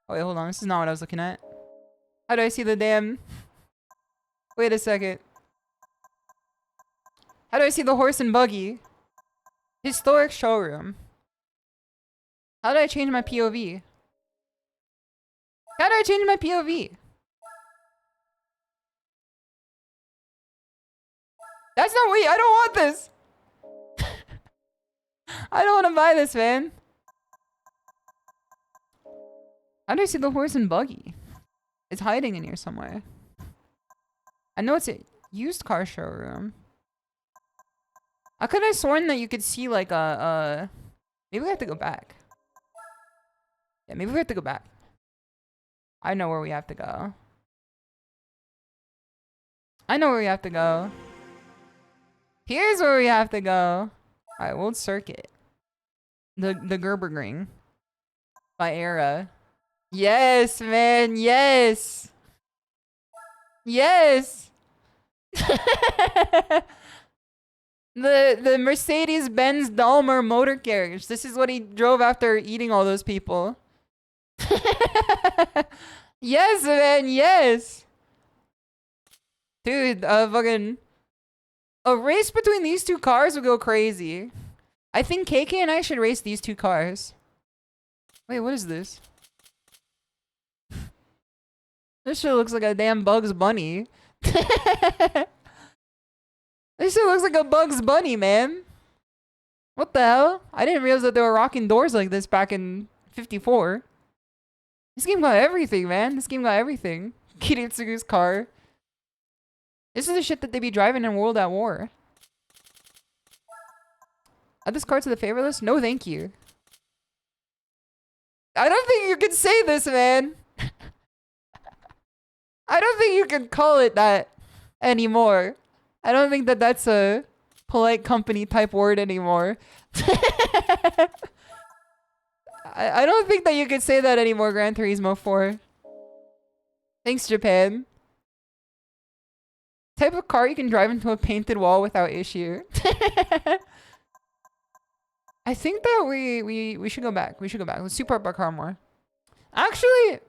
Oh wait, hold on. This is not what I was looking at. How do I see the damn... Wait a second. How do I see the horse and buggy? Historic showroom. How do I change my POV? How do I change my POV? That's not... Wait, I don't want this! I don't want to buy this, man. How do I see the horse and buggy? It's hiding in here somewhere. I know it's a used car showroom. How could I have sworn that you could see like a... Maybe we have to go back. Yeah, maybe we have to go back. I know where we have to go. I know where we have to go. Here's where we have to go. Alright, World Circuit. The Gerbergring. By Era. Yes, man, yes! Yes! the Mercedes-Benz Dalmar motor carriage. This is what he drove after eating all those people. Yes, man, yes! Dude, fucking... A race between these two cars would go crazy. I think KK and I should race these two cars. Wait, what is this? This shit looks like a damn Bugs Bunny. This shit looks like a Bugs Bunny, man. What the hell? I didn't realize that they were rocking doors like this back in 54. This game got everything, man. This game got everything. Kiritsugu's car. This is the shit that they be driving in World at War. Add this car to the favorite list? No, thank you. I don't think you can say this, man. I don't think you can call it that anymore. I don't think that that's a polite company type word anymore. I don't think that you can say that anymore, Gran Turismo 4. Thanks, Japan. Type of car you can drive into a painted wall without issue. I think that we should go back. We should go back. Let's super our car more. Actually,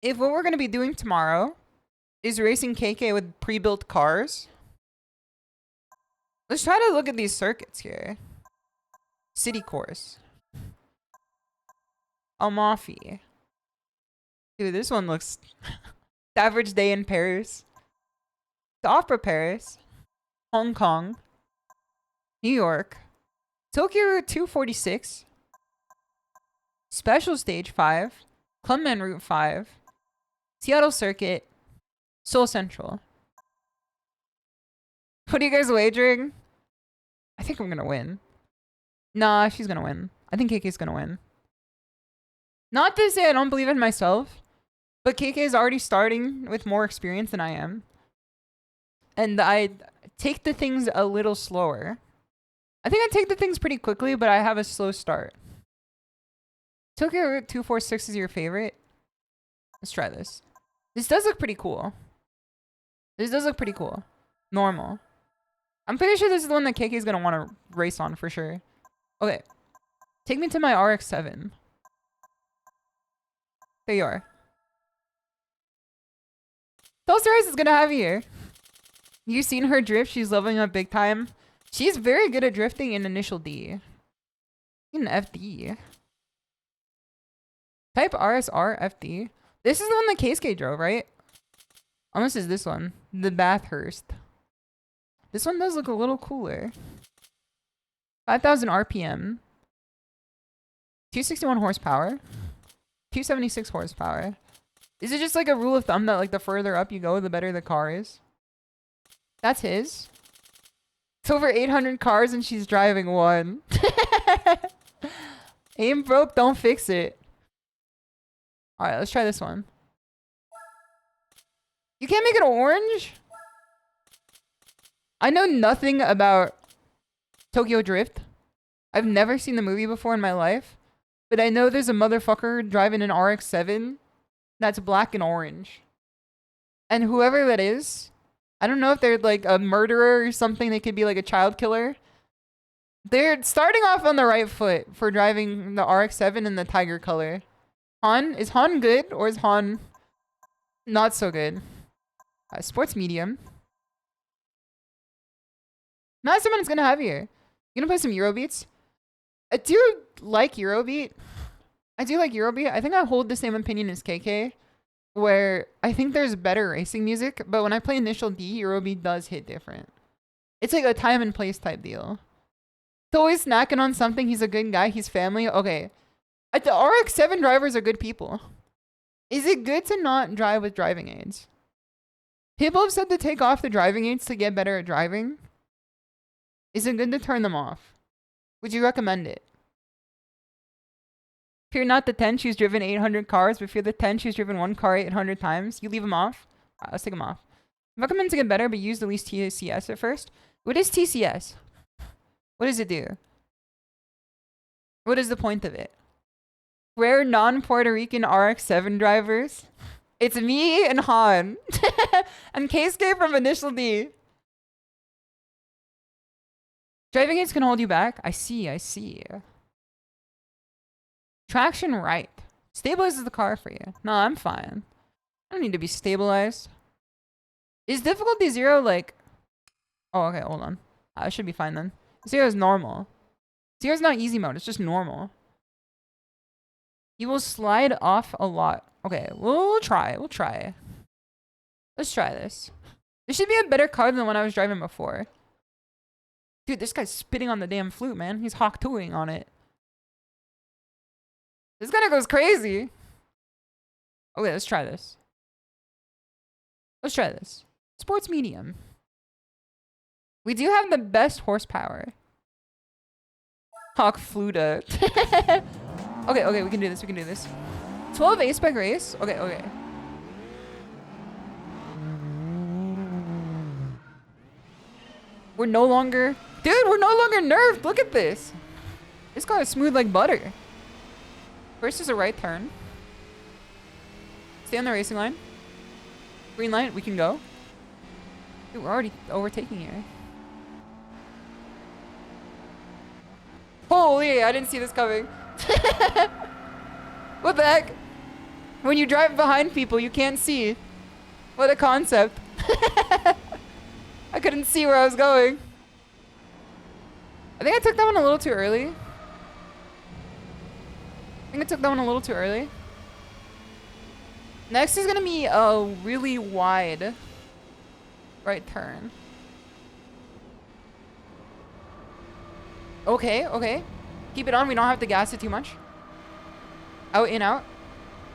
if what we're gonna be doing tomorrow is racing KK with pre-built cars, let's try to look at these circuits here. City course. Amalfi. Dude, this one looks average day in Paris. The Opera Paris. Hong Kong. New York. Tokyo Route 246. Special Stage 5. Clementine Route 5. Seattle Circuit. Seoul Central. What are you guys wagering? I think I'm gonna win. Nah, she's gonna win. I think KK's gonna win. Not to say I don't believe in myself, but KK is already starting with more experience than I am. And I take the things a little slower. I think I take the things pretty quickly, but I have a slow start. Tokyo Route 246 is your favorite? Let's try this. This does look pretty cool. This does look pretty cool. Normal. I'm pretty sure this is the one that KK is going to want to race on for sure. Okay. Take me to my RX-7. There you are. Toaster Ice is going to have you here. You've seen her drift. She's leveling up big time. She's very good at drifting in initial D. In FD. Type RSR FD. This is the one that Keisuke drove, right? Unless it's this one. The Bathurst. This one does look a little cooler. 5,000 RPM. 261 horsepower. 276 horsepower. Is it just like a rule of thumb that like the further up you go, the better the car is? That's his. It's over 800 cars and she's driving one. Aim broke, don't fix it. Alright, let's try this one. You can't make it orange? I know nothing about Tokyo Drift. I've never seen the movie before in my life. But I know there's a motherfucker driving an RX-7 that's black and orange. And whoever that is, I don't know if they're like a murderer or something. They could be like a child killer. They're starting off on the right foot for driving the RX-7 in the tiger color. Han? Is Han good or is Han not so good? Sports medium. Not someone that's gonna have here. You gonna play some Eurobeats? I do like Eurobeat. I think I hold the same opinion as KK, where I think there's better racing music, but when I play Initial D, Eurobeat does hit different. It's like a time and place type deal. He's always snacking on something. He's a good guy. He's family. Okay. The RX-7 drivers are good people. Is it good to not drive with driving aids? People have said to take off the driving aids to get better at driving. Is it good to turn them off? Would you recommend it? If you're not the 10, she's driven 800 cars, but if you're the 10, she's driven one car 800 times, you leave them off? Let's take them off. I recommend to get better, but use the least TCS at first. What is TCS? What does it do? What is the point of it? Rare non-Puerto Rican RX-7 drivers. It's me and Han. And Keisuke from Initial D. Driving aids can hold you back. I see. Traction right. Stabilizes the car for you. No, I'm fine. I don't need to be stabilized. Is difficulty 0 like... Oh, okay, hold on. I should be fine then. 0 is normal. 0 is not easy mode, it's just normal. You will slide off a lot. Okay, we'll try. Let's try this. This should be a better car than the one I was driving before. Dude, this guy's spitting on the damn flute, man. He's hawk-tooing on it. This guy goes crazy. Okay, let's try this. Sports medium. We do have the best horsepower. Hawk Fluta. Okay, we can do this. 12 A-spec race? Okay. We're no longer nerfed. Look at this. This car is smooth like butter. First is a right turn. Stay on the racing line. Green light, we can go. Dude, we're already overtaking here. Holy, I didn't see this coming. What the heck? When you drive behind people, you can't see. What a concept. I couldn't see where I was going. I think I took that one a little too early. Next is gonna be a really wide right turn. Okay. Keep it on. We don't have to gas it too much. Out, in, out.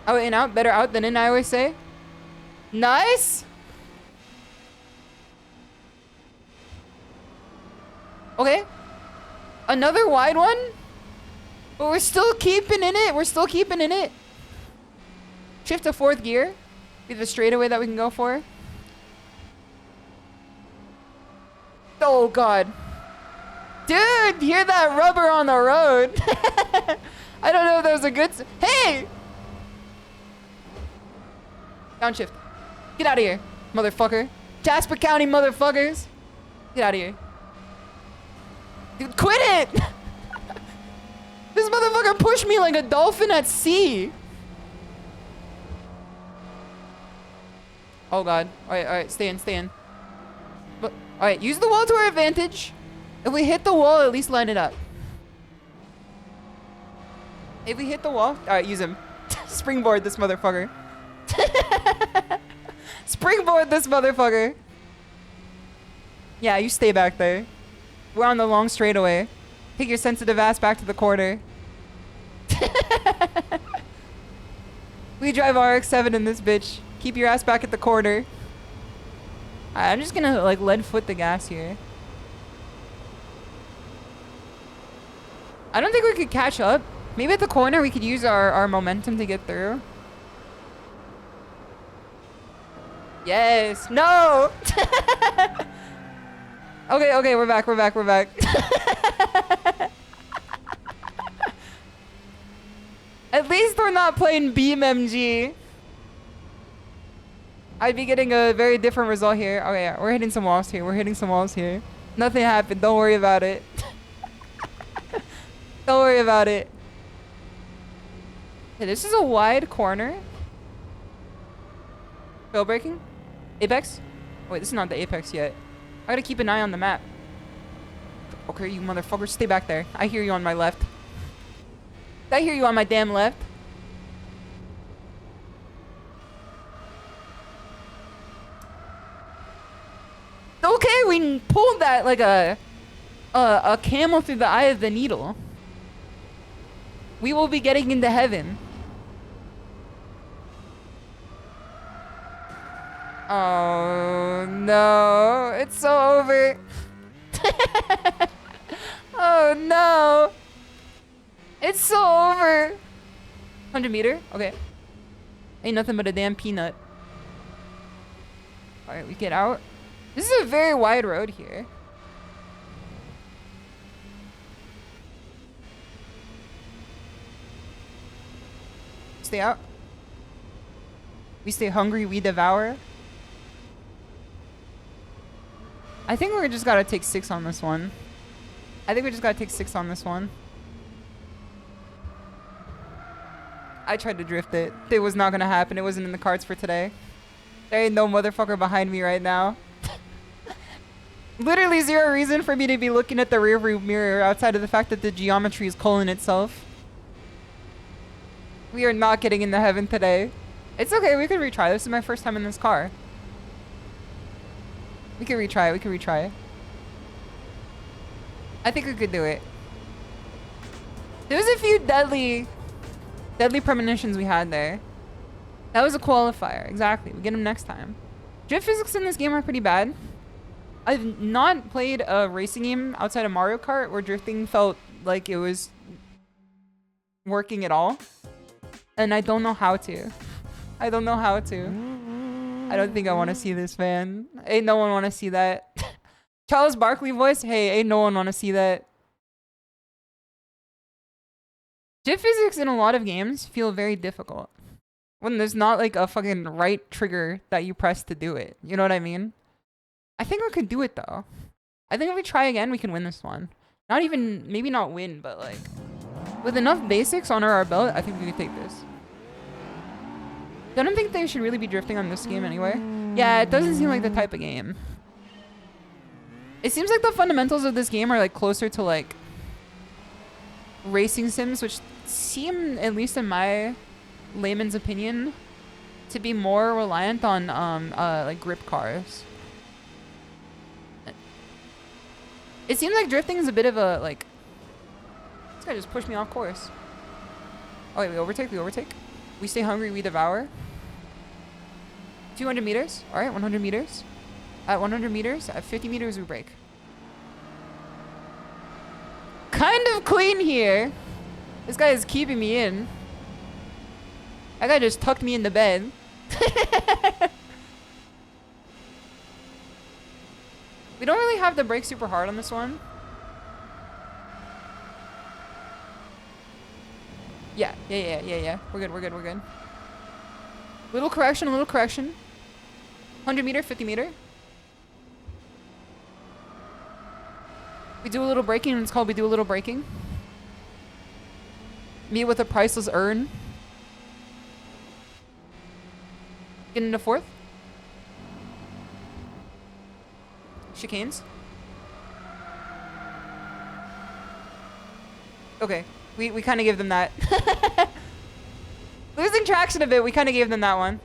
Out, in, out. Better out than in, I always say. Nice. Okay. Another wide one. But we're still keeping in it. Shift to 4th gear. Be the straightaway that we can go for. Oh, God. Dude, hear that rubber on the road. I don't know if that was a good... Hey! Downshift. Get out of here, motherfucker. Jasper County motherfuckers. Get out of here. Dude, quit it! This motherfucker pushed me like a dolphin at sea. Oh, God. Alright, stay in. But, alright, use the wall to our advantage. If we hit the wall, at least line it up. If we hit the wall... Alright, use him. Springboard this motherfucker. Springboard this motherfucker. Yeah, you stay back there. We're on the long straightaway. Take your sensitive ass back to the corner. We drive RX-7 in this bitch. Keep your ass back at the corner. I'm just gonna, like, lead foot the gas here. I don't think we could catch up. Maybe at the corner we could use our momentum to get through. Yes. No. Okay, we're back. At least we're not playing Beam MG. I'd be getting a very different result here. Okay, yeah, we're hitting some walls here. Nothing happened. Don't worry about it. Don't worry about it. Okay, this is a wide corner. Trail breaking? Apex? Wait, this is not the apex yet. I gotta keep an eye on the map. Okay, you motherfuckers, stay back there. I hear you on my left. I hear you on my damn left. Okay, we pulled that like a camel through the eye of the needle. We will be getting into heaven. Oh no, it's so over. Oh no. It's so over. 100 meter? Okay. Ain't nothing but a damn peanut. Alright, we get out. This is a very wide road here. Stay out. We stay hungry, we devour. I think we just gotta take 6 on this one. I tried to drift it. It was not gonna happen. It wasn't in the cards for today. There ain't no motherfucker behind me right now. Literally zero reason for me to be looking at the rearview mirror outside of the fact that the geometry is colon itself. We are not getting into heaven today. It's okay, we can retry. This is my first time in this car. We can retry. I think we could do it. There was a few deadly premonitions we had there. That was a qualifier. Exactly. We get them next time. Drift physics in this game are pretty bad. I've not played a racing game outside of Mario Kart where drifting felt like it was working at all. And I don't know how to. I don't think I want to see this, man. Ain't no one want to see that. Charles Barkley voice? Hey, ain't no one want to see that. Drift physics in a lot of games feel very difficult. When there's not like a fucking right trigger that you press to do it. You know what I mean? I think we could do it though. I think if we try again, we can win this one. Not even, maybe not win, but like, with enough basics under our belt, I think we could take this. I don't think they should really be drifting on this game anyway. Yeah, it doesn't seem like the type of game. It seems like the fundamentals of this game are like closer to like racing sims, which seem, at least in my layman's opinion, to be more reliant on like grip cars. It seems like drifting is a bit of a like, this guy just pushed me off course. Oh wait, we overtake. We stay hungry, we devour. 200 meters. All right, 100 meters. At 100 meters, at 50 meters, we break. Kind of clean here. This guy is keeping me in. That guy just tucked me in the bed. We don't really have to brake super hard on this one. Yeah. We're good. Little correction. 100 meter, 50 meter. We do a little braking, and it's called we do a little braking. Meet with a priceless urn. Get into fourth. Chicanes. Okay, we kind of give them that. Losing traction a bit, we kind of gave them that one.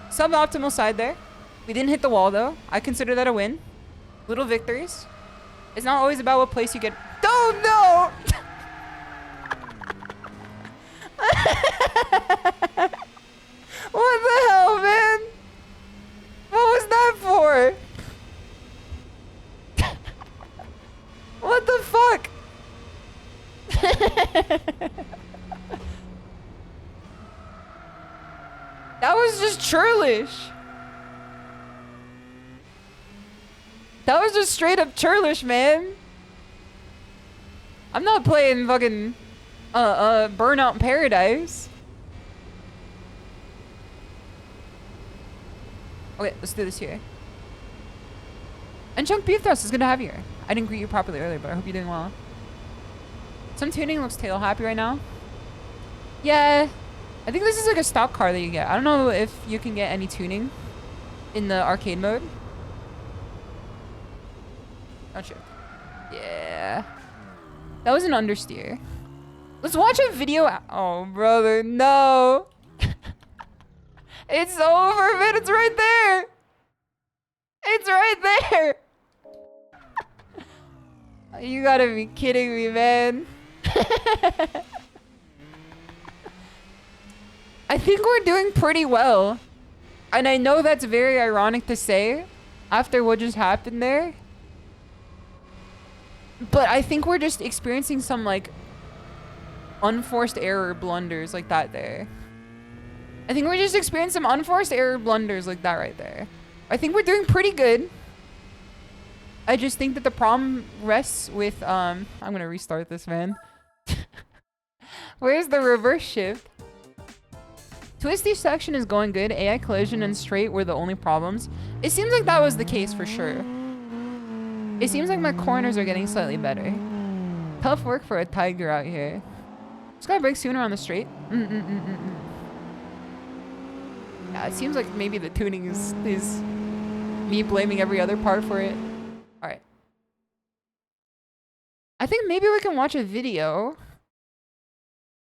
Suboptimal side there. We didn't hit the wall though. I consider that a win. Little victories. It's not always about what place you get. Oh no! What the hell, man? What was that for? What the fuck? That was just churlish. That was just straight up churlish, man. I'm not playing fucking Burnout Paradise. Okay, let's do this here. And Chunk Beef Thrust is good to have you here. I didn't greet you properly earlier, but I hope you're doing well. Some tuning looks tail happy right now. Yeah, I think this is like a stock car that you get. I don't know if you can get any tuning in the arcade mode. Not sure. Yeah. That was an understeer. Let's watch a video. Oh, brother, no. It's over, man. It's right there. It's right there. You gotta be kidding me, man. I think we're doing pretty well. And I know that's very ironic to say after what just happened there. But I think we're just experiencing some like unforced error blunders like that there. I think we're just experiencing some unforced error blunders like that right there. I think we're doing pretty good. I just think that the problem rests with I'm gonna restart this, man. Where's the reverse shift? Twisty section is going good. AI collision and straight were the only problems. It seems like that was the case for sure. It seems like my corners are getting slightly better. Tough work for a tiger out here. Just gotta break sooner on the straight. Yeah, it seems like maybe the tuning is me blaming every other part for it. Alright. I think maybe we can watch a video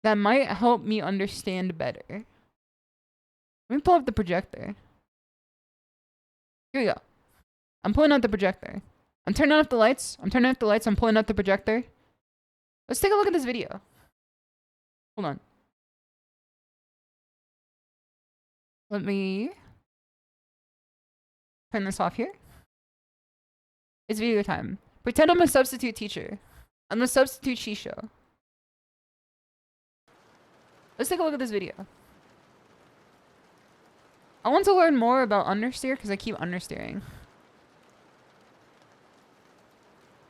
that might help me understand better. Let me pull up the projector. Here we go. I'm pulling out the projector. I'm turning off the lights. I'm turning off the lights. I'm pulling out the projector. Let's take a look at this video. Hold on. Let me turn this off here. It's video time. Pretend I'm a substitute teacher. I'm a substitute SHISHOU. Let's take a look at this video. I want to learn more about understeer because I keep understeering.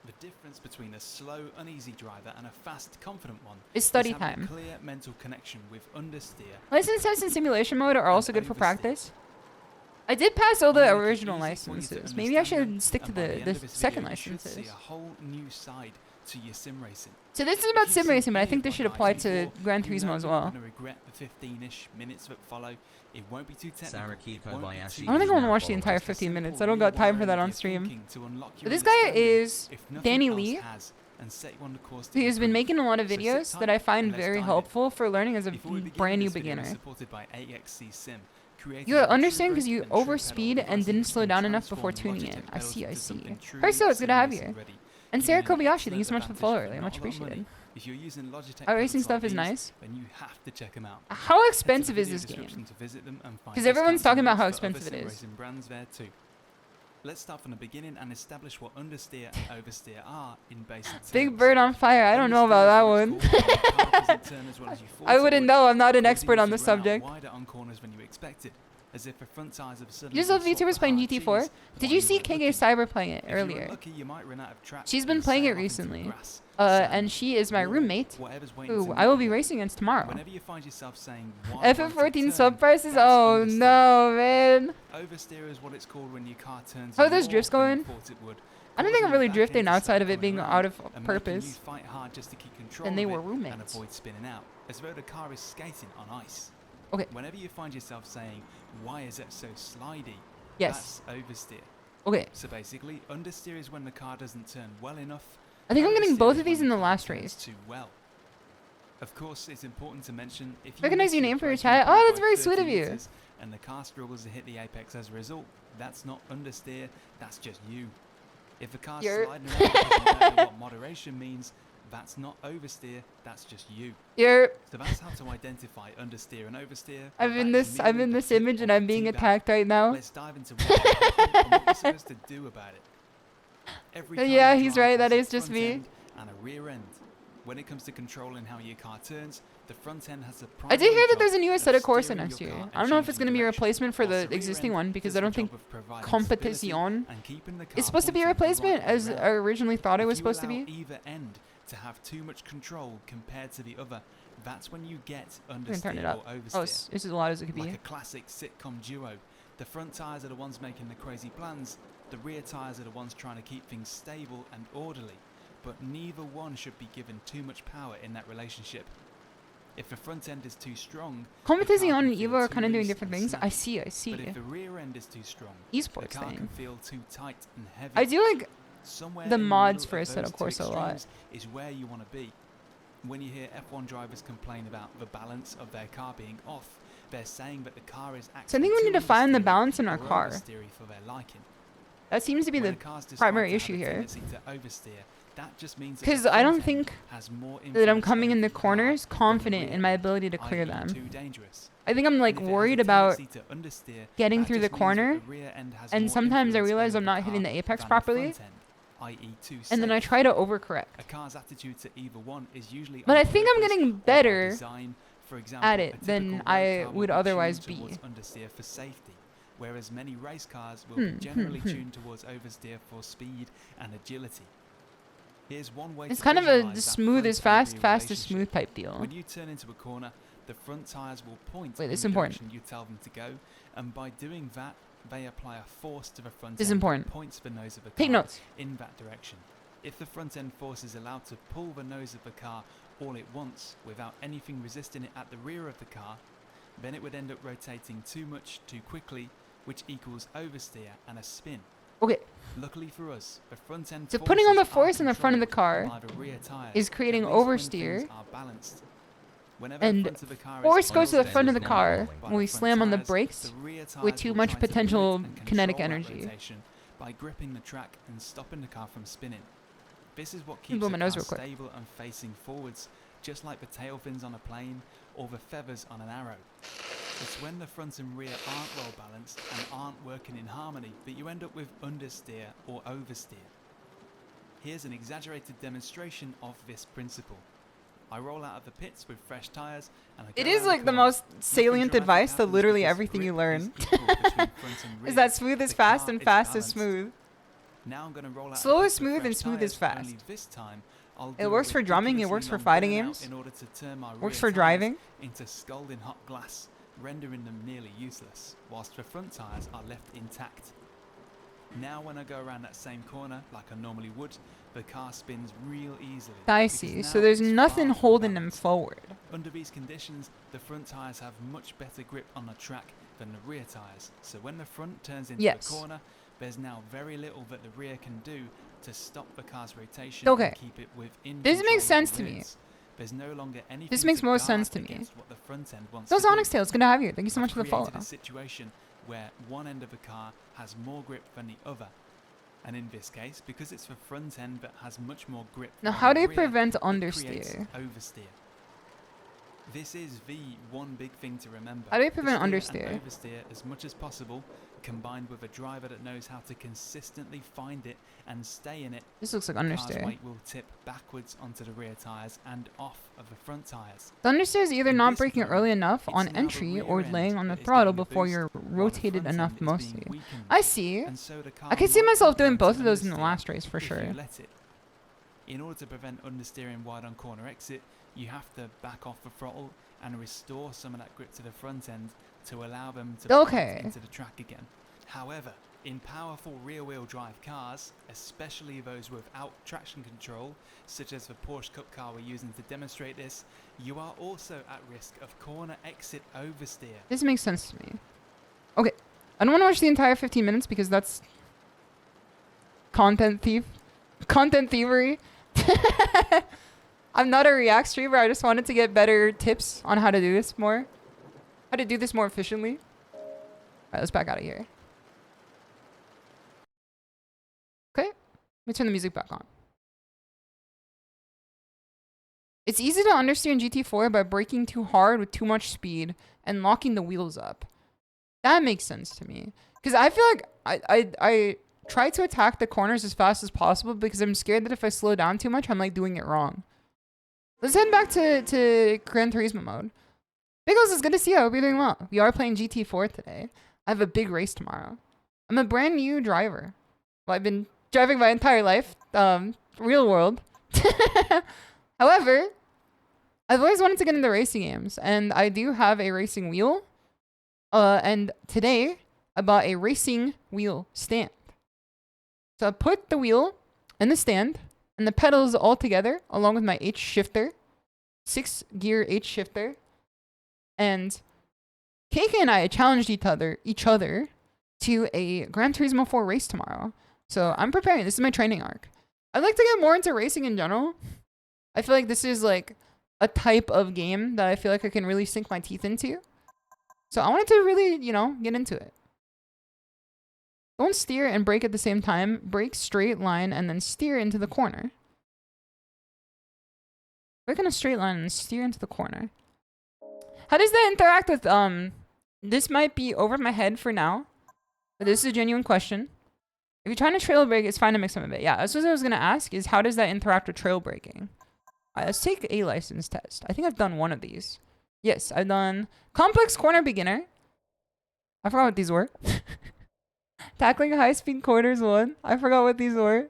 The difference between a slow, uneasy driver and a fast, confident one It's study is having time. a clear mental connection with understeer. License tests in simulation mode are also good for practice. I did pass all the original licenses. Maybe I should stick to the second licenses. See a whole new side to your sim racing. So this is about sim racing, but I think this should apply to Gran Turismo as well. You're gonna regret the 15-ish minutes that follow. It won't be too technical. I don't think I want to watch the entire 15 minutes. I don't got time for that on stream. But this guy is Danny Lee. He has been making a lot of videos that I find very helpful for learning as a brand new beginner. You understand because you overspeed and didn't slow down enough before tuning in. I see, I see. First, it's good to have you. And Sarah Kobayashi, thank you so much for the follow earlier. Much appreciated. If you're using Logitech Our racing stuff is nice. then you have to check them out. How expensive is this game? Because everyone's talking about how expensive it is. Brands there too. Let's start from the beginning and establish what understeer and oversteer are in basic terms. Big Bird on Fire. I don't know about that one. I wouldn't know. I'm not an expert on the subject. Wider on corners than you expected, as if the front tires of suddenly Just love VTubers playing GT4. Did you see KG Cyber playing it earlier? She's been playing it recently. And she is my roommate, who I will be racing against tomorrow. Whenever you find yourself saying FF14 sub prices? Oh no, man. Oversteer is what it's called when your car turns. How are those drifts going? I don't think I'm really drifting outside of it being out of purpose. And they were roommates. And avoid spinning out, as though the car is skating on ice. Okay. Whenever you find yourself saying, "Why is it so slidey?" Yes. That's oversteer. Okay. So basically, understeer is when the car doesn't turn well enough. I think I'm getting both of these in the last race. Too well. Of course, it's important to mention if you recognize your name for your chat. Oh, that's very sweet of you. And the car struggles to hit the apex as a result, that's not understeer, that's just you. If the car's sliding around doesn't know what moderation means, that's not oversteer, that's just you. So that's how to identify understeer and oversteer. I'm in this image and I'm being attacked right now. Let's dive into what you're supposed to do about it. Yeah, he's right. That is just me. And a rear end. When it comes to controlling how your car turns, the front end has a I did hear that primary there's a job new of Assetto Corsa steering next your year. car I don't and know if it's changing going to be a direction, replacement for whilst the rear existing end one because does I the don't job think of providing Competition stability and keeping the car is supposed to be a pointed the replacement right way as I round. originally thought it was If you supposed to allow be. either end to have too much control compared to the other, that's when you get I'm going to turn it understeer up. or Oh, oversteer. it's as loud as it could Like be. a classic sitcom duo. The front tyres are the ones making the crazy plans, the rear tyres are the ones trying to keep things stable and orderly, but neither one should be given too much power in that relationship. If the front end is too strong, Competition the car and can feel Evo are too kind of doing loose different and things. snappy. I see. But if the rear end is too strong, Esports the car thing. can feel too tight and heavy. I do like Somewhere the in mods middle for of Assetto those two Corsa a lot. extremes is where you want to be. When you hear F1 drivers complain about the balance of their car being off, they're saying that the car is actually So I think we too need to find the understeery balance in our or car. oversteery for their liking. That seems to be When the a car's described primary to have issue a here. tendency to oversteer, that just means that 'Cause the I front don't end think has more that I'm influence coming in over the car corners than the confident rear in my end, ability to clear i.e. them. too dangerous. I think I'm like And if it has worried a about tendency to understeer, getting that through the just means that corner, the rear end has and more sometimes I influence realize over I'm the not hitting car the apex than properly, front end, i.e. too and then I safe. try to overcorrect. A car's attitude to either one is usually But on I think I'm purpose getting or by better design. For example, at a it typical than road I car will would be otherwise tuned be. towards understeer for safety, whereas many race cars will be generally tuned towards oversteer for speed and agility. Here's one way It's to kind of a visualize that smooth is front-end fast, rear fast is relationship. smooth type deal. When you turn into a corner, the front tyres will point Wait, in this is the important. direction you tell them to go, and by doing that, they apply a force to the front This is end important. that points the nose of the Take car notes. in that direction. If the front end force is allowed to pull the nose of the car all at once without anything resisting it at the rear of the car, then it would end up rotating too much too quickly, which equals oversteer and a spin. Okay, Luckily for us, the front end so putting on the forces are force in the front of the controlled car by the rear tyres, is creating at least when oversteer, things are balanced. Whenever and the front of the car is force goes to the Front front of end the is now car following. by when we the front slam on the tyres, brakes the rear with tyres too will much try to potential limit and kinetic control that energy. rotation by gripping the track and stopping the car from spinning. This is what Let me keeps blow the my car nose real quick. stable and facing forwards, just like the tail fins on a plane or the feathers on an arrow. It's when the front and rear aren't well balanced and aren't working in harmony that you end up with understeer or oversteer. Here's an exaggerated demonstration of this principle. I roll out of the pits with fresh tyres and I go It is around like the corner. most Nothing salient dramatic advice to happens literally because everything you grip learn. is equal between front and rear. Is that smooth is The fast car and is fast is balanced. smooth. Now I'm going to roll out Slow a is pit with smooth and fresh smooth is tyres, fast. only this time I'll It do a works for drumming, it works ridiculously for long fighting burnout games. in order to turn my Works rear for tyres driving. into scalding hot glass, rendering them nearly useless, whilst the front tyres are left intact. Now when I go around that same corner like I normally would, the car spins real easily. I because see. now So there's it's nothing far from holding them balanced. forward. Under these conditions, the front tyres have much better grip on the track than the rear tyres. So when the front turns into Yes. the corner, there's now very little that the rear can do to stop the car's rotation Okay. and keep it within This control makes of the sense to me. wheels. There's no longer anything This makes to most guard sense to me. against what the front end wants Those to do. Onyx Tails, good to have you. Thank you so I've much for the follow. created a situation where one end of the car has more grip than the other. And in this case, because it's the front end that has much more grip Now, than how the do you rear, prevent it creates understeer? oversteer. This is the one big thing to remember. How do you The prevent steer understeer? and oversteer as much as possible, combined with a driver that knows how to consistently find it and stay in it. This looks like The car's understeer. weight will tip backwards onto the rear tyres and off of the front tyres. The understeer is either In not this breaking moment, early enough it's on now the entry or rear laying end on the that is throttle getting the before boost, you're while the rotated front enough end is being mostly. weakened. I see. And so the car I can see might myself doing learn both to of those in the understeer last race for if you sure. let it. In order to prevent understeering wide on corner exit, you have to back off the throttle and restore some of that grip to the front end to allow them to Okay. bite into the track again. However, in powerful rear-wheel drive cars, especially those without traction control, such as the Porsche Cup car we're using to demonstrate this, you are also at risk of corner exit oversteer. This makes sense to me. Okay. I don't want to watch the entire 15 minutes because that's content thievery. I'm not a React streamer. I just wanted to get better tips on how to do this more. How to do this more efficiently. Alright, let's back out of here. Okay. Let me turn the music back on. It's easy to understand GT4 by braking too hard with too much speed and locking the wheels up. That makes sense to me. Because I feel like I try to attack the corners as fast as possible because I'm scared that if I slow down too much, I'm like doing it wrong. Let's head back to Gran Turismo mode. Biggles, it's good to see you. I hope you're doing well. We are playing GT4 today. I have a big race tomorrow. I'm a brand new driver. Well, I've been driving my entire life. Real world. However, I've always wanted to get into racing games, and I do have a racing wheel. And today, I bought a racing wheel stand. So I put the wheel in the stand, and the pedals all together, along with my H shifter. 6-gear H shifter. And KK and I challenged each other to a Gran Turismo 4 race tomorrow. So I'm preparing. This is my training arc. I'd like to get more into racing in general. I feel like this is like a type of game that I feel like I can really sink my teeth into. So I wanted to really, you know, get into it. Don't steer and brake at the same time. Brake straight line and then steer into the corner. Brake in a straight line and steer into the corner. How does that interact with, this might be over my head for now, but this is a genuine question. If you're trying to trail brake, it's fine to mix them a bit. Yeah, that's what I was going to ask, is how does that interact with trail braking? Alright, let's take a license test. I think I've done one of these. Yes, I've done complex corner beginner. I forgot what these were. Tackling high-speed corners 1. I forgot what these were.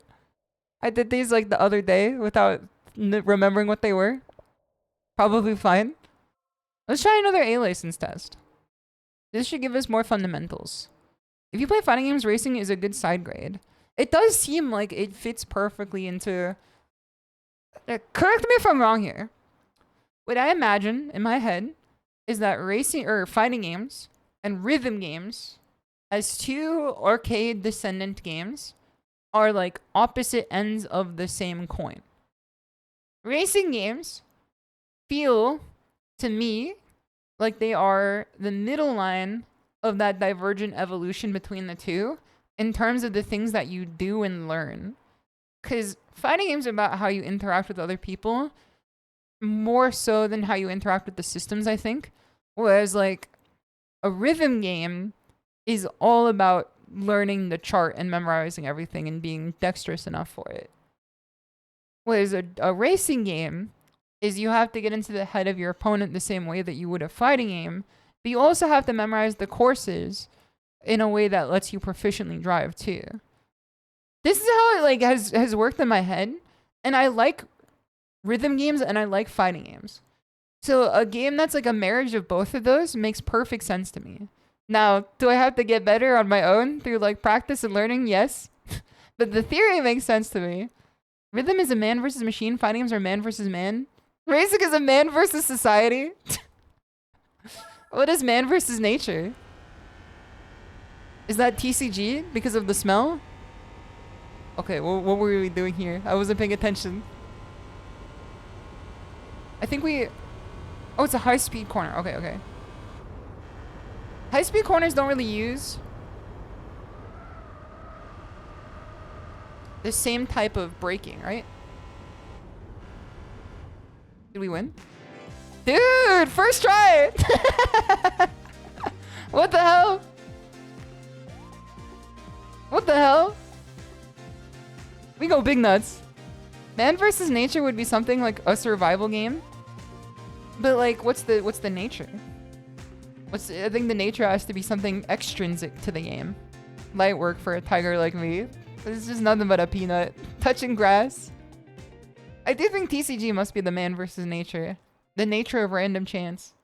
I did these like the other day without remembering what they were. Probably fine. Let's try another A license test. This should give us more fundamentals. If you play fighting games, racing is a good side grade. It does seem like it fits perfectly into... correct me if I'm wrong here. What I imagine in my head is that racing or fighting games and rhythm games as two arcade descendant games are like opposite ends of the same coin. Racing games feel to me like they are the middle line of that divergent evolution between the two in terms of the things that you do and learn. Because fighting games are about how you interact with other people more so than how you interact with the systems, I think. Whereas like a rhythm game is all about learning the chart and memorizing everything and being dexterous enough for it. Whereas a racing game is you have to get into the head of your opponent the same way that you would a fighting game, but you also have to memorize the courses in a way that lets you proficiently drive too. This is how it like has worked in my head, and I like rhythm games and I like fighting games. So a game that's like a marriage of both of those makes perfect sense to me. Now, do I have to get better on my own through like practice and learning? Yes. But the theory makes sense to me. Rhythm is a man versus machine. Fighting games are man versus man. Racing is a man versus society. What is man versus nature? Is that TCG because of the smell? Okay, what were we doing here? I wasn't paying attention. I think we... Oh, it's a high-speed corner. Okay, okay. High-speed corners don't really use the same type of braking, right? Did we win? Dude, first try! What the hell? What the hell? We go big nuts. Man versus nature would be something like a survival game. But like, what's the nature? I think the nature has to be something extrinsic to the game. Light work for a tiger like me. It's just nothing but a peanut. Touching grass. I do think TCG must be the man versus nature. The nature of random chance.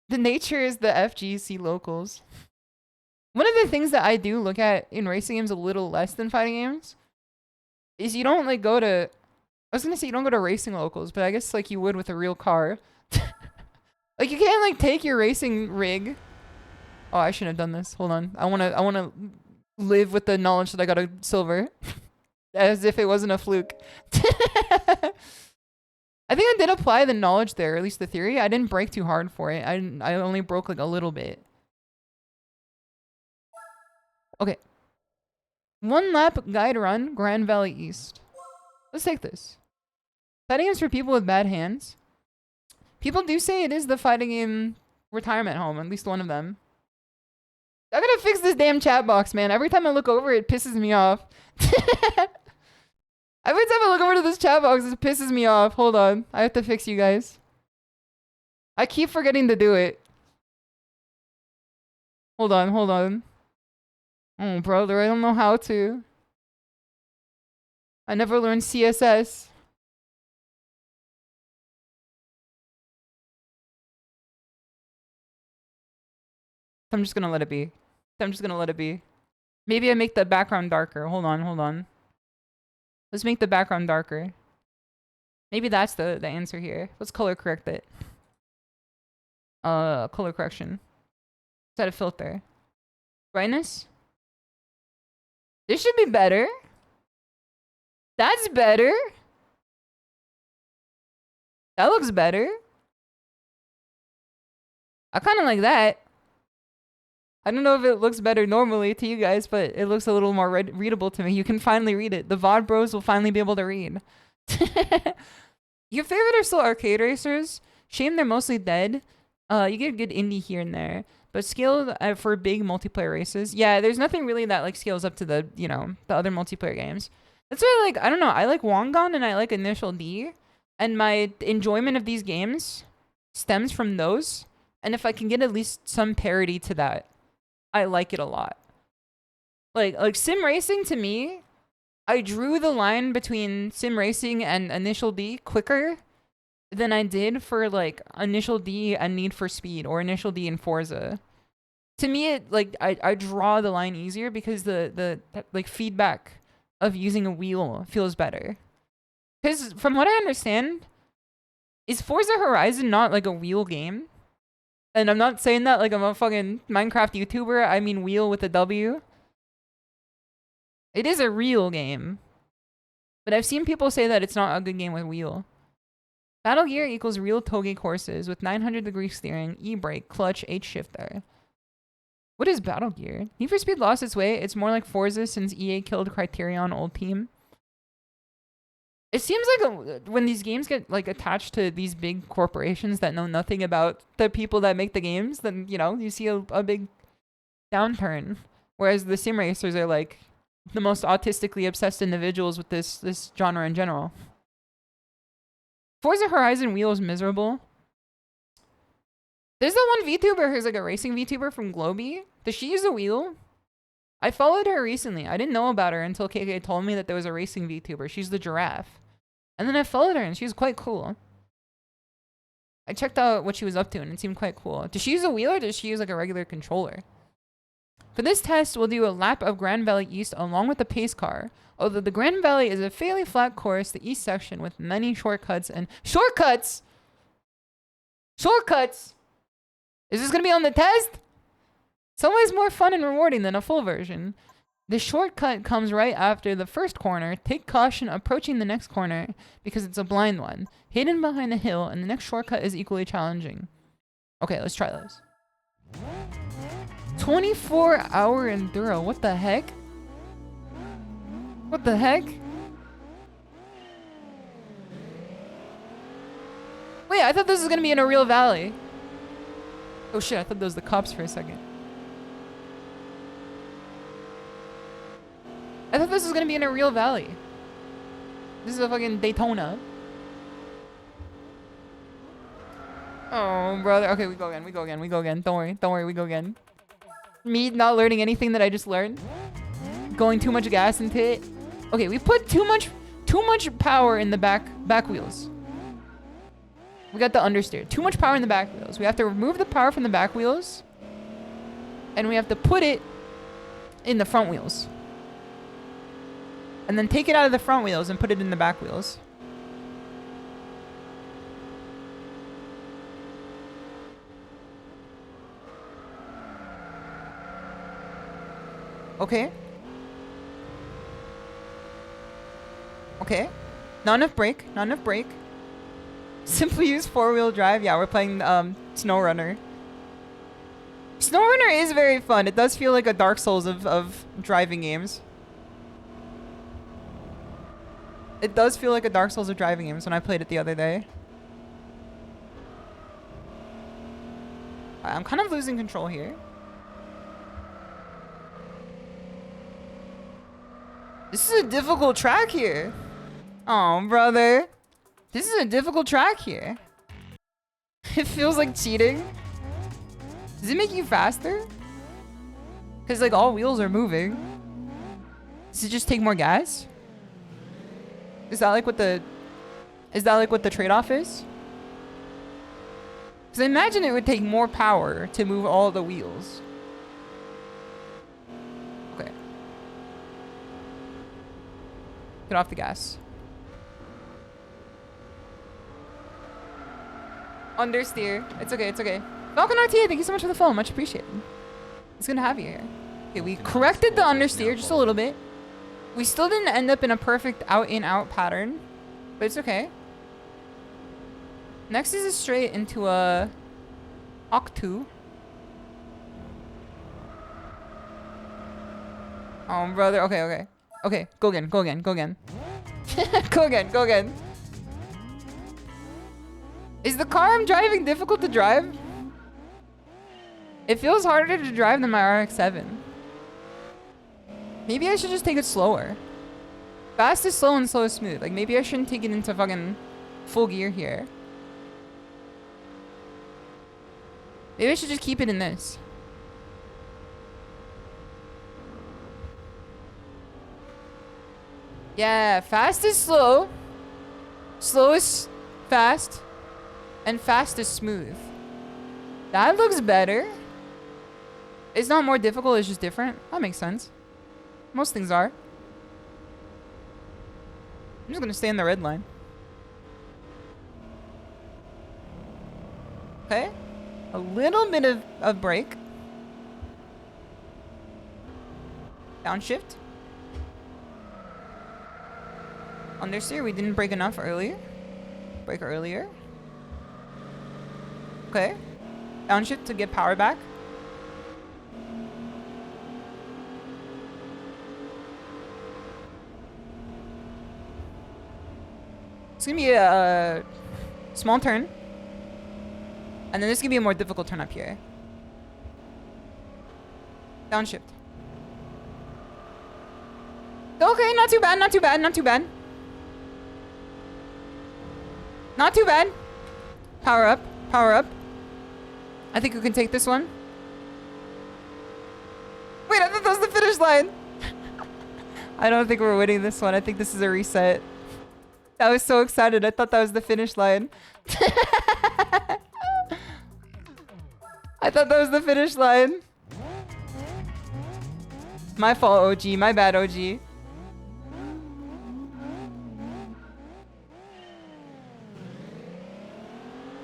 The nature is the FGC locals. One of the things that I do look at in racing games a little less than fighting games is you don't like go to... I was gonna say you don't go to racing locals, but I guess like you would with a real car. Like you can't like take your racing rig. Oh, I shouldn't have done this. Hold on. I wanna live with the knowledge that I got a silver. As if it wasn't a fluke. I think I did apply the knowledge there, or at least the theory. I didn't break too hard for it. I only broke like a little bit. Okay. 1 lap guide run, Grand Valley East. Let's take this. Fighting games for people with bad hands. People do say it is the fighting game retirement home, at least one of them. I gotta fix this damn chat box, man. Every time I look over, it pisses me off. Every time I look over to this chat box, it pisses me off. Hold on. I have to fix you guys. I keep forgetting to do it. Hold on, hold on. Oh, brother, I don't know how to. I never learned CSS. I'm just gonna let it be. I'm just gonna let it be. Maybe I make the background darker. Hold on, hold on. Let's make the background darker. Maybe that's the answer here. Let's color correct it. Color correction. Set a filter. Brightness? This should be better. That's better. That looks better. I kind of like that. I don't know if it looks better normally to you guys, but it looks a little more readable to me. You can finally read it. The VOD bros will finally be able to read. Your favorite are still arcade racers. Shame they're mostly dead. You get good indie here and there. But scaled for big multiplayer races. Yeah, there's nothing really that like scales up to the, you know, the other multiplayer games. That's why like, I don't know, I like Wongon and I like Initial D. And my enjoyment of these games stems from those. And if I can get at least some parity to that, I like it a lot. Like sim racing to me, I drew the line between sim racing and Initial D quicker than I did for like Initial D and Need for Speed or Initial D and Forza. To me, it like I draw the line easier because the like feedback of using a wheel feels better. Because from what I understand, is Forza Horizon not like a wheel game? And I'm not saying that like I'm a fucking Minecraft YouTuber. I mean wheel with a W. It is a real game. But I've seen people say that it's not a good game with wheel. Battle gear equals real toge courses with 900-degree steering, E-brake, clutch, H-shifter. What is battle gear? Need for Speed lost its way. It's more like Forza since EA killed Criterion old team. It seems like when these games get like attached to these big corporations that know nothing about the people that make the games, then, you know, you see a big downturn. Whereas the sim racers are like the most autistically obsessed individuals with this genre in general. Forza Horizon wheel is miserable. There's that one VTuber who's like a racing VTuber from Globey. Does she use a wheel? I followed her recently. I didn't know about her until KK told me that there was a racing VTuber. She's the giraffe. And then I followed her and she was quite cool. I checked out what she was up to and it seemed quite cool. Does she use a wheel or does she use like a regular controller? For this test, we'll do a lap of Grand Valley East along with the pace car. Although the Grand Valley is a fairly flat course, the east section with many shortcuts and... Shortcuts? Shortcuts? Is this going to be on the test? It's always more fun and rewarding than a full version. The shortcut comes right after the first corner. Take caution approaching the next corner because it's a blind one. Hidden behind a hill, and the next shortcut is equally challenging. Okay, let's try this. 24-hour enduro. What the heck? What the heck? Wait, I thought this was gonna be in a real valley. Oh shit, I thought those were the cops for a second. I thought this was gonna be in a real valley. This is a fucking Daytona. Oh, brother. Okay, we go again, we go again, we go again. Don't worry, we go again. Me not learning anything that I just learned. Going too much gas into it. Okay, we put too much power in the back wheels. We got the understeer. Too much power in the back wheels. We have to remove the power from the back wheels. And we have to put it in the front wheels. And then take it out of the front wheels and put it in the back wheels. Okay. Okay. Not enough brake. Not enough brake. Simply use four-wheel drive. Yeah, we're playing SnowRunner. SnowRunner is very fun. It does feel like a Dark Souls of driving games. It does feel like a Dark Souls of driving games when I played it the other day. I'm kind of losing control here. This is a difficult track here. Oh, brother. This is a difficult track here. It feels like cheating. Does it make you faster? Because, like, all wheels are moving. Does it just take more gas? Is that like what the trade-off is? Because I imagine it would take more power to move all the wheels. Okay. Get off the gas. Understeer. It's okay, it's okay. Falcon RTA, thank you so much for the follow. Much appreciated. It's good to have you here. Okay, we corrected the understeer just a little bit. We still didn't end up in a perfect out-in-out pattern, but it's okay. Next is a straight into a octu. Oh, brother. Okay, okay. Okay, go again, go again, go again. Go again, go again. Is the car I'm driving difficult to drive? It feels harder to drive than my RX-7. Maybe I should just take it slower. Fast is slow and slow is smooth. Like, maybe I shouldn't take it into fucking full gear here. Maybe I should just keep it in this. Yeah, fast is slow. Slow is fast. And fast is smooth. That looks better. It's not more difficult, it's just different. That makes sense. Most things are. I'm just gonna stay in the red line. Okay. A little bit of brake. Downshift. Understeer, we didn't brake enough earlier. Brake earlier. Okay. Downshift to get power back. It's gonna be a small turn. And then this is gonna be a more difficult turn up here. Downshift. Okay, not too bad, not too bad, not too bad. Not too bad. Power up, power up. I think we can take this one. Wait, I thought that was the finish line. I don't think we're winning this one. I think this is a reset. I was so excited. I thought that was the finish line. I thought that was the finish line. My fault, OG. My bad, OG.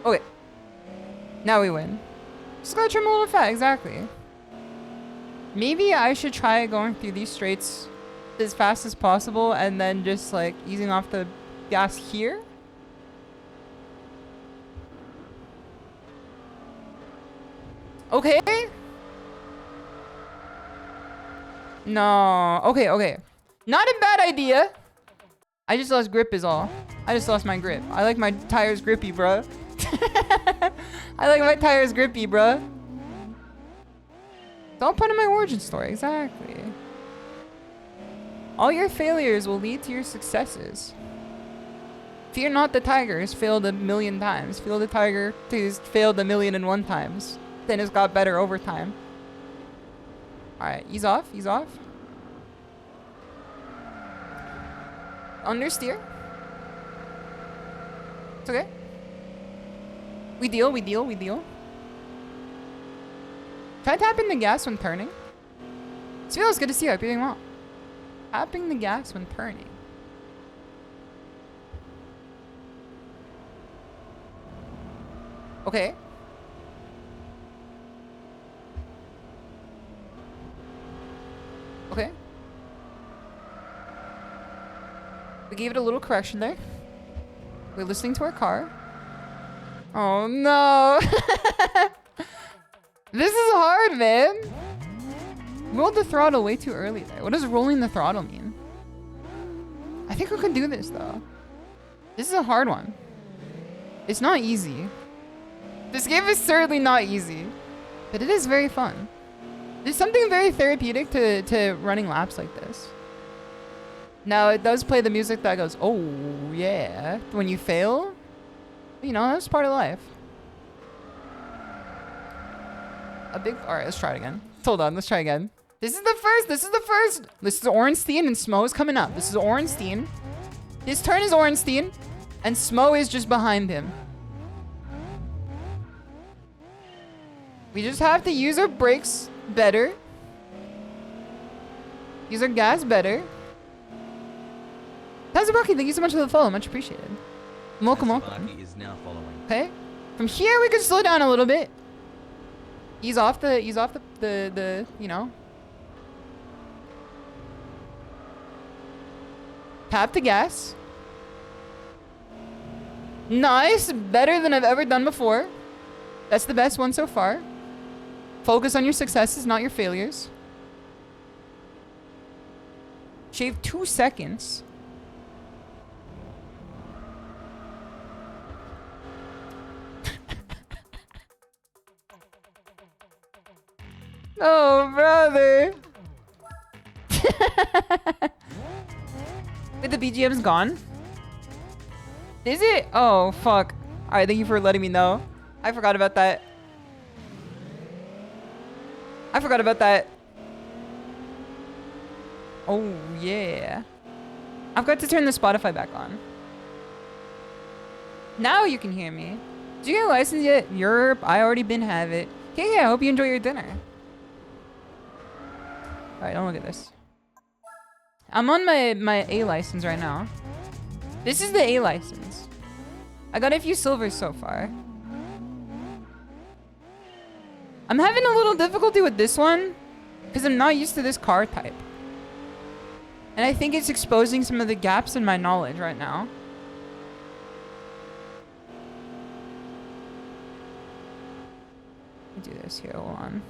Okay. Now we win. Just gotta trim a little fat, exactly. Maybe I should try going through these straights as fast as possible and then just like easing off the gas here. Okay. No. Okay, okay. Not a bad idea. I just lost grip is all. I just lost my grip. I like my tires grippy, bro. I like my tires grippy, bro. Don't put in my origin story. Exactly. All your failures will lead to your successes. Fear not the tiger has failed 1,000,000 times. Fear the tiger who's failed 1,000,001 times. Then it's got better over time. Alright, ease off, ease off. Understeer. It's okay. We deal, we deal, we deal. Try tapping the gas when turning. This feels good to see. I hope you're doing well. Tapping the gas when turning. Okay. Okay. We gave it a little correction there. We're listening to our car. Oh no. This is hard, man. Rolled the throttle way too early there. What does rolling the throttle mean? I think we can do this though. This is a hard one. It's not easy. This game is certainly not easy, but it is very fun. There's something very therapeutic to running laps like this. Now it does play the music that goes, oh yeah, when you fail. You know, that's part of life. Alright, let's try it again. Hold on, let's try again. This is the first. This is Ornstein and Smo is coming up. This is Ornstein. His turn is Ornstein. And Smo is just behind him. We just have to use our brakes better. Use our gas better. Tazabaki, thank you so much for the follow. Much appreciated. Welcome. Tazabaki is now following. Okay. From here we can slow down a little bit. Ease off the you know. Tap the gas. Nice. Better than I've ever done before. That's the best one so far. Focus on your successes, not your failures. Shave 2 seconds. Oh, brother. Wait, the BGM's gone? Is it? Oh, fuck. Alright, thank you for letting me know. I forgot about that. Oh, yeah. I've got to turn the Spotify back on. Now you can hear me. Did you get a license yet? Europe. I already been have it. Okay, yeah, I hope you enjoy your dinner. Alright, don't look at this. I'm on my A license right now. This is the A license. I got a few silvers so far. I'm having a little difficulty with this one because I'm not used to this car type. And I think it's exposing some of the gaps in my knowledge right now. Let me do this here, hold on.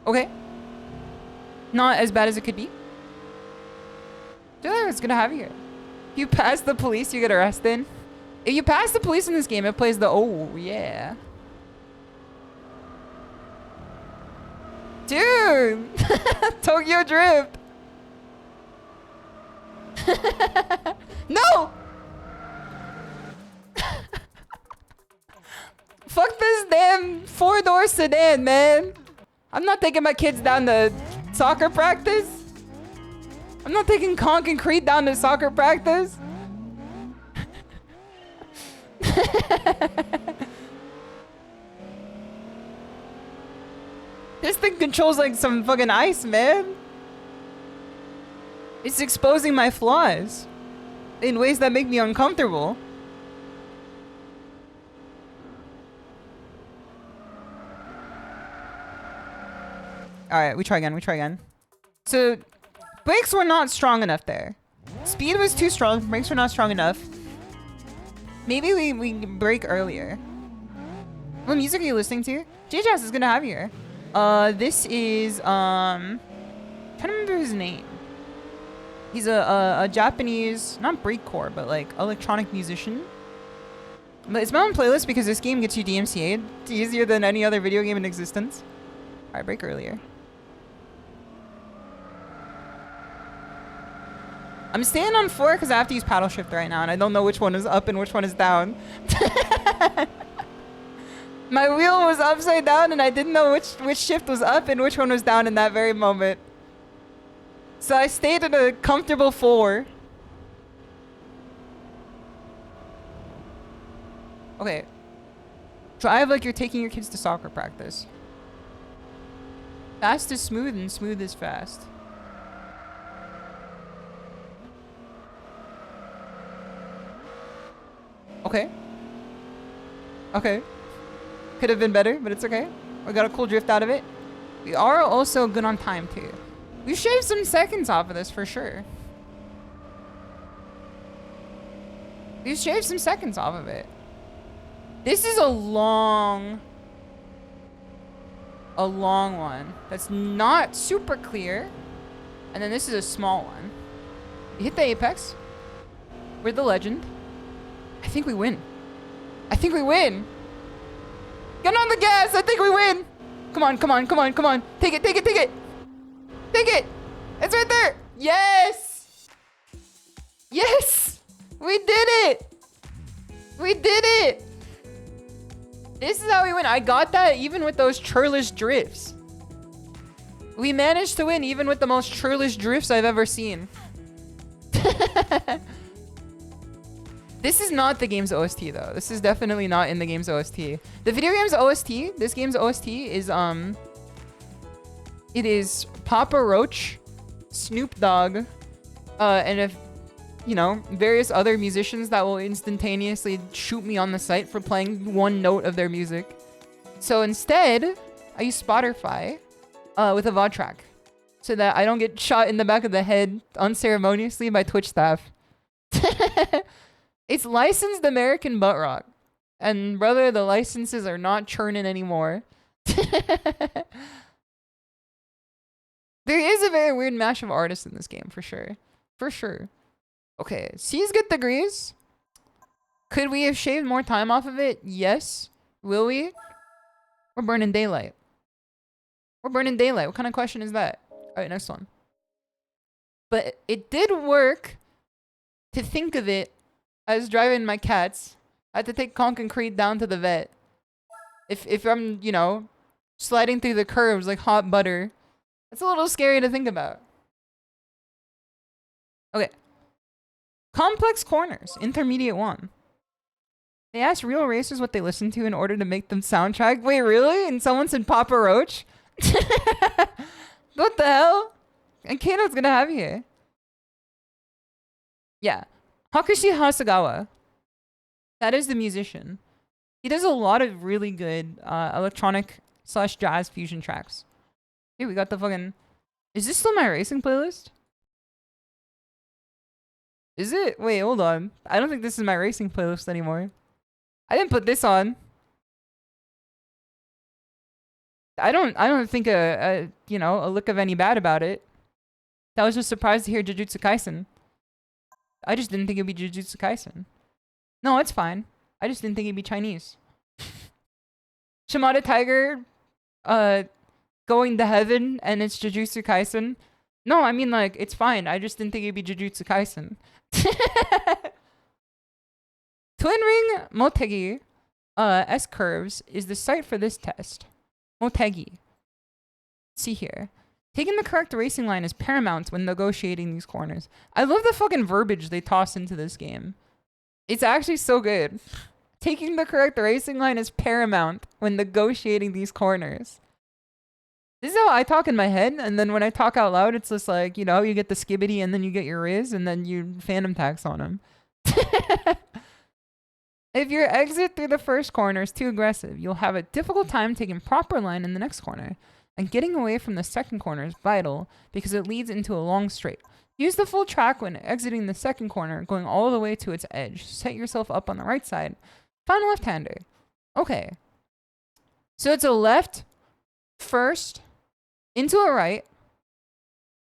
Okay. Not as bad as it could be. Dude, it's gonna have you here. If you pass the police, you get arrested. If you pass the police in this game, it plays the oh yeah. Dude! Tokyo Drift! No! Fuck this damn 4-door sedan, man. I'm not taking my kids down to soccer practice. I'm not taking Conk and Creed down to soccer practice. This thing controls like some fucking ice, man. It's exposing my flaws in ways that make me uncomfortable. Alright, we try again. So, brakes were not strong enough there. Speed was too strong, brakes were not strong enough. Maybe we brake earlier. What music are you listening to? JJass is gonna have you here. This is, trying to remember his name. He's a Japanese, not breakcore, but like electronic musician. But it's my own playlist because this game gets you DMCA'd. It's easier than any other video game in existence. Alright, brake earlier. I'm staying on 4 because I have to use paddle shift right now and I don't know which one is up and which one is down. My wheel was upside down and I didn't know which shift was up and which one was down in that very moment. So I stayed at a comfortable 4. Okay. Drive like you're taking your kids to soccer practice. Fast is smooth and smooth is fast. Okay. Okay. Could have been better, but it's okay. We got a cool drift out of it. We are also good on time too. We shaved some seconds off of this for sure. We shaved some seconds off of it. This is a long one. That's not super clear. And then this is a small one. You hit the apex. We're the legend. I think we win. I think we win. Get on the gas. I think we win. Come on, come on, come on, come on. Take it, take it, take it. Take it. It's right there. Yes. Yes. We did it. We did it. This is how we win. I got that even with those churlish drifts. We managed to win even with the most churlish drifts I've ever seen. This is not the game's OST though. This is definitely not in the game's OST. The video game's OST, this game's OST is it is Papa Roach, Snoop Dogg, and if you know, various other musicians that will instantaneously shoot me on the site for playing one note of their music. So instead, I use Spotify with a VOD track so that I don't get shot in the back of the head unceremoniously by Twitch staff. It's licensed American butt rock. And brother, the licenses are not churning anymore. There is a very weird mash of artists in this game, for sure. For sure. Okay, C's get degrees. Could we have shaved more time off of it? Yes. Will we? We're burning daylight. We're burning daylight. What kind of question is that? Alright, next one. But it did work to think of it as driving my cats. I had to take Conk and Creed down to the vet. If I'm, you know, sliding through the curves like hot butter, it's a little scary to think about. Okay. Complex corners, intermediate 1. They asked real racers what they listened to in order to make them soundtrack. Wait, really? And someone said Papa Roach? What the hell? And Kano's gonna have you. Yeah. Hakushi Hasagawa. That is the musician. He does a lot of really good electronic / jazz fusion tracks. Here we got the fucking... Is this still my racing playlist? Is it? Wait, hold on. I don't think this is my racing playlist anymore. I didn't put this on. I don't think a you know, a look of any bad about it. I was just surprised to hear Jujutsu Kaisen. I just didn't think it'd be Jujutsu Kaisen. No, it's fine. I just didn't think it'd be Chinese. ShimadaTiger going to heaven and it's Jujutsu Kaisen. No, I mean like it's fine. I just didn't think it'd be Jujutsu Kaisen. Twin Ring Motegi S curves is the site for this test. Motegi. Let's see here. Taking the correct racing line is paramount when negotiating these corners. I love the fucking verbiage they toss into this game. It's actually so good. Taking the correct racing line is paramount when negotiating these corners. This is how I talk in my head, and then when I talk out loud, it's just like, you know, you get the skibbity and then you get your Riz, and then you phantom tax on them. If your exit through the first corner is too aggressive, you'll have a difficult time taking proper line in the next corner. And getting away from the second corner is vital because it leads into a long straight. Use the full track when exiting the second corner, going all the way to its edge. Set yourself up on the right side. Find a left-hander. Okay. So it's a left first, into a right,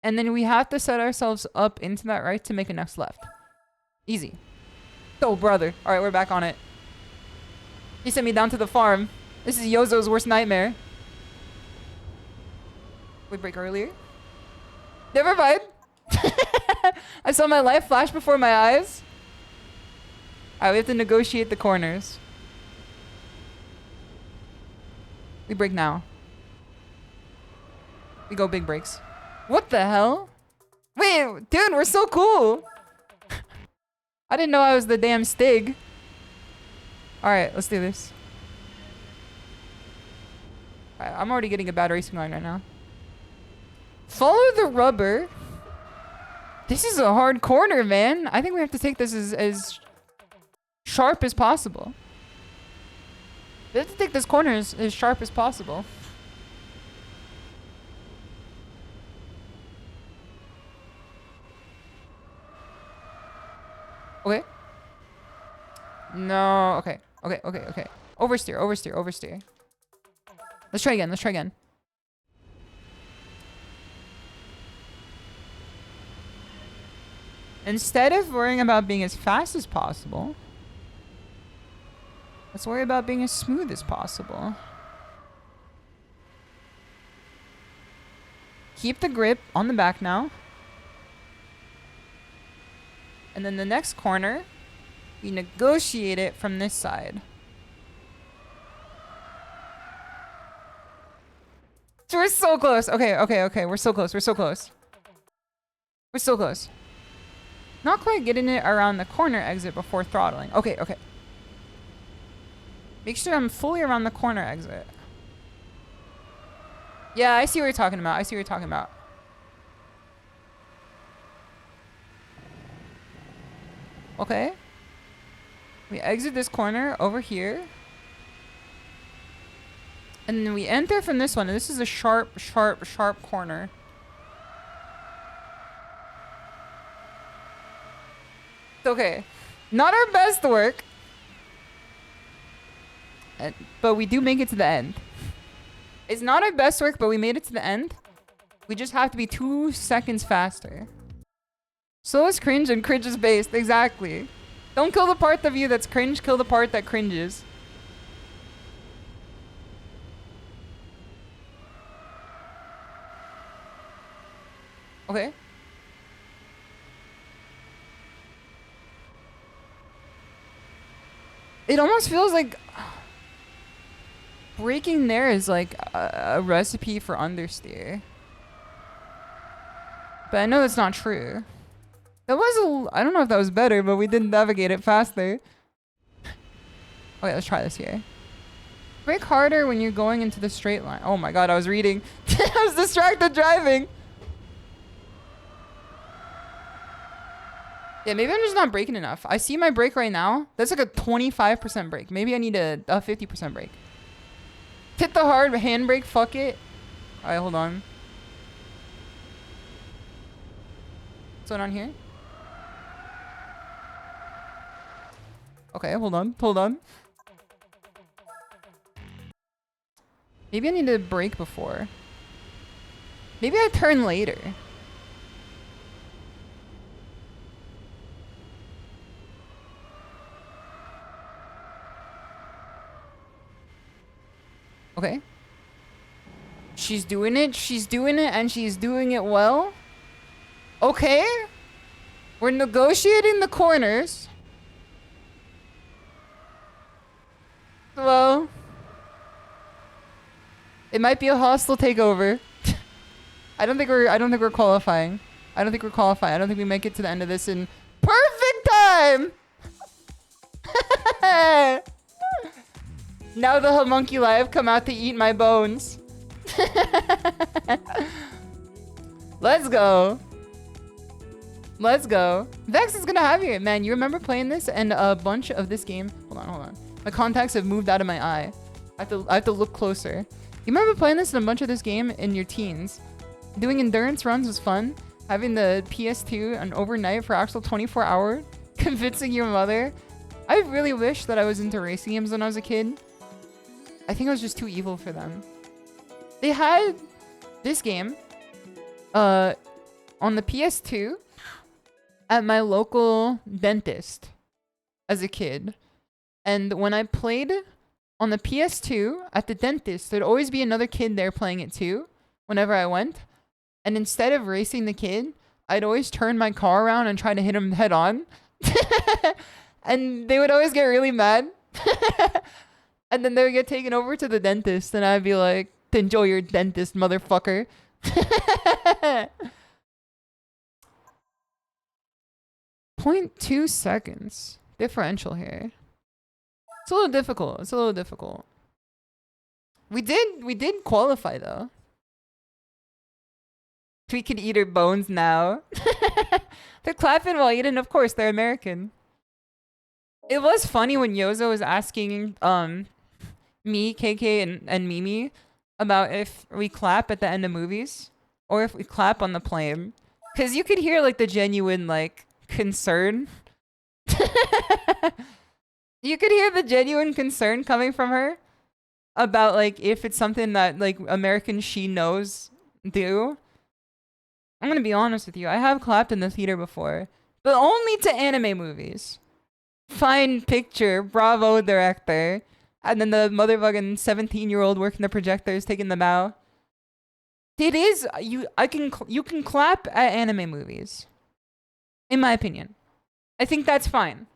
and then we have to set ourselves up into that right to make a next left. Easy. Oh, brother. All right, we're back on it. He sent me down to the farm. This is Yozo's worst nightmare. We break earlier. Never mind. I saw my life flash before my eyes. All right, we have to negotiate the corners. We break now. We go big breaks. What the hell? Wait, dude, we're so cool. I didn't know I was the damn Stig. Alright, let's do this. Alright, I'm already getting a bad racing line right now. Follow the rubber. This is a hard corner, man. I think we have to take this as sharp as possible. We have to take this corner as sharp as possible. Okay. No, okay. Okay. Oversteer, oversteer. Let's try again. Instead of worrying about being as fast as possible, Let's worry about being as smooth as possible. Keep the grip on the back now. And then the next corner, we negotiate it from this side. So we're so close. Okay, okay, okay. We're so close. We're so close. We're so close. Not quite getting it around the corner exit before throttling. Okay, okay. Make sure I'm fully around the corner exit. Yeah, I see what you're talking about. I see what you're talking about. Okay. We exit this corner over here. And then we enter from this one. And this is a sharp, sharp, sharp corner. Okay. Not our best work. But we do make it to the end. It's not our best work, but we made it to the end. We just have to be 2 seconds faster. Slow is cringe and cringe is based. Exactly. Don't kill the part of you that's cringe. Kill the part that cringes. Okay. It almost feels like braking there is like a recipe for understeer. But I know it's not true. That was I don't know if that was better, but we didn't navigate it faster. Okay, let's try this here. Brake harder when you're going into the straight line. Oh my god, I was reading. I was distracted driving. Yeah, maybe I'm just not braking enough. I see my brake right now. That's like a 25% brake. Maybe I need a 50% brake. Hit the hard handbrake, fuck it. Alright, hold on. What's going on here? Okay, hold on, hold on. Maybe I need to brake before. Maybe I turn later. Okay. She's doing it, and she's doing it well. Okay. We're negotiating the corners. Well, it might be a hostile takeover. I don't think we're qualifying. I don't think we make it to the end of this in perfect time. Now the homunculi have come out to eat my bones. Let's go. Let's go. Vex is gonna have you, man. You remember playing this and a bunch of this game? Hold on, hold on. My contacts have moved out of my eye. I have to look closer. You remember playing this and a bunch of this game in your teens? Doing endurance runs was fun. Having the PS2 and overnight for actual 24-hour. Convincing your mother. I really wish that I was into racing games when I was a kid. I think I was just too evil for them. They had this game on the PS2 at my local dentist as a kid. And when I played on the PS2 at the dentist, there'd always be another kid there playing it too whenever I went. And instead of racing the kid, I'd always turn my car around and try to hit him head on. And they would always get really mad. And then they would get taken over to the dentist, and I'd be like, enjoy your dentist, motherfucker. 0.2 seconds. Differential here. It's a little difficult. It's a little difficult. We did qualify, though. We could eat our bones now. They're clapping while eating. Of course, they're American. It was funny when Yozo was asking me, KK, and Mimi about if we clap at the end of movies or if we clap on the plane. Because you could hear like the genuine like concern. You could hear the genuine concern coming from her about like if it's something that like Americans she knows do. I'm gonna be honest with you. I have clapped in the theater before, but only to anime movies. Fine picture. Bravo, director. And then the motherfucking 17-year-old working the projector is taking the bow. It is you can clap at anime movies. In my opinion. I think that's fine.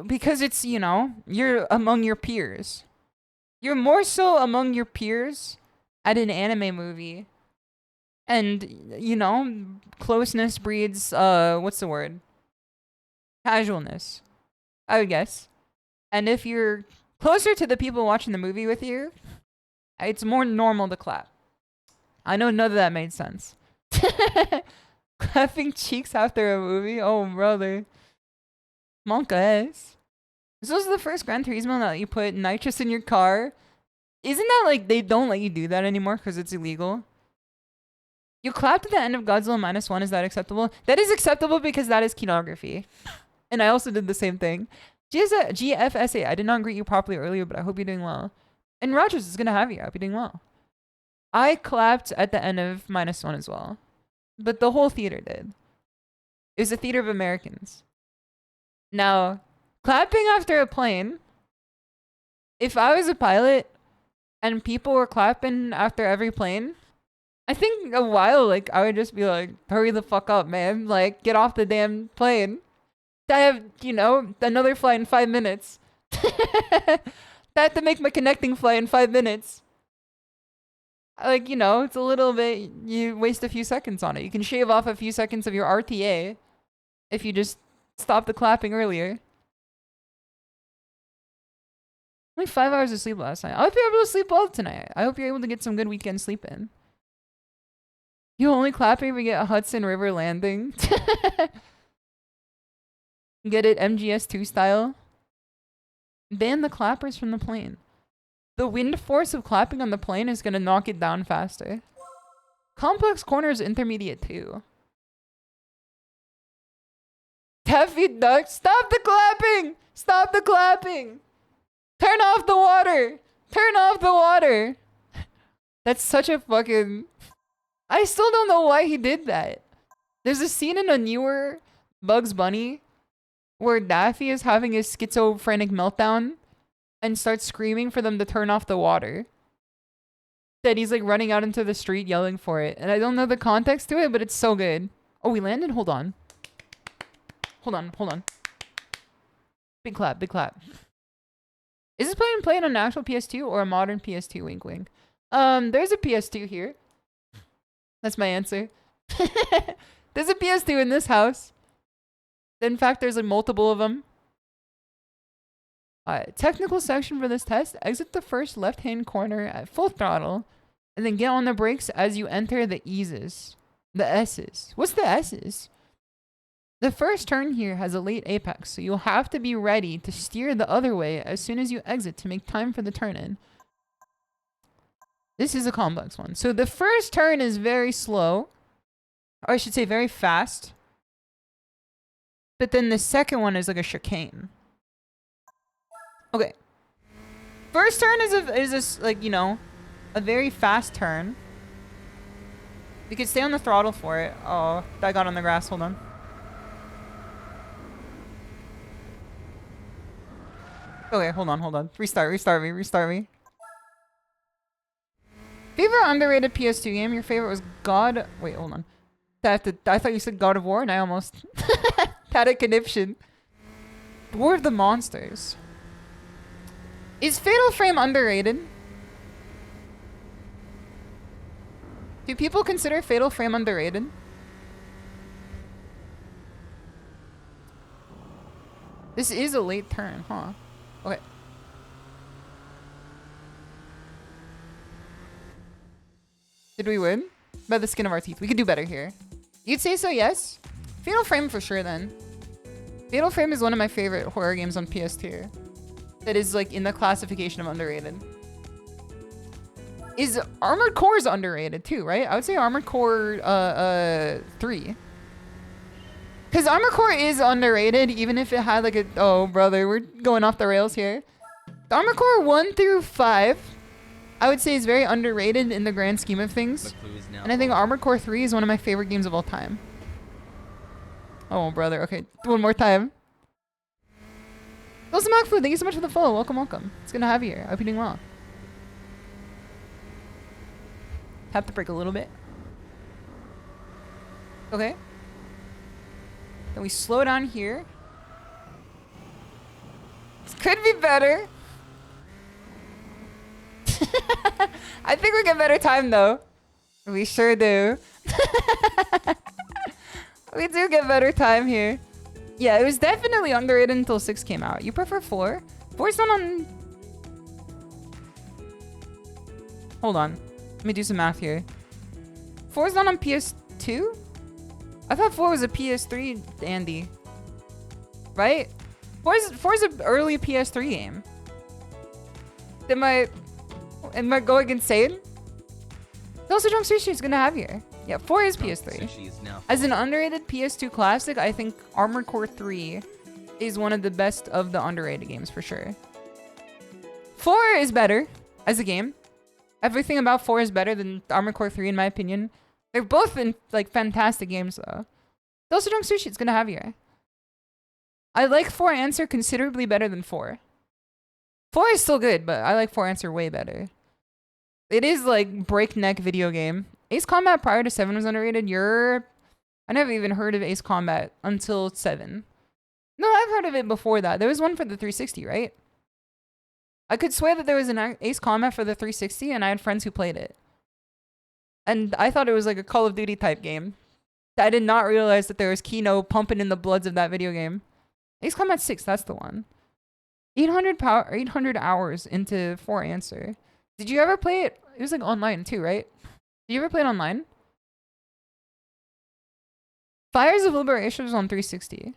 Because it's, you know, you're among your peers. You're more so among your peers at an anime movie. And, you know, closeness breeds, what's the word? Casualness, I would guess. And if you're closer to the people watching the movie with you, it's more normal to clap. I know none of that made sense. Clapping cheeks after a movie? Oh, brother. Monk ass. This was the first Gran Turismo that you put nitrous in your car. Isn't that like they don't let you do that anymore because it's illegal? You clapped at the end of Godzilla -1. Is that acceptable? That is acceptable because that is kinography. And I also did the same thing. GFSA, I did not greet you properly earlier, but I hope you're doing well. And Rogers is going to have you. I hope you're doing well. I clapped at the end of -1 as well. But the whole theater did. It was a theater of Americans. Now, clapping after a plane, if I was a pilot and people were clapping after every plane, I think a while, like, I would just be like, hurry the fuck up, man. Like, get off the damn plane. I have, you know, another flight in 5 minutes. I have to make my connecting flight in 5 minutes. Like, you know, it's a little bit, you waste a few seconds on it. You can shave off a few seconds of your RTA if you just stop the clapping earlier. Only 5 hours of sleep last night. I hope you're able to sleep well tonight. I hope you're able to get some good weekend sleep in. You only clapping if we get a Hudson River landing. Get it MGS2 style. Ban the clappers from the plane. The wind force of clapping on the plane is going to knock it down faster. Complex corner is intermediate too. Taffy Duck, stop the clapping! Stop the clapping! Turn off the water! Turn off the water! That's such a fucking... I still don't know why he did that. There's a scene in a newer Bugs Bunny where Daffy is having his schizophrenic meltdown and starts screaming for them to turn off the water. That he's like running out into the street yelling for it. And I don't know the context to it, but it's so good. Oh, we landed? Hold on. Hold on. Big clap, big clap. Is this playing on an actual PS2 or a modern PS2? Wink, wink. There's a PS2 here. That's my answer. There's a PS2 in this house. In fact, there's like multiple of them. Technical section for this test. Exit the first left-hand corner at full throttle. And then get on the brakes as you enter the E's. The S's. What's the S's? The first turn here has a late apex, so you'll have to be ready to steer the other way as soon as you exit to make time for the turn-in. This is a complex one. So the first turn is very slow. Or I should say very fast. But then the second one is like a chicane. Okay. First turn is a, like, you know, a very fast turn. You can stay on the throttle for it. Oh, I got on the grass. Hold on. Okay, hold on. Restart me. Favorite underrated PS2 game? Your favorite was God... Wait, hold on. I thought you said God of War, and I almost had a conniption. War of the Monsters. Is Fatal Frame underrated? Do people consider Fatal Frame underrated? This is a late turn, huh? Okay. Did we win? By the skin of our teeth. We could do better here. You'd say so, yes? Fatal Frame for sure, then. Fatal Frame is one of my favorite horror games on PS2. That is, like, in the classification of underrated. Is Armored Core is underrated, too, right? I would say Armored Core 3. Because Armored Core is underrated, even if it had, like, a... Oh, brother, we're going off the rails here. The Armored Core 1 through 5... I would say is very underrated in the grand scheme of things. And I think Armored Core 3 is one of my favorite games of all time. Oh, brother. Okay, one more time. Wilson Macfood, thank you so much for the follow. Welcome, welcome. It's good to have you here. I hope you're doing well. Tap the brake a little bit. Okay. Then we slow down here. This could be better. I think we get better time though. We sure do. We do get better time here. Yeah, it was definitely underrated until 6 came out. You prefer 4? 4's not on... Hold on. Let me do some math here. 4's not on PS2? I thought 4 was a PS3, Andy. Right? 4's an early PS3 game. Am I going insane? Also, Drunk Sushi is gonna have here. Yeah, 4 is PS3. Sushi is now As an underrated PS2 classic, I think Armored Core 3 is one of the best of the underrated games for sure. 4 is better as a game. Everything about 4 is better than Armored Core 3 in my opinion. They're both like fantastic games though. Also, Drunk Sushi is gonna have here. I like 4 Answer considerably better than 4. 4 is still good, but I like 4 Answer way better. It is like breakneck video game. Ace Combat prior to 7 was underrated. I never even heard of Ace Combat until 7. No, I've heard of it before that. There was one for the 360, right? I could swear that there was an Ace Combat for the 360 and I had friends who played it. And I thought it was like a Call of Duty type game. I did not realize that there was Kino pumping in the bloods of that video game. Ace Combat 6, that's the one. 800 hours into 4 Answer. Did you ever play it? It was like online too, right? Did you ever play it online? Fires of Liberation was on 360.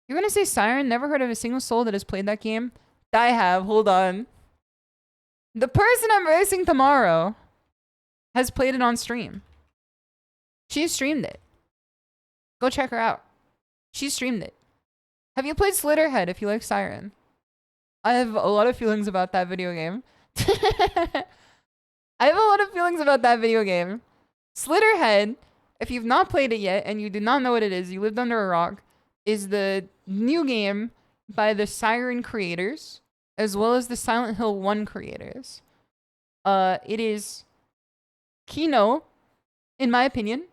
You're gonna say Siren? Never heard of a single soul that has played that game? I have. Hold on. The person I'm racing tomorrow has played it on stream. She streamed it. Go check her out. She streamed it. Have you played Slitterhead if you like Siren? I have a lot of feelings about that video game. I have a lot of feelings about that video game. Slitterhead, if you've not played it yet and you do not know what it is, you lived under a rock, is the new game by the Siren creators, as well as the Silent Hill 1 creators. It is Kino, in my opinion,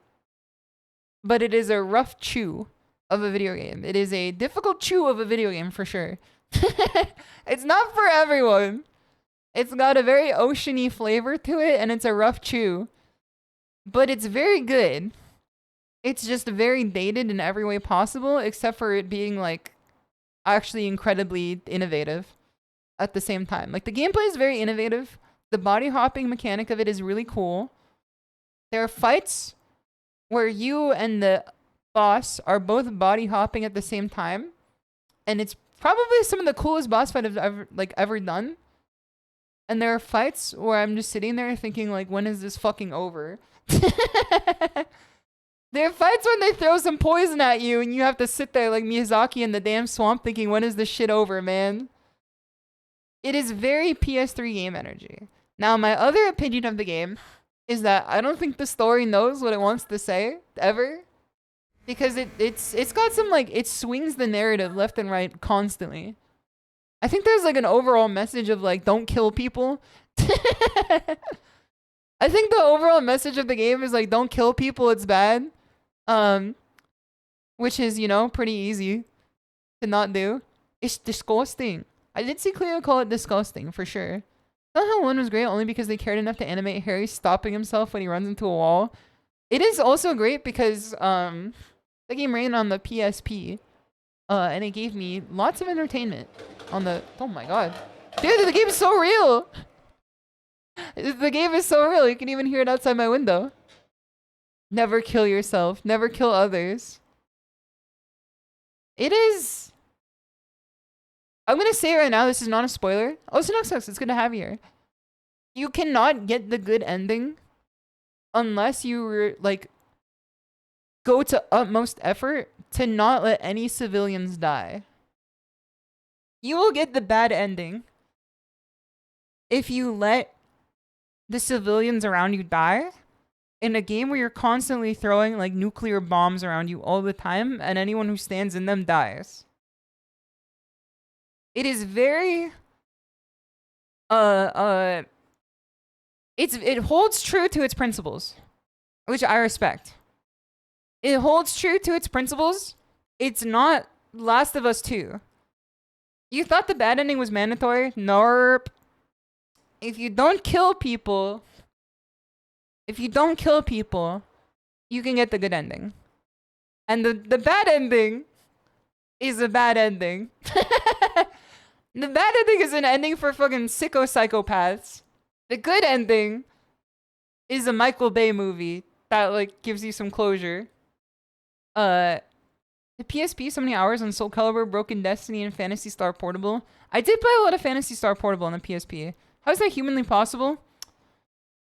but it is a rough chew of a video game. It is a difficult chew of a video game for sure. It's not for everyone. It's got a very oceany flavor to it, and it's a rough chew. But it's very good. It's just very dated in every way possible, except for it being, like, actually incredibly innovative at the same time. Like, the gameplay is very innovative. The body hopping mechanic of it is really cool. There are fights where you and the boss are both body hopping at the same time. And it's probably some of the coolest boss fight I've ever done. And there are fights where I'm just sitting there thinking, like, when is this fucking over? There are fights when they throw some poison at you and you have to sit there like Miyazaki in the damn swamp thinking, when is this shit over, man? It is very PS3 game energy. Now, my other opinion of the game is that I don't think the story knows what it wants to say, ever. Because it's got some, like, it swings the narrative left and right constantly. I think there's, like, an overall message of, like, don't kill people. I think the overall message of the game is, like, don't kill people, it's bad. Which is, you know, pretty easy to not do. It's disgusting. I did see Cleo call it disgusting, for sure. Silent Hill 1 was great only because they cared enough to animate Harry stopping himself when he runs into a wall. It is also great because, the game ran on the PSP. And it gave me lots of entertainment on the... Oh my god. Dude, the game is so real! The game is so real, you can even hear it outside my window. Never kill yourself. Never kill others. It is... I'm gonna say right now, this is not a spoiler. Oh, Sionnach, it's good to have you here. You cannot get the good ending unless you, like, go to utmost effort to not let any civilians die. You will get the bad ending if you let the civilians around you die in a game where you're constantly throwing, like, nuclear bombs around you all the time and anyone who stands in them dies. It is very it holds true to its principles, which I respect. It holds true to its principles. It's not Last of Us 2. You thought the bad ending was mandatory? Nope. If you don't kill people, you can get the good ending. And the bad ending is a bad ending. The bad ending is an ending for fucking sicko psychopaths. The good ending is a Michael Bay movie that like gives you some closure. The PSP, so many hours on Soul Calibur, Broken Destiny, and Phantasy Star Portable. I did play a lot of Phantasy Star Portable on the PSP. How is that humanly possible?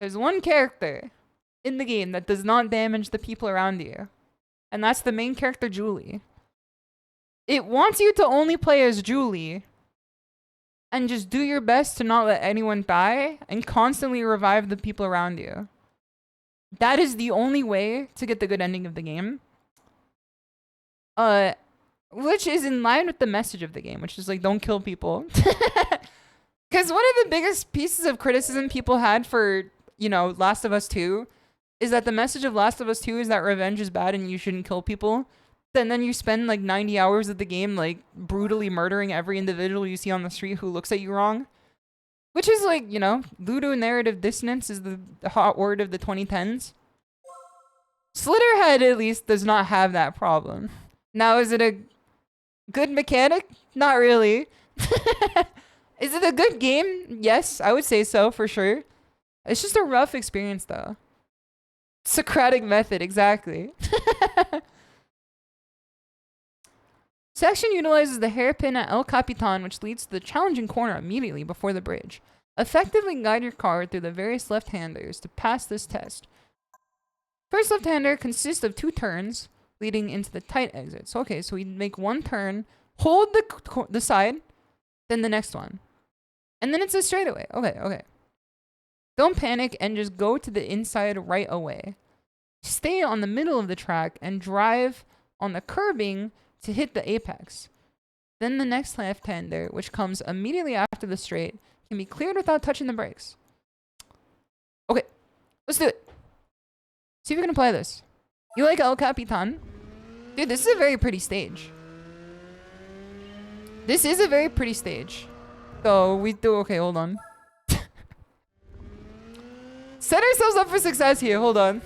There's one character in the game that does not damage the people around you. And that's the main character, Julie. It wants you to only play as Julie. And just do your best to not let anyone die. And constantly revive the people around you. That is the only way to get the good ending of the game. Which is in line with the message of the game. Which is like, don't kill people. Because one of the biggest pieces of criticism people had for, you know, Last of Us 2 is that the message of Last of Us 2 is that revenge is bad and you shouldn't kill people. And then you spend like 90 hours of the game like brutally murdering every individual you see on the street who looks at you wrong. Which is like, you know, ludonarrative dissonance is the hot word of the 2010s. Slitterhead at least does not have that problem. Now, is it a good mechanic? Not really. Is it a good game? Yes, I would say so for sure. It's just a rough experience though. Socratic method, exactly. Section utilizes the hairpin at El Capitan, which leads to the challenging corner immediately before the bridge. Effectively guide your car through the various left-handers to pass this test. First left-hander consists of 2 turns leading into the tight exit. So, okay, so we make 1 turn, hold the side, then the next one. And then it's a straightaway. Okay. Don't panic and just go to the inside right away. Stay on the middle of the track and drive on the curbing to hit the apex. Then the next left-hander, which comes immediately after the straight, can be cleared without touching the brakes. Okay, let's do it. See if we can apply this. You like El Capitan? Dude, this is a very pretty stage. So we do, okay, hold on. Set ourselves up for success here, hold on.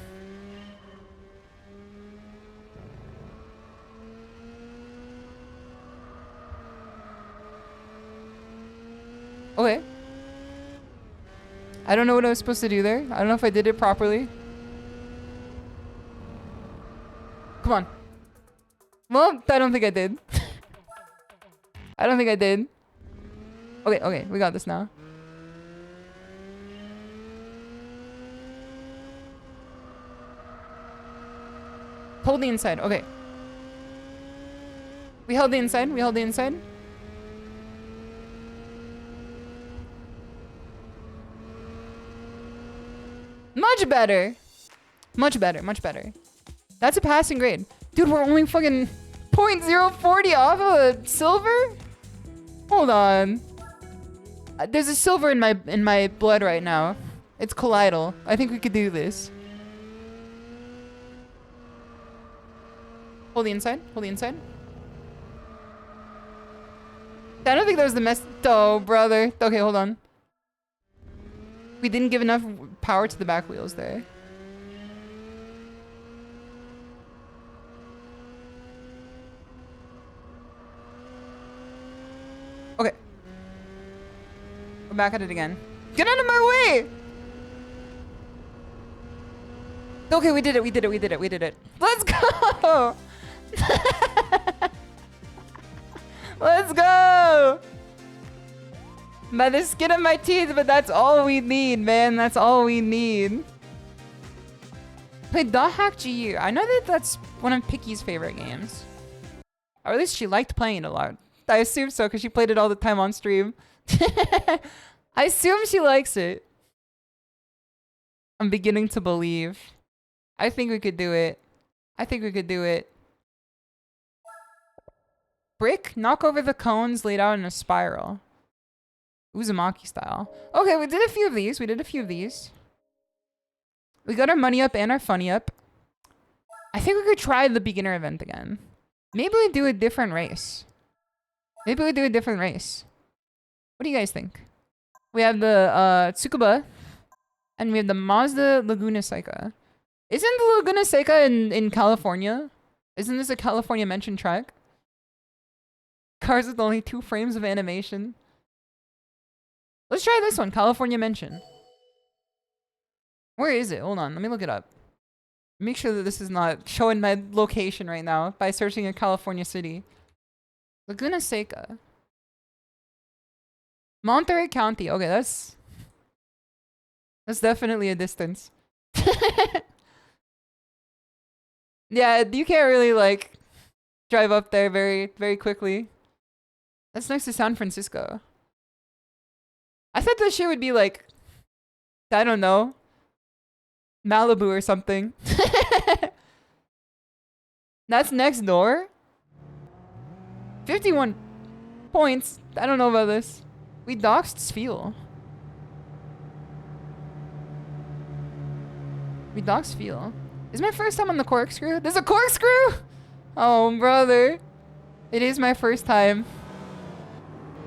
Okay. I don't know what I was supposed to do there. I don't know if I did it properly. Come on. Well, I don't think I did. Okay, we got this now. Hold the inside, okay. We held the inside. Much better. That's a passing grade. Dude, we're only fucking 0.040 off of a silver? Hold on. There's a silver in my blood right now. It's colloidal. I think we could do this. Hold the inside. I don't think that was the mess. Oh, brother. Okay, hold on. We didn't give enough power to the back wheels there. Okay. We're back at it again. Get out of my way! Okay, we did it. Let's go! Let's go! By the skin of my teeth, but that's all we need, man. That's all we need. Played Dot Hack GU. I know that that's one of Picky's favorite games. Or at least she liked playing it a lot. I assume so, because she played it all the time on stream. I assume she likes it. I'm beginning to believe. I think we could do it. Brick, knock over the cones laid out in a spiral. Uzumaki style. Okay, we did a few of these. We did a few of these. We got our money up and our funny up. I think we could try the beginner event again. Maybe we do a different race. Maybe we do a different race. What do you guys think? We have the Tsukuba. And we have the Mazda Laguna Seca. Isn't the Laguna Seca in California? Isn't this a California mentioned track? Cars with only 2 frames of animation. Let's try this one, California mention. Where is it? Hold on, let me look it up. Make sure that this is not showing my location right now by searching a California city. Laguna Seca. Monterey County. Okay, that's definitely a distance. Yeah, you can't really like drive up there very, very quickly. That's next to San Francisco. I thought this shit would be like, I don't know, Malibu or something. That's next door. 51 points. I don't know about this. We doxed fuel. We doxed fuel. Is my first time on the corkscrew? There's a corkscrew? Oh, brother. It is my first time.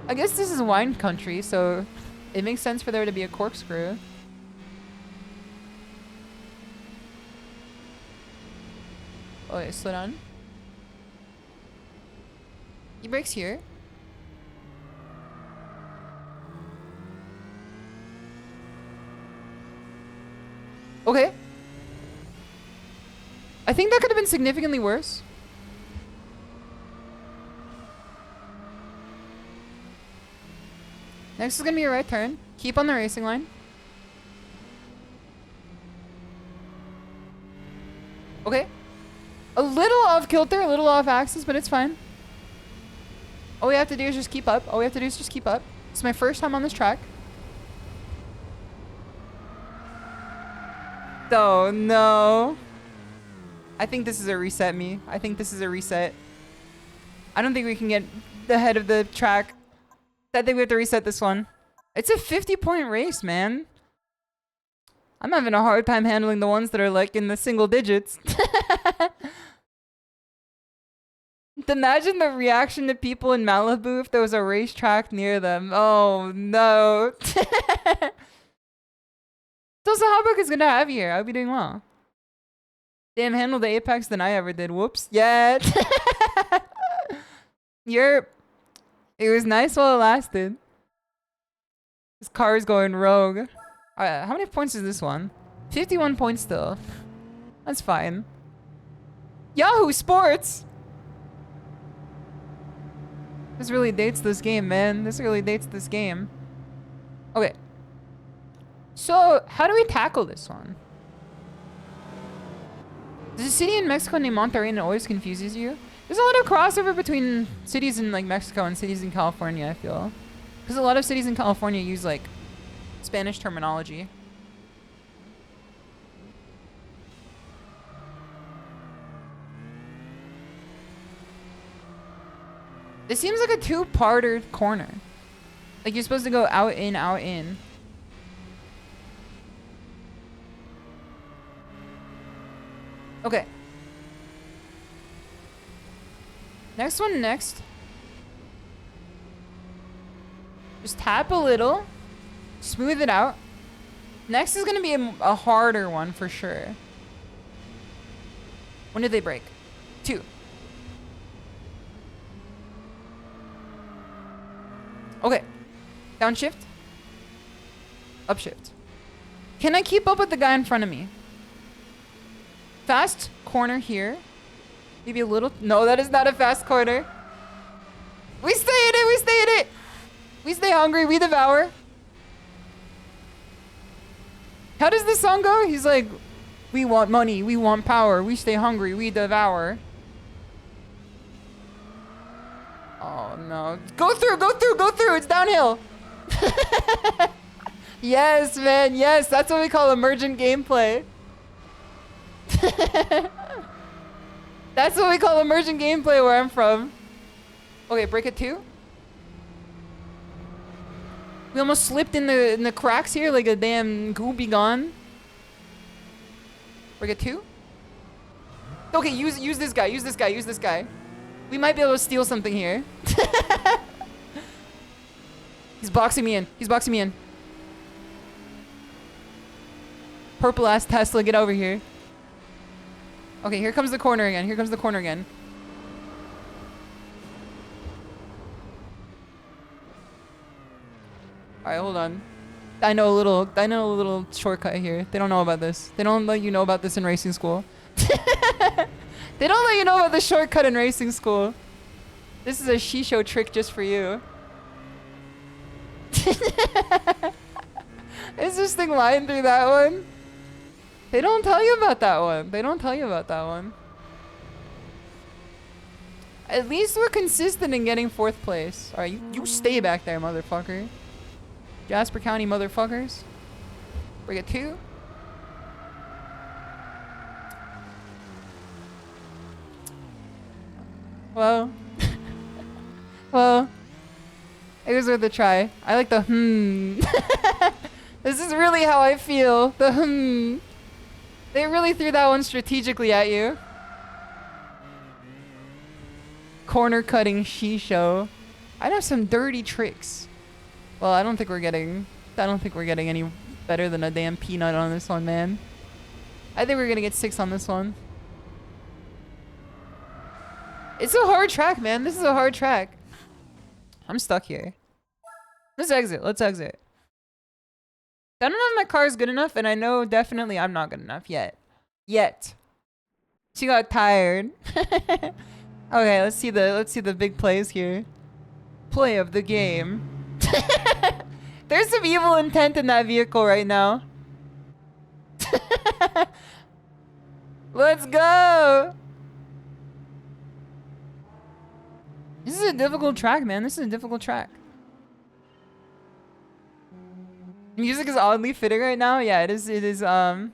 I guess this is wine country, so it makes sense for there to be a corkscrew. Oh, wait, slow down. He brakes here. Okay. I think that could have been significantly worse. Next is gonna be a right turn. Keep on the racing line. Okay. A little off kilter, a little off axis, but it's fine. All we have to do is just keep up. All we have to do is just keep up. It's my first time on this track. Oh no. I think this is a reset me. I think this is a reset. I don't think we can get the head of the track. I think we have to reset this one. It's a 50-point race, man. I'm having a hard time handling the ones that are like in the single digits. Imagine the reaction to people in Malibu if there was a racetrack near them. Oh no. So how big is gonna have here? I'll be doing well. Damn, handled the apex than I ever did. Whoops. Yeah. It was nice while it lasted. This car is going rogue. Alright, how many points is this one? 51 points still. That's fine. Yahoo Sports! This really dates this game, man. This really dates this game. Okay. So, how do we tackle this one? There's a city in Mexico named Monterrey and it always confuses you. There's a lot of crossover between cities in like Mexico and cities in California, I feel. Because a lot of cities in California use like Spanish terminology. This seems like a two-parter corner. Like you're supposed to go out, in, out, in. Okay. Next one next. Just tap a little. Smooth it out. Next is going to be a harder one for sure. When did they break? 2. Okay. Downshift. Upshift. Can I keep up with the guy in front of me? Fast corner here. Maybe a little. No, that is not a fast corner. We stay in it. We stay in it. We stay hungry. We devour. How does this song go? He's like, we want money. We want power. We stay hungry. We devour. Oh, no. Go through. Go through. Go through. It's downhill. Yes, man. Yes. That's what we call emergent gameplay. That's what we call emergent gameplay where I'm from. Okay, break it 2. We almost slipped in the cracks here like a damn goopy gone. Break it 2. Okay, use this guy, use this guy, use this guy. We might be able to steal something here. He's boxing me in. He's boxing me in. Purple ass Tesla, get over here. Okay, here comes the corner again. Here comes the corner again. Alright, hold on. I know a little shortcut here. They don't know about this. They don't let you know about this in racing school. They don't let you know about the shortcut in racing school. This is a SHISHOU trick just for you. Is this thing lying through that one? They don't tell you about that one. They don't tell you about that one. At least we're consistent in getting 4th place. Alright, you stay back there, motherfucker. Jasper County motherfuckers. Bring it 2. Well. Well. It was worth a try. I like the This is really how I feel. The They really threw that one strategically at you. Corner cutting SHISHOU. I know some dirty tricks. Well, I don't think we're getting any better than a damn peanut on this one, man. I think we're gonna get 6 on this one. It's a hard track, man. This is a hard track. I'm stuck here. Let's exit. Let's exit. I don't know if my car is good enough, and I know definitely I'm not good enough yet. Yet. She got tired. Okay, let's see the big plays here. Play of the game. There's some evil intent in that vehicle right now. Let's go. This is a difficult track, man. This is a difficult track. Music is oddly fitting right now. Yeah, it is. This is a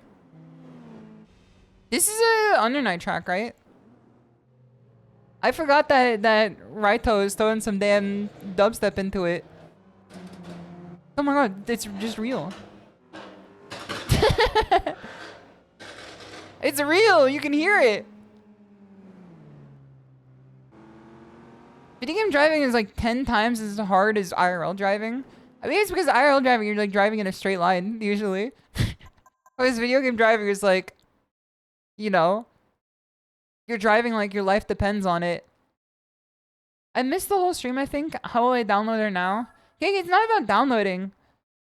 Under Night track, right? I forgot that Raito is throwing some damn dubstep into it. Oh my god, it's just real. It's real. You can hear it. Video game driving is like 10 times as hard as IRL driving. I mean, it's because IRL driving, you're like driving in a straight line, usually. Whereas video game driving is like, you know, you're driving like your life depends on it. I missed the whole stream, I think. How will I download it now? Okay, it's not about downloading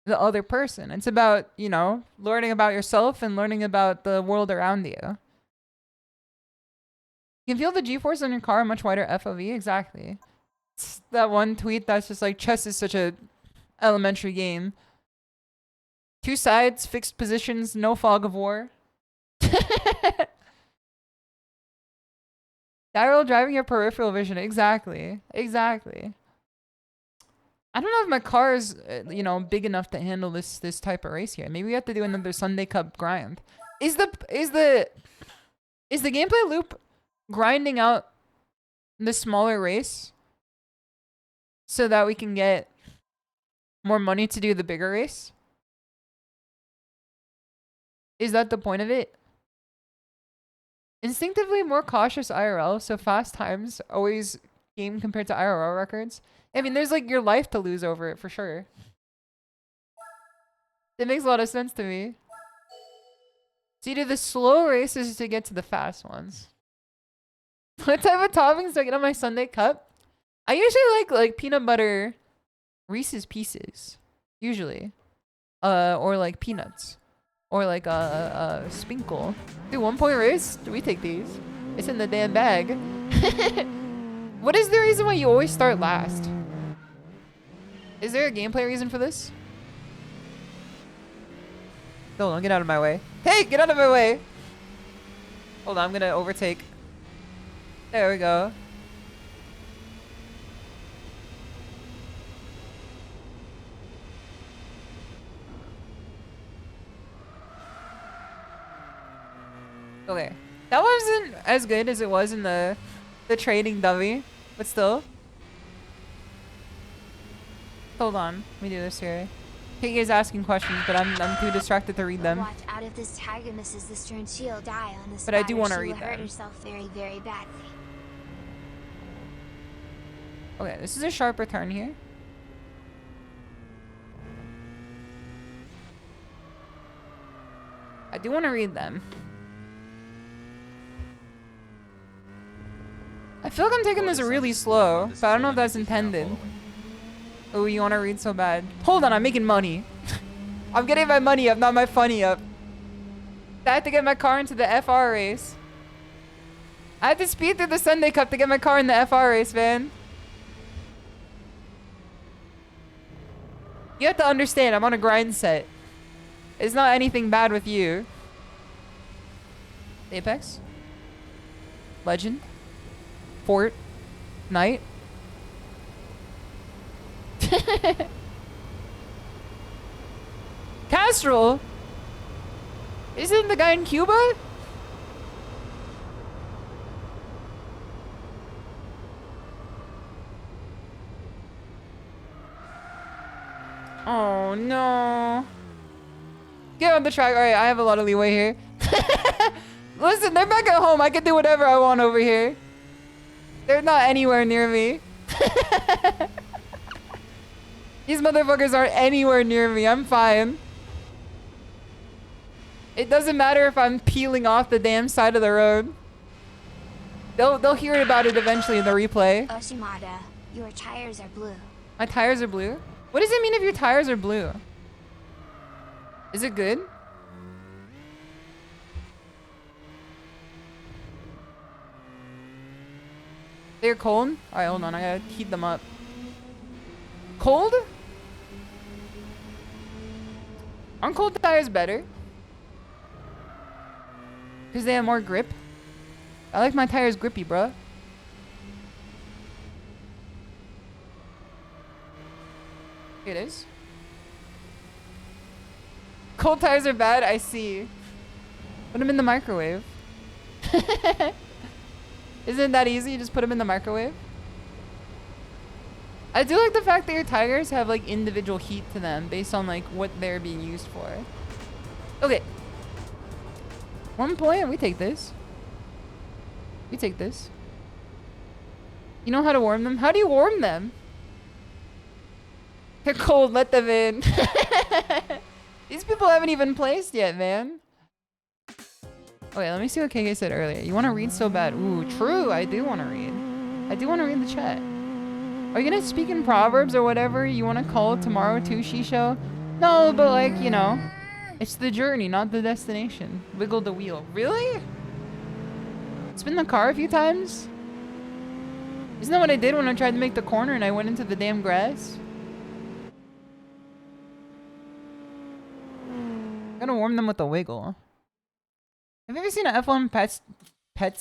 the other person. It's about, you know, learning about yourself and learning about the world around you. You can feel the G-force on your car, a much wider FOV. Exactly. It's that one tweet that's just like, chess is such a elementary game. 2 sides, fixed positions, no fog of war. Diral driving your peripheral vision. Exactly. Exactly. I don't know if my car is, you know, big enough to handle this type of race here. Maybe we have to do another Sunday Cup grind. Is the gameplay loop grinding out the smaller race so that we can get more money to do the bigger race? Is that the point of it? Instinctively more cautious IRL, so fast times always game compared to IRL records. I mean, there's like your life to lose over it for sure. It makes a lot of sense to me. So you do the slow races to get to the fast ones. What type of toppings do I get on my Sunday Cup? I usually like peanut butter Reese's Pieces, usually, or like peanuts, or like a Spinkle. Dude, 1 point race? Do we take these? It's in the damn bag. What is the reason why you always start last? Is there a gameplay reason for this? Don't get out of my way. Hey, get out of my way! Hold on, I'm gonna overtake. There we go. Okay. That wasn't as good as it was in the trading dummy, but still. Hold on. Let me do this here. Kike's asking questions, but I'm too distracted to read them. Watch out if this tiger misses this turn, she'll die on the spot. But I do or wanna she read will hurt them. herself very, very badly. Okay, this is a sharper turn here. I do want to read them. I feel like I'm taking this really slow, but I don't know if that's intended. Oh, you want to read so bad. Hold on, I'm making money. I'm getting my money up, not my funny up. I had to get my car into the FR race. I had to speed through the Sunday Cup to get my car in the FR race, man. You have to understand, I'm on a grind set. It's not anything bad with you. Apex. Legend. Fort. Knight. Castrol? Isn't the guy in Cuba? Oh no. Get on the track. Alright, I have a lot of leeway here. Listen, they're back at home. I can do whatever I want over here. They're not anywhere near me. These motherfuckers aren't anywhere near me. I'm fine. It doesn't matter if I'm peeling off the damn side of the road. They'll hear about it eventually in the replay. Oh, Shimada, your tires are blue. My tires are blue? What does it mean if your tires are blue? Is it good? They're cold? Alright, hold on. I gotta heat them up. Cold? Aren't cold tires better? Because they have more grip? I like my tires grippy, bruh. It is. Cold tires are bad? I see. Put them in the microwave. Isn't it that easy? You just put them in the microwave? I do like the fact that your tires have like individual heat to them based on like what they're being used for. Okay. 1 point, we take this. We take this. You know how to warm them? How do you warm them? They're cold, let them in. These people haven't even placed yet, man. Okay, let me see what KK said earlier. You want to read so bad. Ooh, true, I do want to read. I do want to read the chat. Are you gonna speak in proverbs or whatever you want to call it tomorrow too, SHISHOU? No, but like, you know, it's the journey, not the destination. Wiggle the wheel. Really? Spin the car a few times? Isn't that what I did when I tried to make the corner and I went into the damn grass? Gotta warm them with a wiggle. Have you ever seen an F1 pit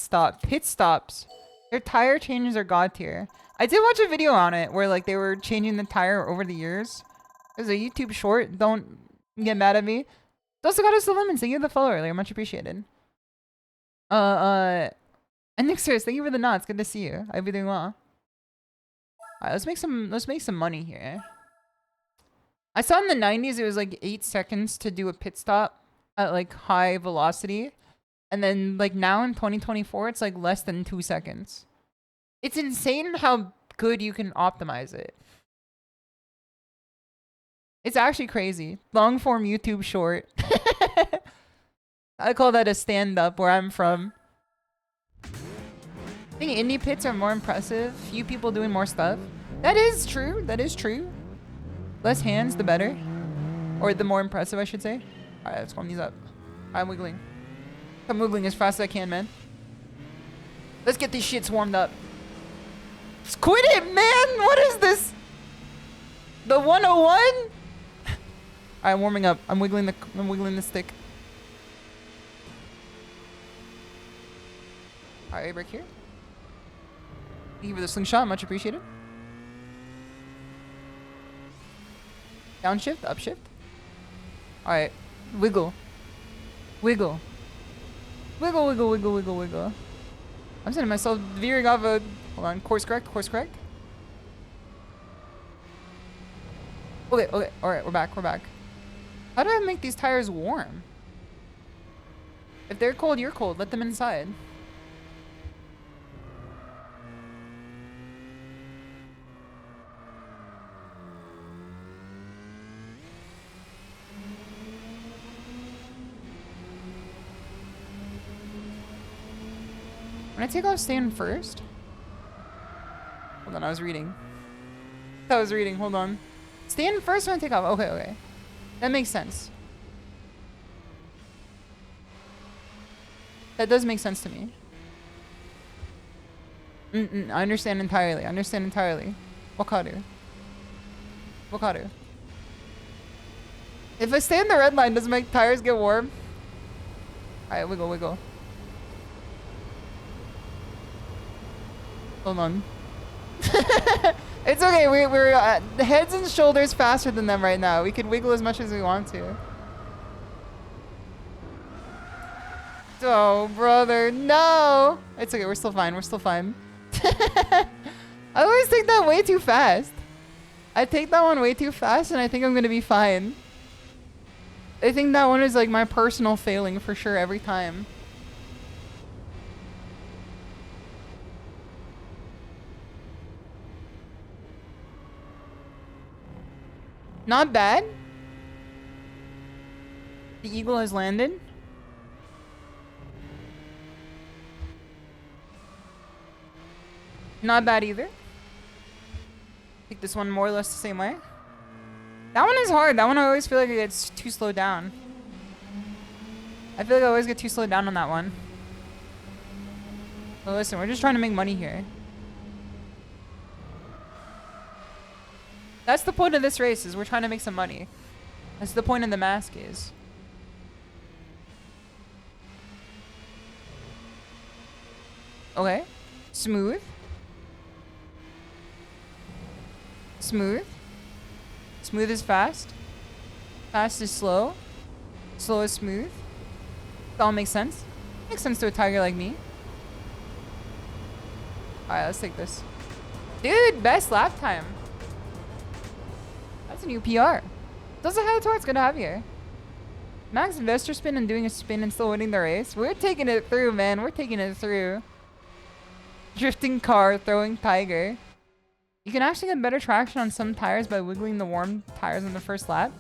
stops? Their tire changes are god tier. I did watch a video on it where like they were changing the tire over the years. It was a YouTube short. Don't get mad at me. Also got us the lemons. Thank you for the follow earlier. Much appreciated. And Nixers, thank you for the knots. Good to see you. I hope you're doing well. Alright, let's make some money here. I saw in the 90s it was like 8 seconds to do a pit stop at like high velocity. And then like now in 2024 it's like less than 2 seconds. It's insane how good you can optimize it. It's actually crazy. Long form YouTube short. I call that a stand-up where I'm from. I think indie pits are more impressive. Few people doing more stuff. That is true. That is true. Less hands, the better. Or the more impressive, I should say. Alright, let's warm these up. I'm wiggling. I'm wiggling as fast as I can, man. Let's get these shits warmed up. Just quit it, man! What is this? The 101? Alright, I'm warming up. I'm wiggling the stick. Alright, break here. Thank you for the slingshot, much appreciated. Downshift, upshift. Alright, wiggle. Wiggle. Wiggle, wiggle, wiggle, wiggle, wiggle. I'm sending myself veering off a... Hold on, course correct, course correct. Okay, okay, alright, we're back, we're back. How do I make these tires warm? If they're cold, you're cold. Let them inside. When I take off stand first? Hold on, I was reading. Hold on. Stand first when I take off. Okay, okay. That makes sense. That does make sense to me. I understand entirely. I understand entirely. Wakaru. Wakaru. If I stay in the red line, does my tires get warm? Alright, wiggle, wiggle. Hold on. It's okay. We're heads and shoulders faster than them right now. We can wiggle as much as we want to. Oh, brother, no! It's okay. We're still fine. We're still fine. I always take that way too fast. I take that one way too fast, and I think I'm gonna be fine. I think that one is like my personal failing for sure every time. Not bad. The eagle has landed. Not bad either. Take this one more or less the same way. That one is hard. That one I always feel like it gets too slowed down. I feel like I always get too slowed down on that one. But listen, we're just trying to make money here. That's the point of this race, is we're trying to make some money. That's the point of the mask is. Okay. Smooth. Smooth. Smooth is fast. Fast is slow. Slow is smooth. That all makes sense. Makes sense to a tiger like me. Alright, let's take this. Dude, best lap time. That's a new PR. Those are how it's gonna have here. Max investor spin and doing a spin and still winning the race. We're taking it through, man. We're taking it through. Drifting car, throwing tiger. You can actually get better traction on some tires by wiggling the warm tires on the first lap.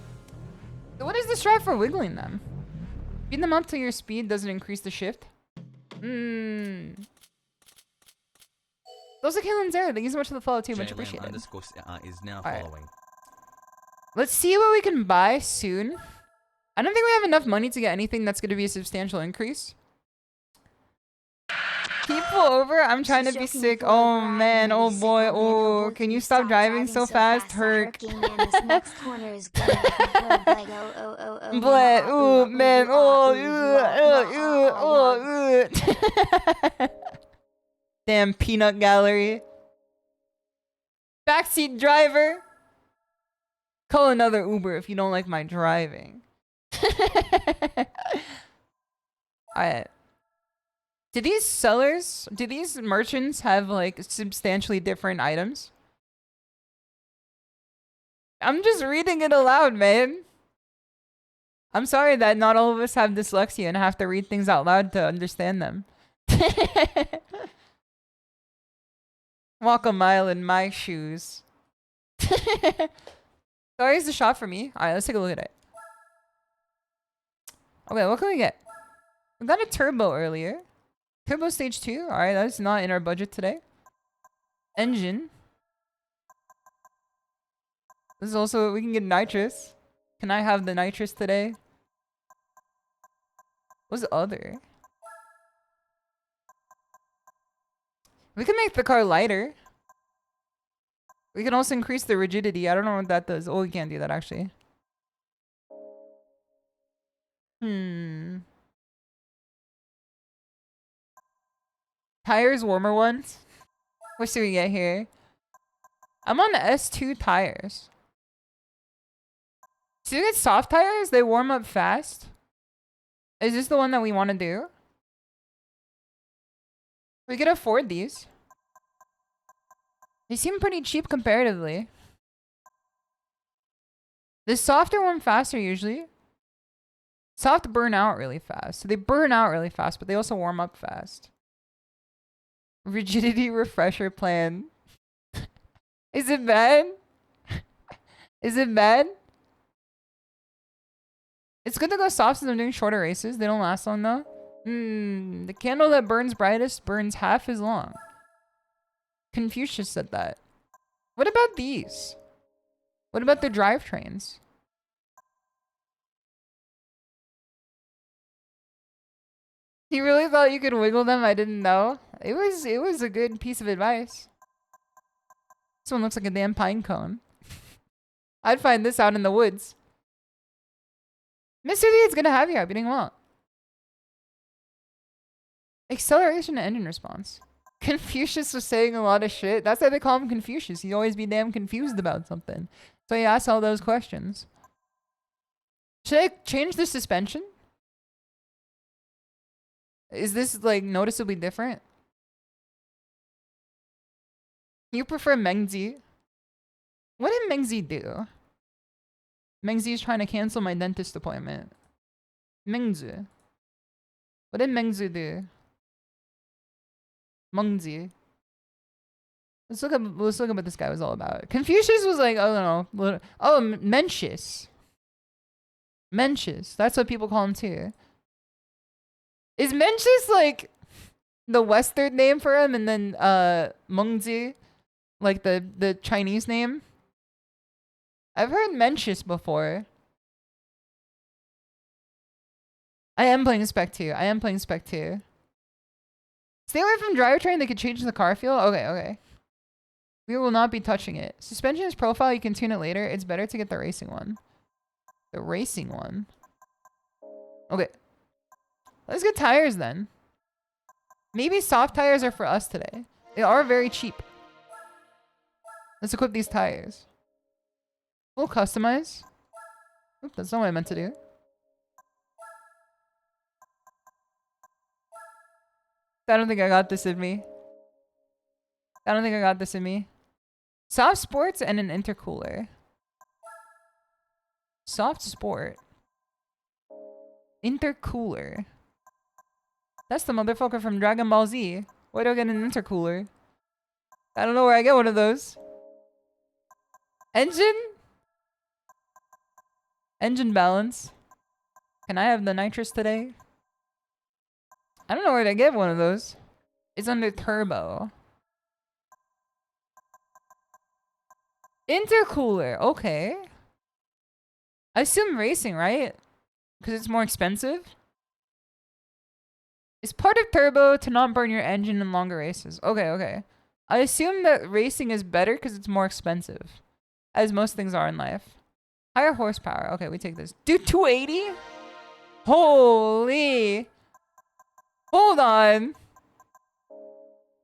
So what is the strat for wiggling them? Speed them up till your speed doesn't increase the shift. Those are Kalen's error. Thank you so much for the follow too. Much appreciated. Is now Alright. following. Let's see what we can buy soon. I don't think we have enough money to get anything that's going to be a substantial increase. Keep pull over. I'm trying to be sick. Oh man. Oh boy. Oh, can you stop driving so fast? Herc. Bled. Ooh, man. Oh, damn peanut gallery. Backseat driver. Call another Uber if you don't like my driving. Alright. Do these sellers, do these merchants have like substantially different items? I'm just reading it aloud, man. I'm sorry that not all of us have dyslexia and have to read things out loud to understand them. Walk a mile in my shoes. Sorry, is the shot for me? Alright, let's take a look at it. Okay, what can we get? We got a turbo earlier. Turbo stage 2. Alright, that's not in our budget today. Engine. This is also, we can get nitrous. Can I have the nitrous today? What's the other? We can make the car lighter. We can also increase the rigidity. I don't know what that does. Oh, we can't do that actually. Tires, warmer ones. What should we get here? I'm on S2 tires. So you get soft tires? They warm up fast. Is this the one that we want to do? We can afford these. They seem pretty cheap comparatively. The softer one faster usually. Soft burn out really fast. So they burn out really fast, but they also warm up fast. Rigidity refresher plan. Is it bad? Is it bad? It's good to go soft since I'm doing shorter races. They don't last long though. The candle that burns brightest burns half as long. Confucius said that. What about these? What about the drivetrains? You really thought you could wiggle them? I didn't know. It was a good piece of advice. This one looks like a damn pine cone. I'd find this out in the woods. Mr. V, it's good to have you. I've been doing well. Acceleration and engine response. Confucius was saying a lot of shit. That's why they call him Confucius. He'd always be damn confused about something. So he asks all those questions. Should I change the suspension? Is this like noticeably different? You prefer Mengzi? What did Mengzi do? Mengzi is trying to cancel my dentist appointment. Mengzi. What did Mengzi do? Mengzi. Let's look up what this guy was all about. Confucius was like, I don't know. Oh, Mencius. Mencius. That's what people call him too. Is Mencius like the Western name for him, and then Mengzi, like the Chinese name? I've heard Mencius before. I am playing Spec 2. I am playing Spec 2. Stay away from drivetrain. They could change the car feel. Okay, okay. We will not be touching it. Suspension is profile. You can tune it later. It's better to get the racing one. The racing one. Okay. Let's get tires then. Maybe soft tires are for us today. They are very cheap. Let's equip these tires. We'll customize. Oop, that's not what I meant to do. I don't think I got this in me. I don't think I got this in me. Soft sports and an intercooler. Soft sport. Intercooler. That's the motherfucker from Dragon Ball Z. Why do I get an intercooler? I don't know where I get one of those. Engine? Engine balance. Can I have the nitrous today? I don't know where to get one of those. It's under turbo. Intercooler. Okay. I assume racing, right? Because it's more expensive. It's part of turbo to not burn your engine in longer races. Okay, okay. I assume that racing is better because it's more expensive. As most things are in life. Higher horsepower. Okay, we take this. Dude, 280? Holy. Hold on.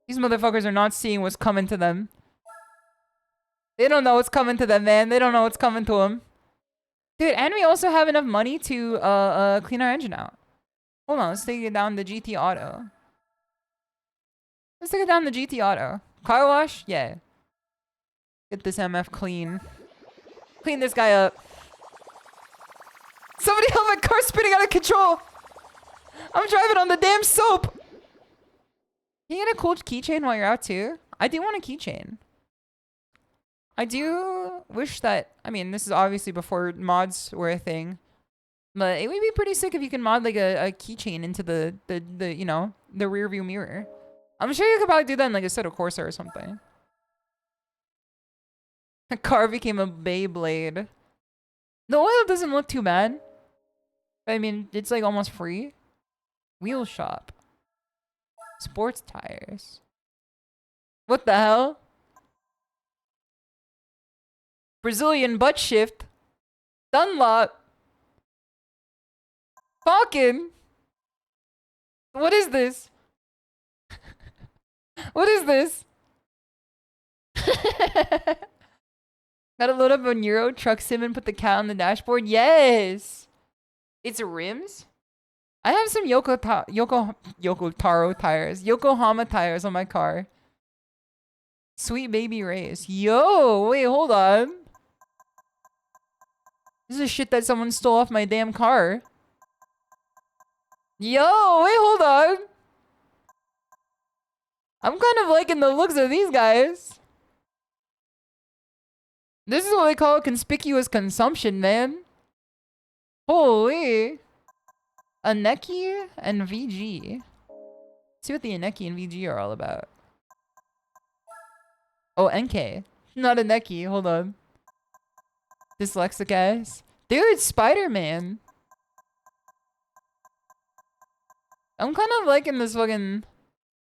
These motherfuckers are not seeing what's coming to them. They don't know what's coming to them, man. They don't know what's coming to them. Dude, and we also have enough money to clean our engine out. Hold on, let's take it down to GT Auto. Let's take it down to GT Auto. Car wash? Yeah. Get this MF clean. Clean this guy up. Somebody help, my car's spinning out of control. I'm driving on the damn soap. Can you get a cool keychain while you're out too? I do want a keychain. I do wish that, I mean, this is obviously before mods were a thing, but it would be pretty sick if you can mod like a keychain into the you know, the rear view mirror. I'm sure you could probably do that in like a Assetto Corsa or something. The car became a Beyblade. The oil doesn't look too bad. I mean, it's like almost free. Wheel shop. Sports tires. What the hell? Brazilian butt shift. Dunlop. Falcon. What is this? What is this? Gotta load up on Euro, truck sim, and put the cat on the dashboard. Yes! It's rims? I have some Yokohama tires on my car. Sweet baby race. Yo, wait, hold on. This is shit that someone stole off my damn car. Yo, wait, hold on. I'm kind of liking the looks of these guys. This is what they call conspicuous consumption, man. Holy. A NECO and VG. Let's see what the NECO and VG are all about. Oh, NK. Not a NECO. Hold on. Dyslexic ass. Dude, Spider-Man. I'm kind of liking this fucking...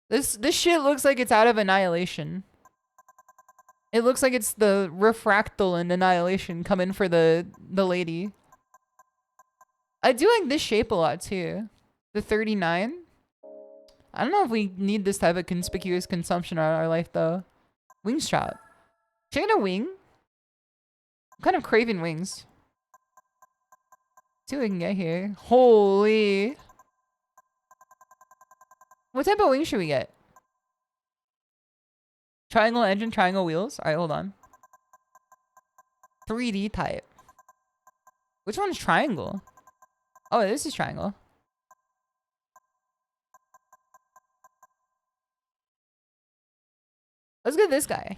This shit looks like it's out of Annihilation. It looks like it's the refractal in Annihilation coming for the lady. I do like this shape a lot too. The 39. I don't know if we need this type of conspicuous consumption in our life though. Wing shot. Should I get a wing? I'm kind of craving wings. See what we can get here. Holy. What type of wing should we get? Triangle engine, triangle wheels. Alright, hold on. 3D type. Which one's triangle? Oh, this is triangle. Let's get this guy.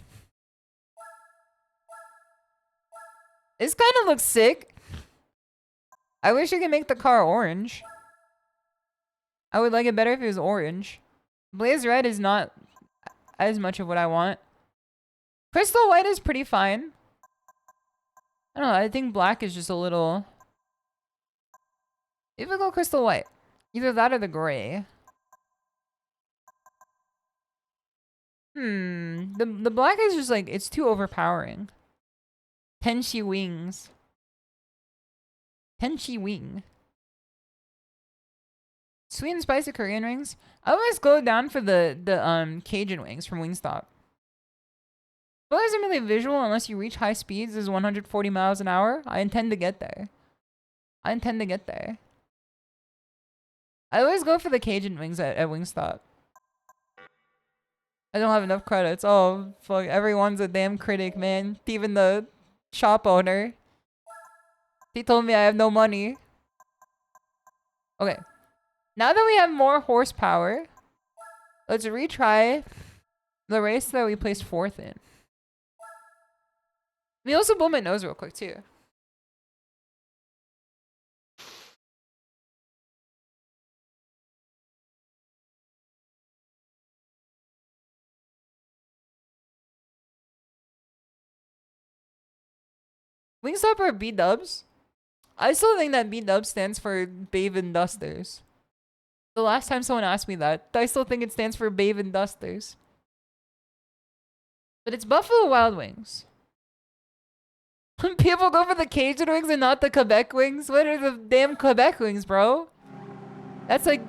This kind of looks sick. I wish I could make the car orange. I would like it better if it was orange. Blaze red is not as much of what I want. Crystal white is pretty fine. I don't know, I think black is just a little... If we go crystal white. Either that or the gray. The black is just like, it's too overpowering. Tenshi wings. Tenshi wing. Sweet and spicy Korean wings. I always go down for the Cajun wings from Wingstop. But it isn't really visual unless you reach high speeds. This is 140 miles an hour. I intend to get there. I intend to get there. I always go for the Cajun wings at Wingstop. I don't have enough credits. Oh, fuck. Everyone's a damn critic, man. Even the shop owner. He told me I have no money. Okay. Now that we have more horsepower, let's retry the race that we placed 4th in. Let me also blow my nose real quick, too. Wingstop or B-dubs? I still think that B-dub stands for Babe and Dusters. The last time someone asked me that, I still think it stands for Babe and Dusters. But it's Buffalo Wild Wings. People go for the Cajun wings and not the Quebec wings? What are the damn Quebec wings, bro? That's like...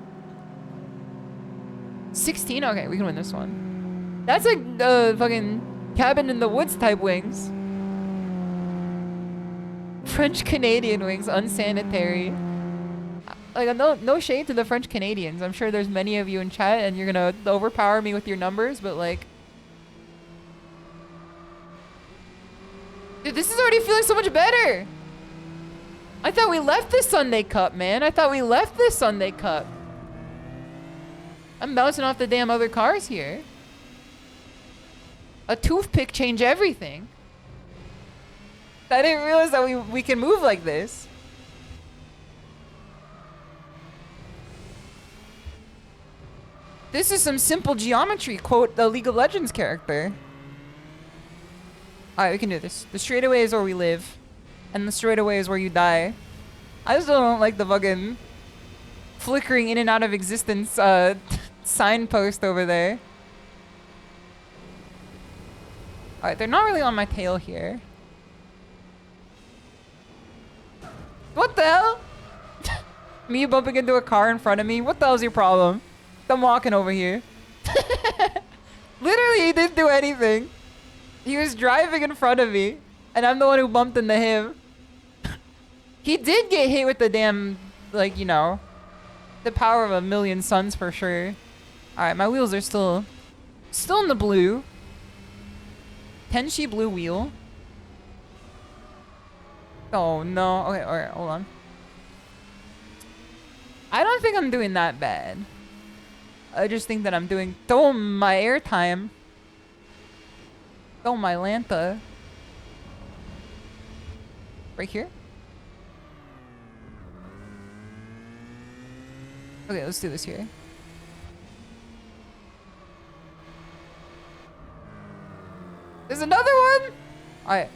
16? Okay, we can win this one. That's like fucking cabin in the woods type wings. French Canadian wings, unsanitary. Like, no shade to the French Canadians. I'm sure there's many of you in chat and you're gonna overpower me with your numbers, but like... Dude, this is already feeling so much better! I thought we left this Sunday Cup, man. I thought we left this Sunday Cup. I'm bouncing off the damn other cars here. A toothpick changed everything. I didn't realize that we can move like this. This is some simple geometry, quote the League of Legends character. Alright, we can do this. The straightaway is where we live. And the straightaway is where you die. I still don't like the fucking flickering in and out of existence signpost over there. Alright, they're not really on my tail here. What the hell? Me bumping into a car in front of me? What the hell's your problem? I'm walking over here. Literally, he didn't do anything. He was driving in front of me, and I'm the one who bumped into him. He did get hit with the damn, like, you know, the power of a million suns for sure. Alright, my wheels are still in the blue. Tenshi blue wheel. Oh no. Okay, alright, hold on. I don't think I'm doing that bad. I just think that I'm doing... Oh, my airtime. Oh, my Lanta. Right here? Okay, let's do this here. There's another one! Alright.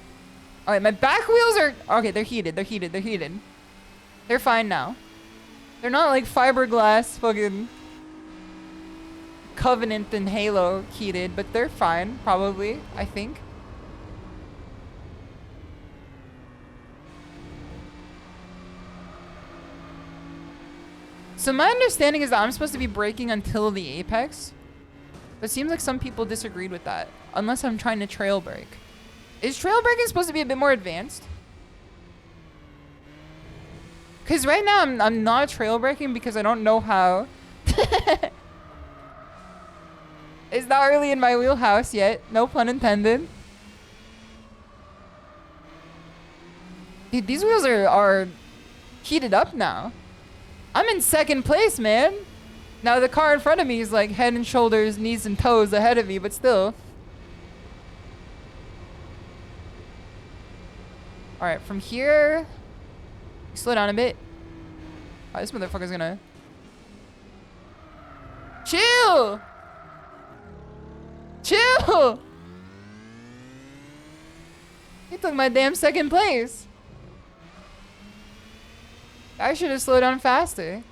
Alright, my back wheels are... Okay, they're heated, they're heated, they're heated. They're fine now. They're not like fiberglass fucking... Covenant and Halo heated, but they're fine, probably, I think. So my understanding is that I'm supposed to be braking until the apex. But it seems like some people disagreed with that. Unless I'm trying to trail brake. Is trail braking supposed to be a bit more advanced? Because right now I'm not trail braking because I don't know how. It's not really in my wheelhouse yet. No pun intended. Dude, these wheels are heated up now. I'm in second place, man. Now the car in front of me is like head and shoulders, knees and toes ahead of me, but still. Alright, from here... Slow down a bit. Oh, this motherfucker's gonna... Chill! Chill! He took my damn second place. I should have slowed down faster.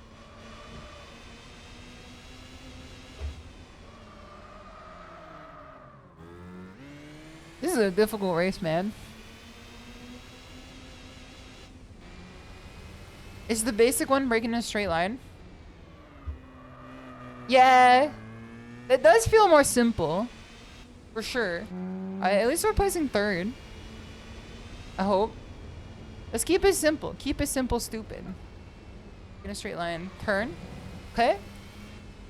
This is a difficult race, man. Is the basic one breaking in a straight line? Yeah. It does feel more simple. For sure. At least we're placing third. I hope. Let's keep it simple. Keep it simple, stupid. In a straight line. Turn. Okay.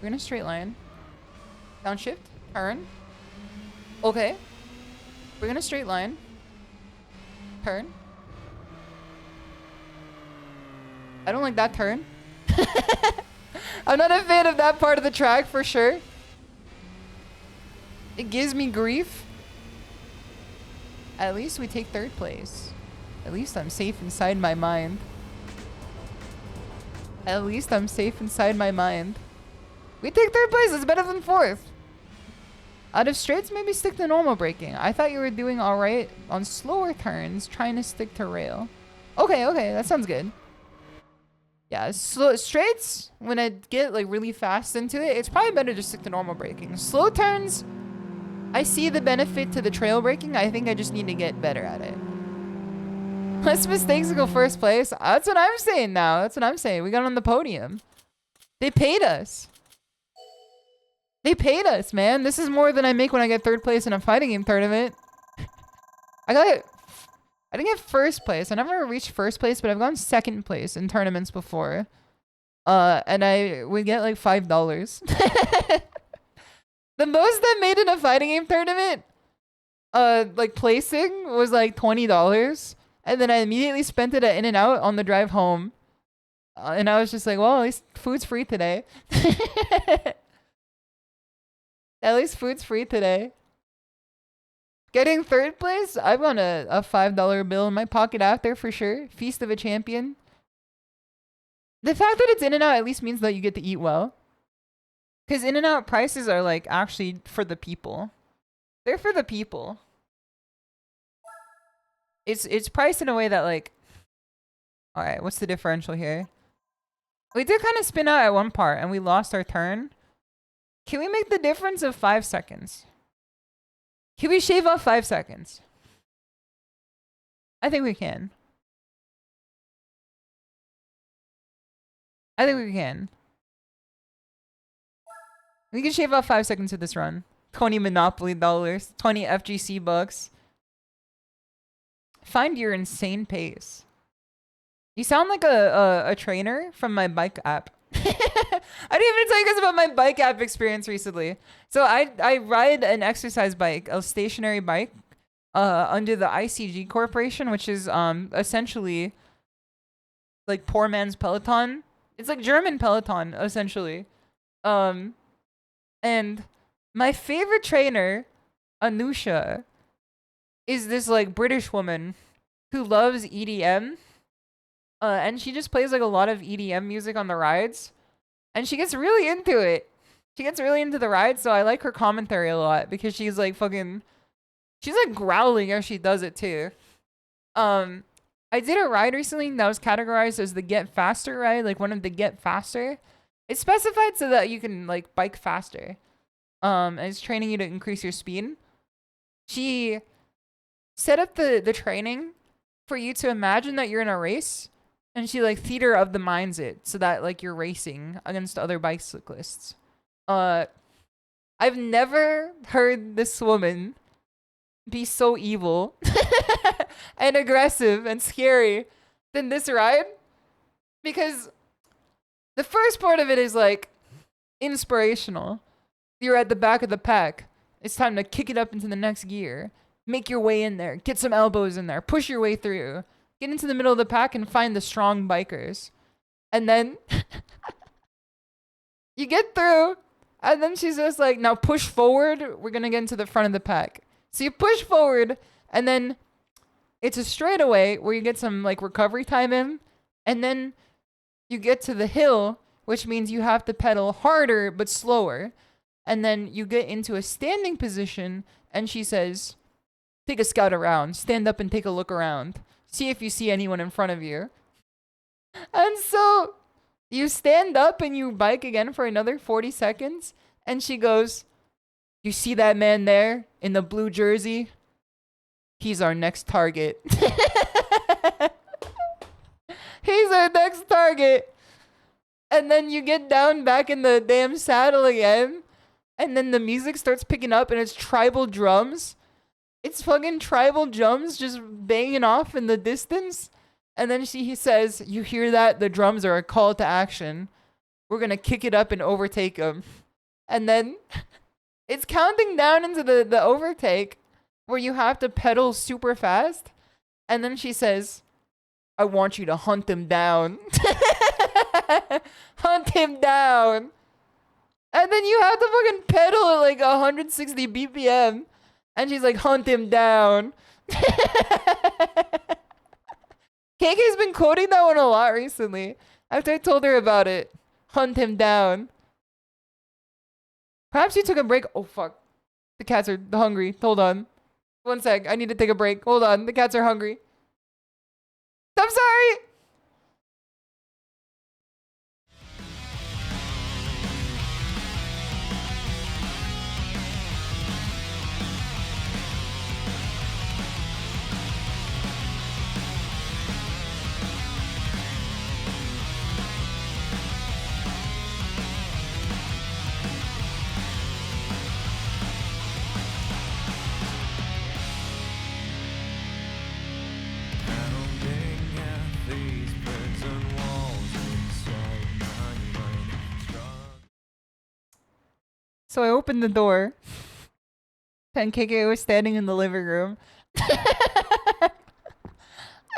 We're in a straight line. Downshift. Turn. Okay. We're in a straight line. Turn. I don't like that turn. I'm not a fan of that part of the track for sure. It gives me grief. At least we take third place. At least I'm safe inside my mind. At least I'm safe inside my mind. We take third place. It's better than fourth. Out of straights, maybe stick to normal braking. I thought you were doing alright on slower turns, trying to stick to rail. Okay, okay, that sounds good. Yeah, straights, when I get like really fast into it, it's probably better to stick to normal braking. Slow turns, I see the benefit to the trail braking. I think I just need to get better at it. Less mistakes to go first place. That's what I'm saying now. That's what I'm saying. We got on the podium. They paid us. They paid us, man. This is more than I make when I get third place in a fighting game tournament. I didn't get first place. I never reached first place, but I've gone second place in tournaments before. And we get like $5. The most I made in a fighting game tournament, like placing, was like $20. And then I immediately spent it at In-N-Out on the drive home. And I was just like, well, at least food's free today. At least food's free today. Getting third place, I've got a $5 bill in my pocket after for sure. Feast of a champion. The fact that it's In-N-Out at least means that you get to eat well. Because In-N-Out prices are like actually for the people. They're for the people. It's priced in a way that like... Alright, what's the differential here? We did kind of spin out at one part and we lost our turn. Can we make the difference of 5 seconds? Can we shave off 5 seconds? I think we can. I think we can. We can shave off 5 seconds of this run. 20 Monopoly dollars. 20 FGC bucks. Find your insane pace. You sound like a trainer from my bike app. I didn't even tell you guys about my bike app experience recently. So I ride an exercise bike, a stationary bike, under the ICG Corporation, which is essentially like poor man's Peloton. It's like German Peloton, essentially. And my favorite trainer, Anusha, is this like British woman who loves EDM. And she just plays like a lot of EDM music on the rides. And she gets really into it. She gets really into the ride, so I like her commentary a lot because she's like fucking... She's like growling as she does it too. I did a ride recently that was categorized as the Get Faster ride, like one of the Get Faster. It's specified so that you can like bike faster. And it's training you to increase your speed. She set up the training for you to imagine that you're in a race, and she like theater of the minds it so that like you're racing against other bicyclists. I've never heard this woman be so evil and aggressive and scary than this ride, because the first part of it is like inspirational. You're at the back of the pack. It's time to kick it up into the next gear. Make your way in there. Get some elbows in there. Push your way through. Get into the middle of the pack and find the strong bikers. And then you get through, and then she's just like, now push forward. We're going to get into the front of the pack. So you push forward, and then it's a straightaway where you get some like recovery time in, and then you get to the hill, which means you have to pedal harder but slower. And then you get into a standing position, and she says, take a scout around, stand up and take a look around. See if you see anyone in front of you. And so you stand up and you bike again for another 40 seconds. And she goes, you see that man there in the blue jersey? He's our next target. He's our next target. And then you get down back in the damn saddle again. And then the music starts picking up and it's tribal drums. It's fucking tribal drums just banging off in the distance. And then he says, you hear that? The drums are a call to action. We're going to kick it up and overtake them. And then it's counting down into the overtake where you have to pedal super fast. And then she says, I want you to hunt him down. Hunt him down. And then you have to fucking pedal at like 160 BPM. And she's like, hunt him down. KK's been quoting that one a lot recently. After I told her about it. Hunt him down. Perhaps you took a break. Oh, fuck. The cats are hungry. Hold on. 1 sec. I need to take a break. Hold on. The cats are hungry. I'm sorry. So I opened the door, and KK was standing in the living room. I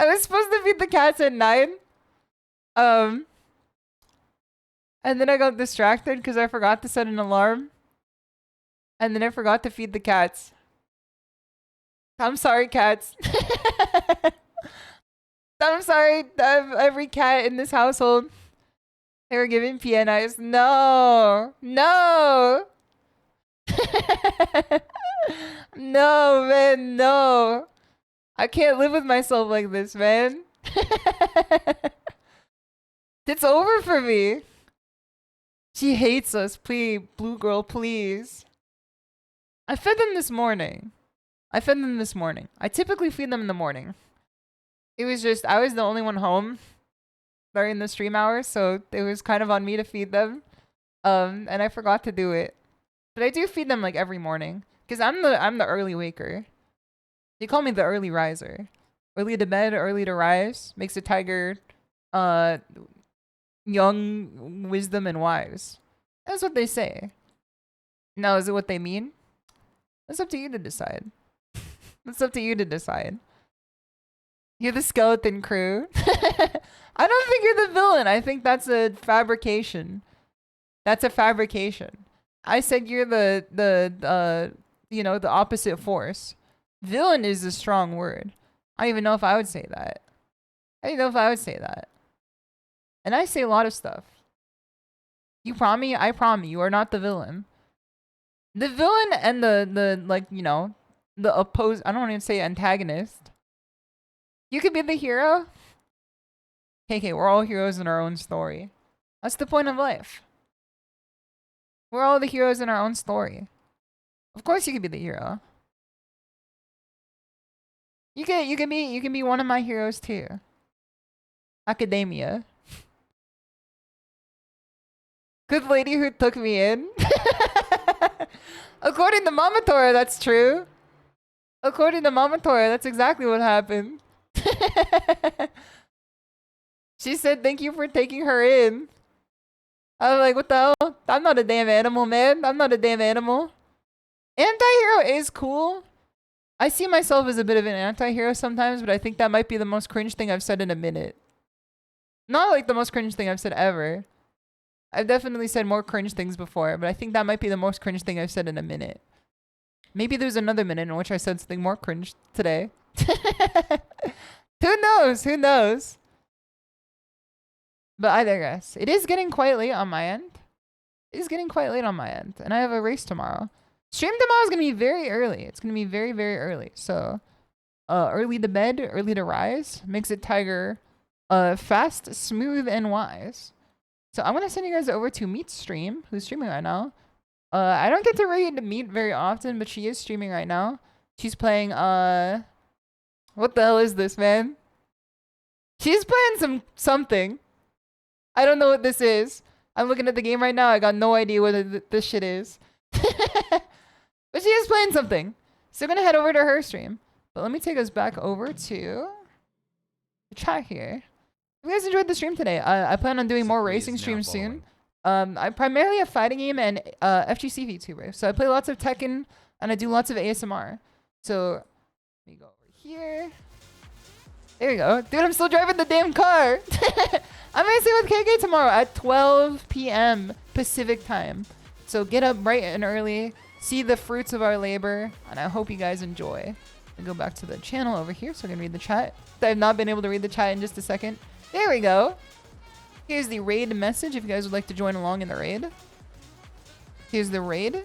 was supposed to feed the cats at 9. And then I got distracted because I forgot to set an alarm. And then I forgot to feed the cats. I'm sorry, cats. I'm sorry, every cat in this household. They were giving PNIs. No. No. No, man, no. I can't live with myself like this, man. It's over for me. She hates us. Please, blue girl, please. I fed them this morning. I typically feed them in the morning. It was just, I was the only one home during the stream hours, so it was kind of on me to feed them. And I forgot to do it. But I do feed them like every morning. Because I'm the early waker. They call me the early riser. Early to bed, early to rise. Makes a tiger young, wisdom, and wise. That's what they say. Now, is it what they mean? That's up to you to decide. It's up to you to decide. You're the skeleton crew. I don't think you're the villain. I think that's a fabrication. That's a fabrication. I said you're the you know, the opposite force. Villain is a strong word. I don't even know if I would say that. I don't even know if I would say that. And I say a lot of stuff. You promise? I promise you are not the villain. The villain and the like, you know, the opposed, I don't want to say antagonist. You could be the hero. KK, we're all heroes in our own story. That's the point of life. We're all the heroes in our own story. Of course you could be the hero. You can be one of my heroes too. Academia. Good lady who took me in. According to Mama Tora, that's true. According to Mama Tora, that's exactly what happened. She said thank you for taking her in. I was like, what the hell? I'm not a damn animal, man. I'm not a damn animal. Anti-hero is cool. I see myself as a bit of an anti-hero sometimes, but I think that might be the most cringe thing I've said in a minute. Not like the most cringe thing I've said ever. I've definitely said more cringe things before, but I think that might be the most cringe thing I've said in a minute. Maybe there's another minute in which I said something more cringe today. Who knows? Who knows? But I digress. It is getting quite late on my end. It is getting quite late on my end. And I have a race tomorrow. Stream tomorrow is going to be very early. It's going to be very, very early. So, early to bed, early to rise. Makes it Tiger fast, smooth, and wise. So I'm going to send you guys over to Meat's stream, who's streaming right now. I don't get to raid Meat very often, but she is streaming right now. She's playing, what the hell is this, man? She's playing something. I don't know what this is. I'm looking at the game right now. I got no idea what this shit is. But she is playing something. So I'm going to head over to her stream. But let me take us back over to the chat here. If you guys enjoyed the stream today, I plan on doing more racing streams soon. I'm primarily a fighting game and FGC VTuber. So I play lots of Tekken and I do lots of ASMR. So let me go over here. There we go. Dude, I'm still driving the damn car. I'm racing with KK tomorrow at 12 p.m. Pacific time. So get up bright and early, see the fruits of our labor, and I hope you guys enjoy. I'll go back to the channel over here so I can read the chat. I've not been able to read the chat in just a second. There we go. Here's the raid message if you guys would like to join along in the raid. Here's the raid.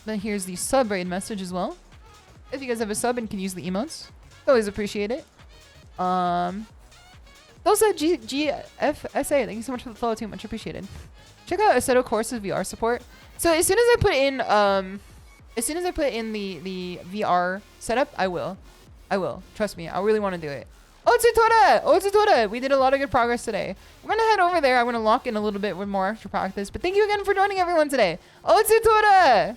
Then here's the sub raid message as well. If you guys have a sub and can use the emotes, always appreciate it. Also, GFSA, thank you so much for the follow too, much appreciated. Check out Assetto Corsa's VR support. So as soon as I put in, the VR setup, I will. Trust me, I really want to do it. Otsutora! We did a lot of good progress today. We're gonna head over there. I'm gonna lock in a little bit with more extra practice. But thank you again for joining everyone today. Otsutora!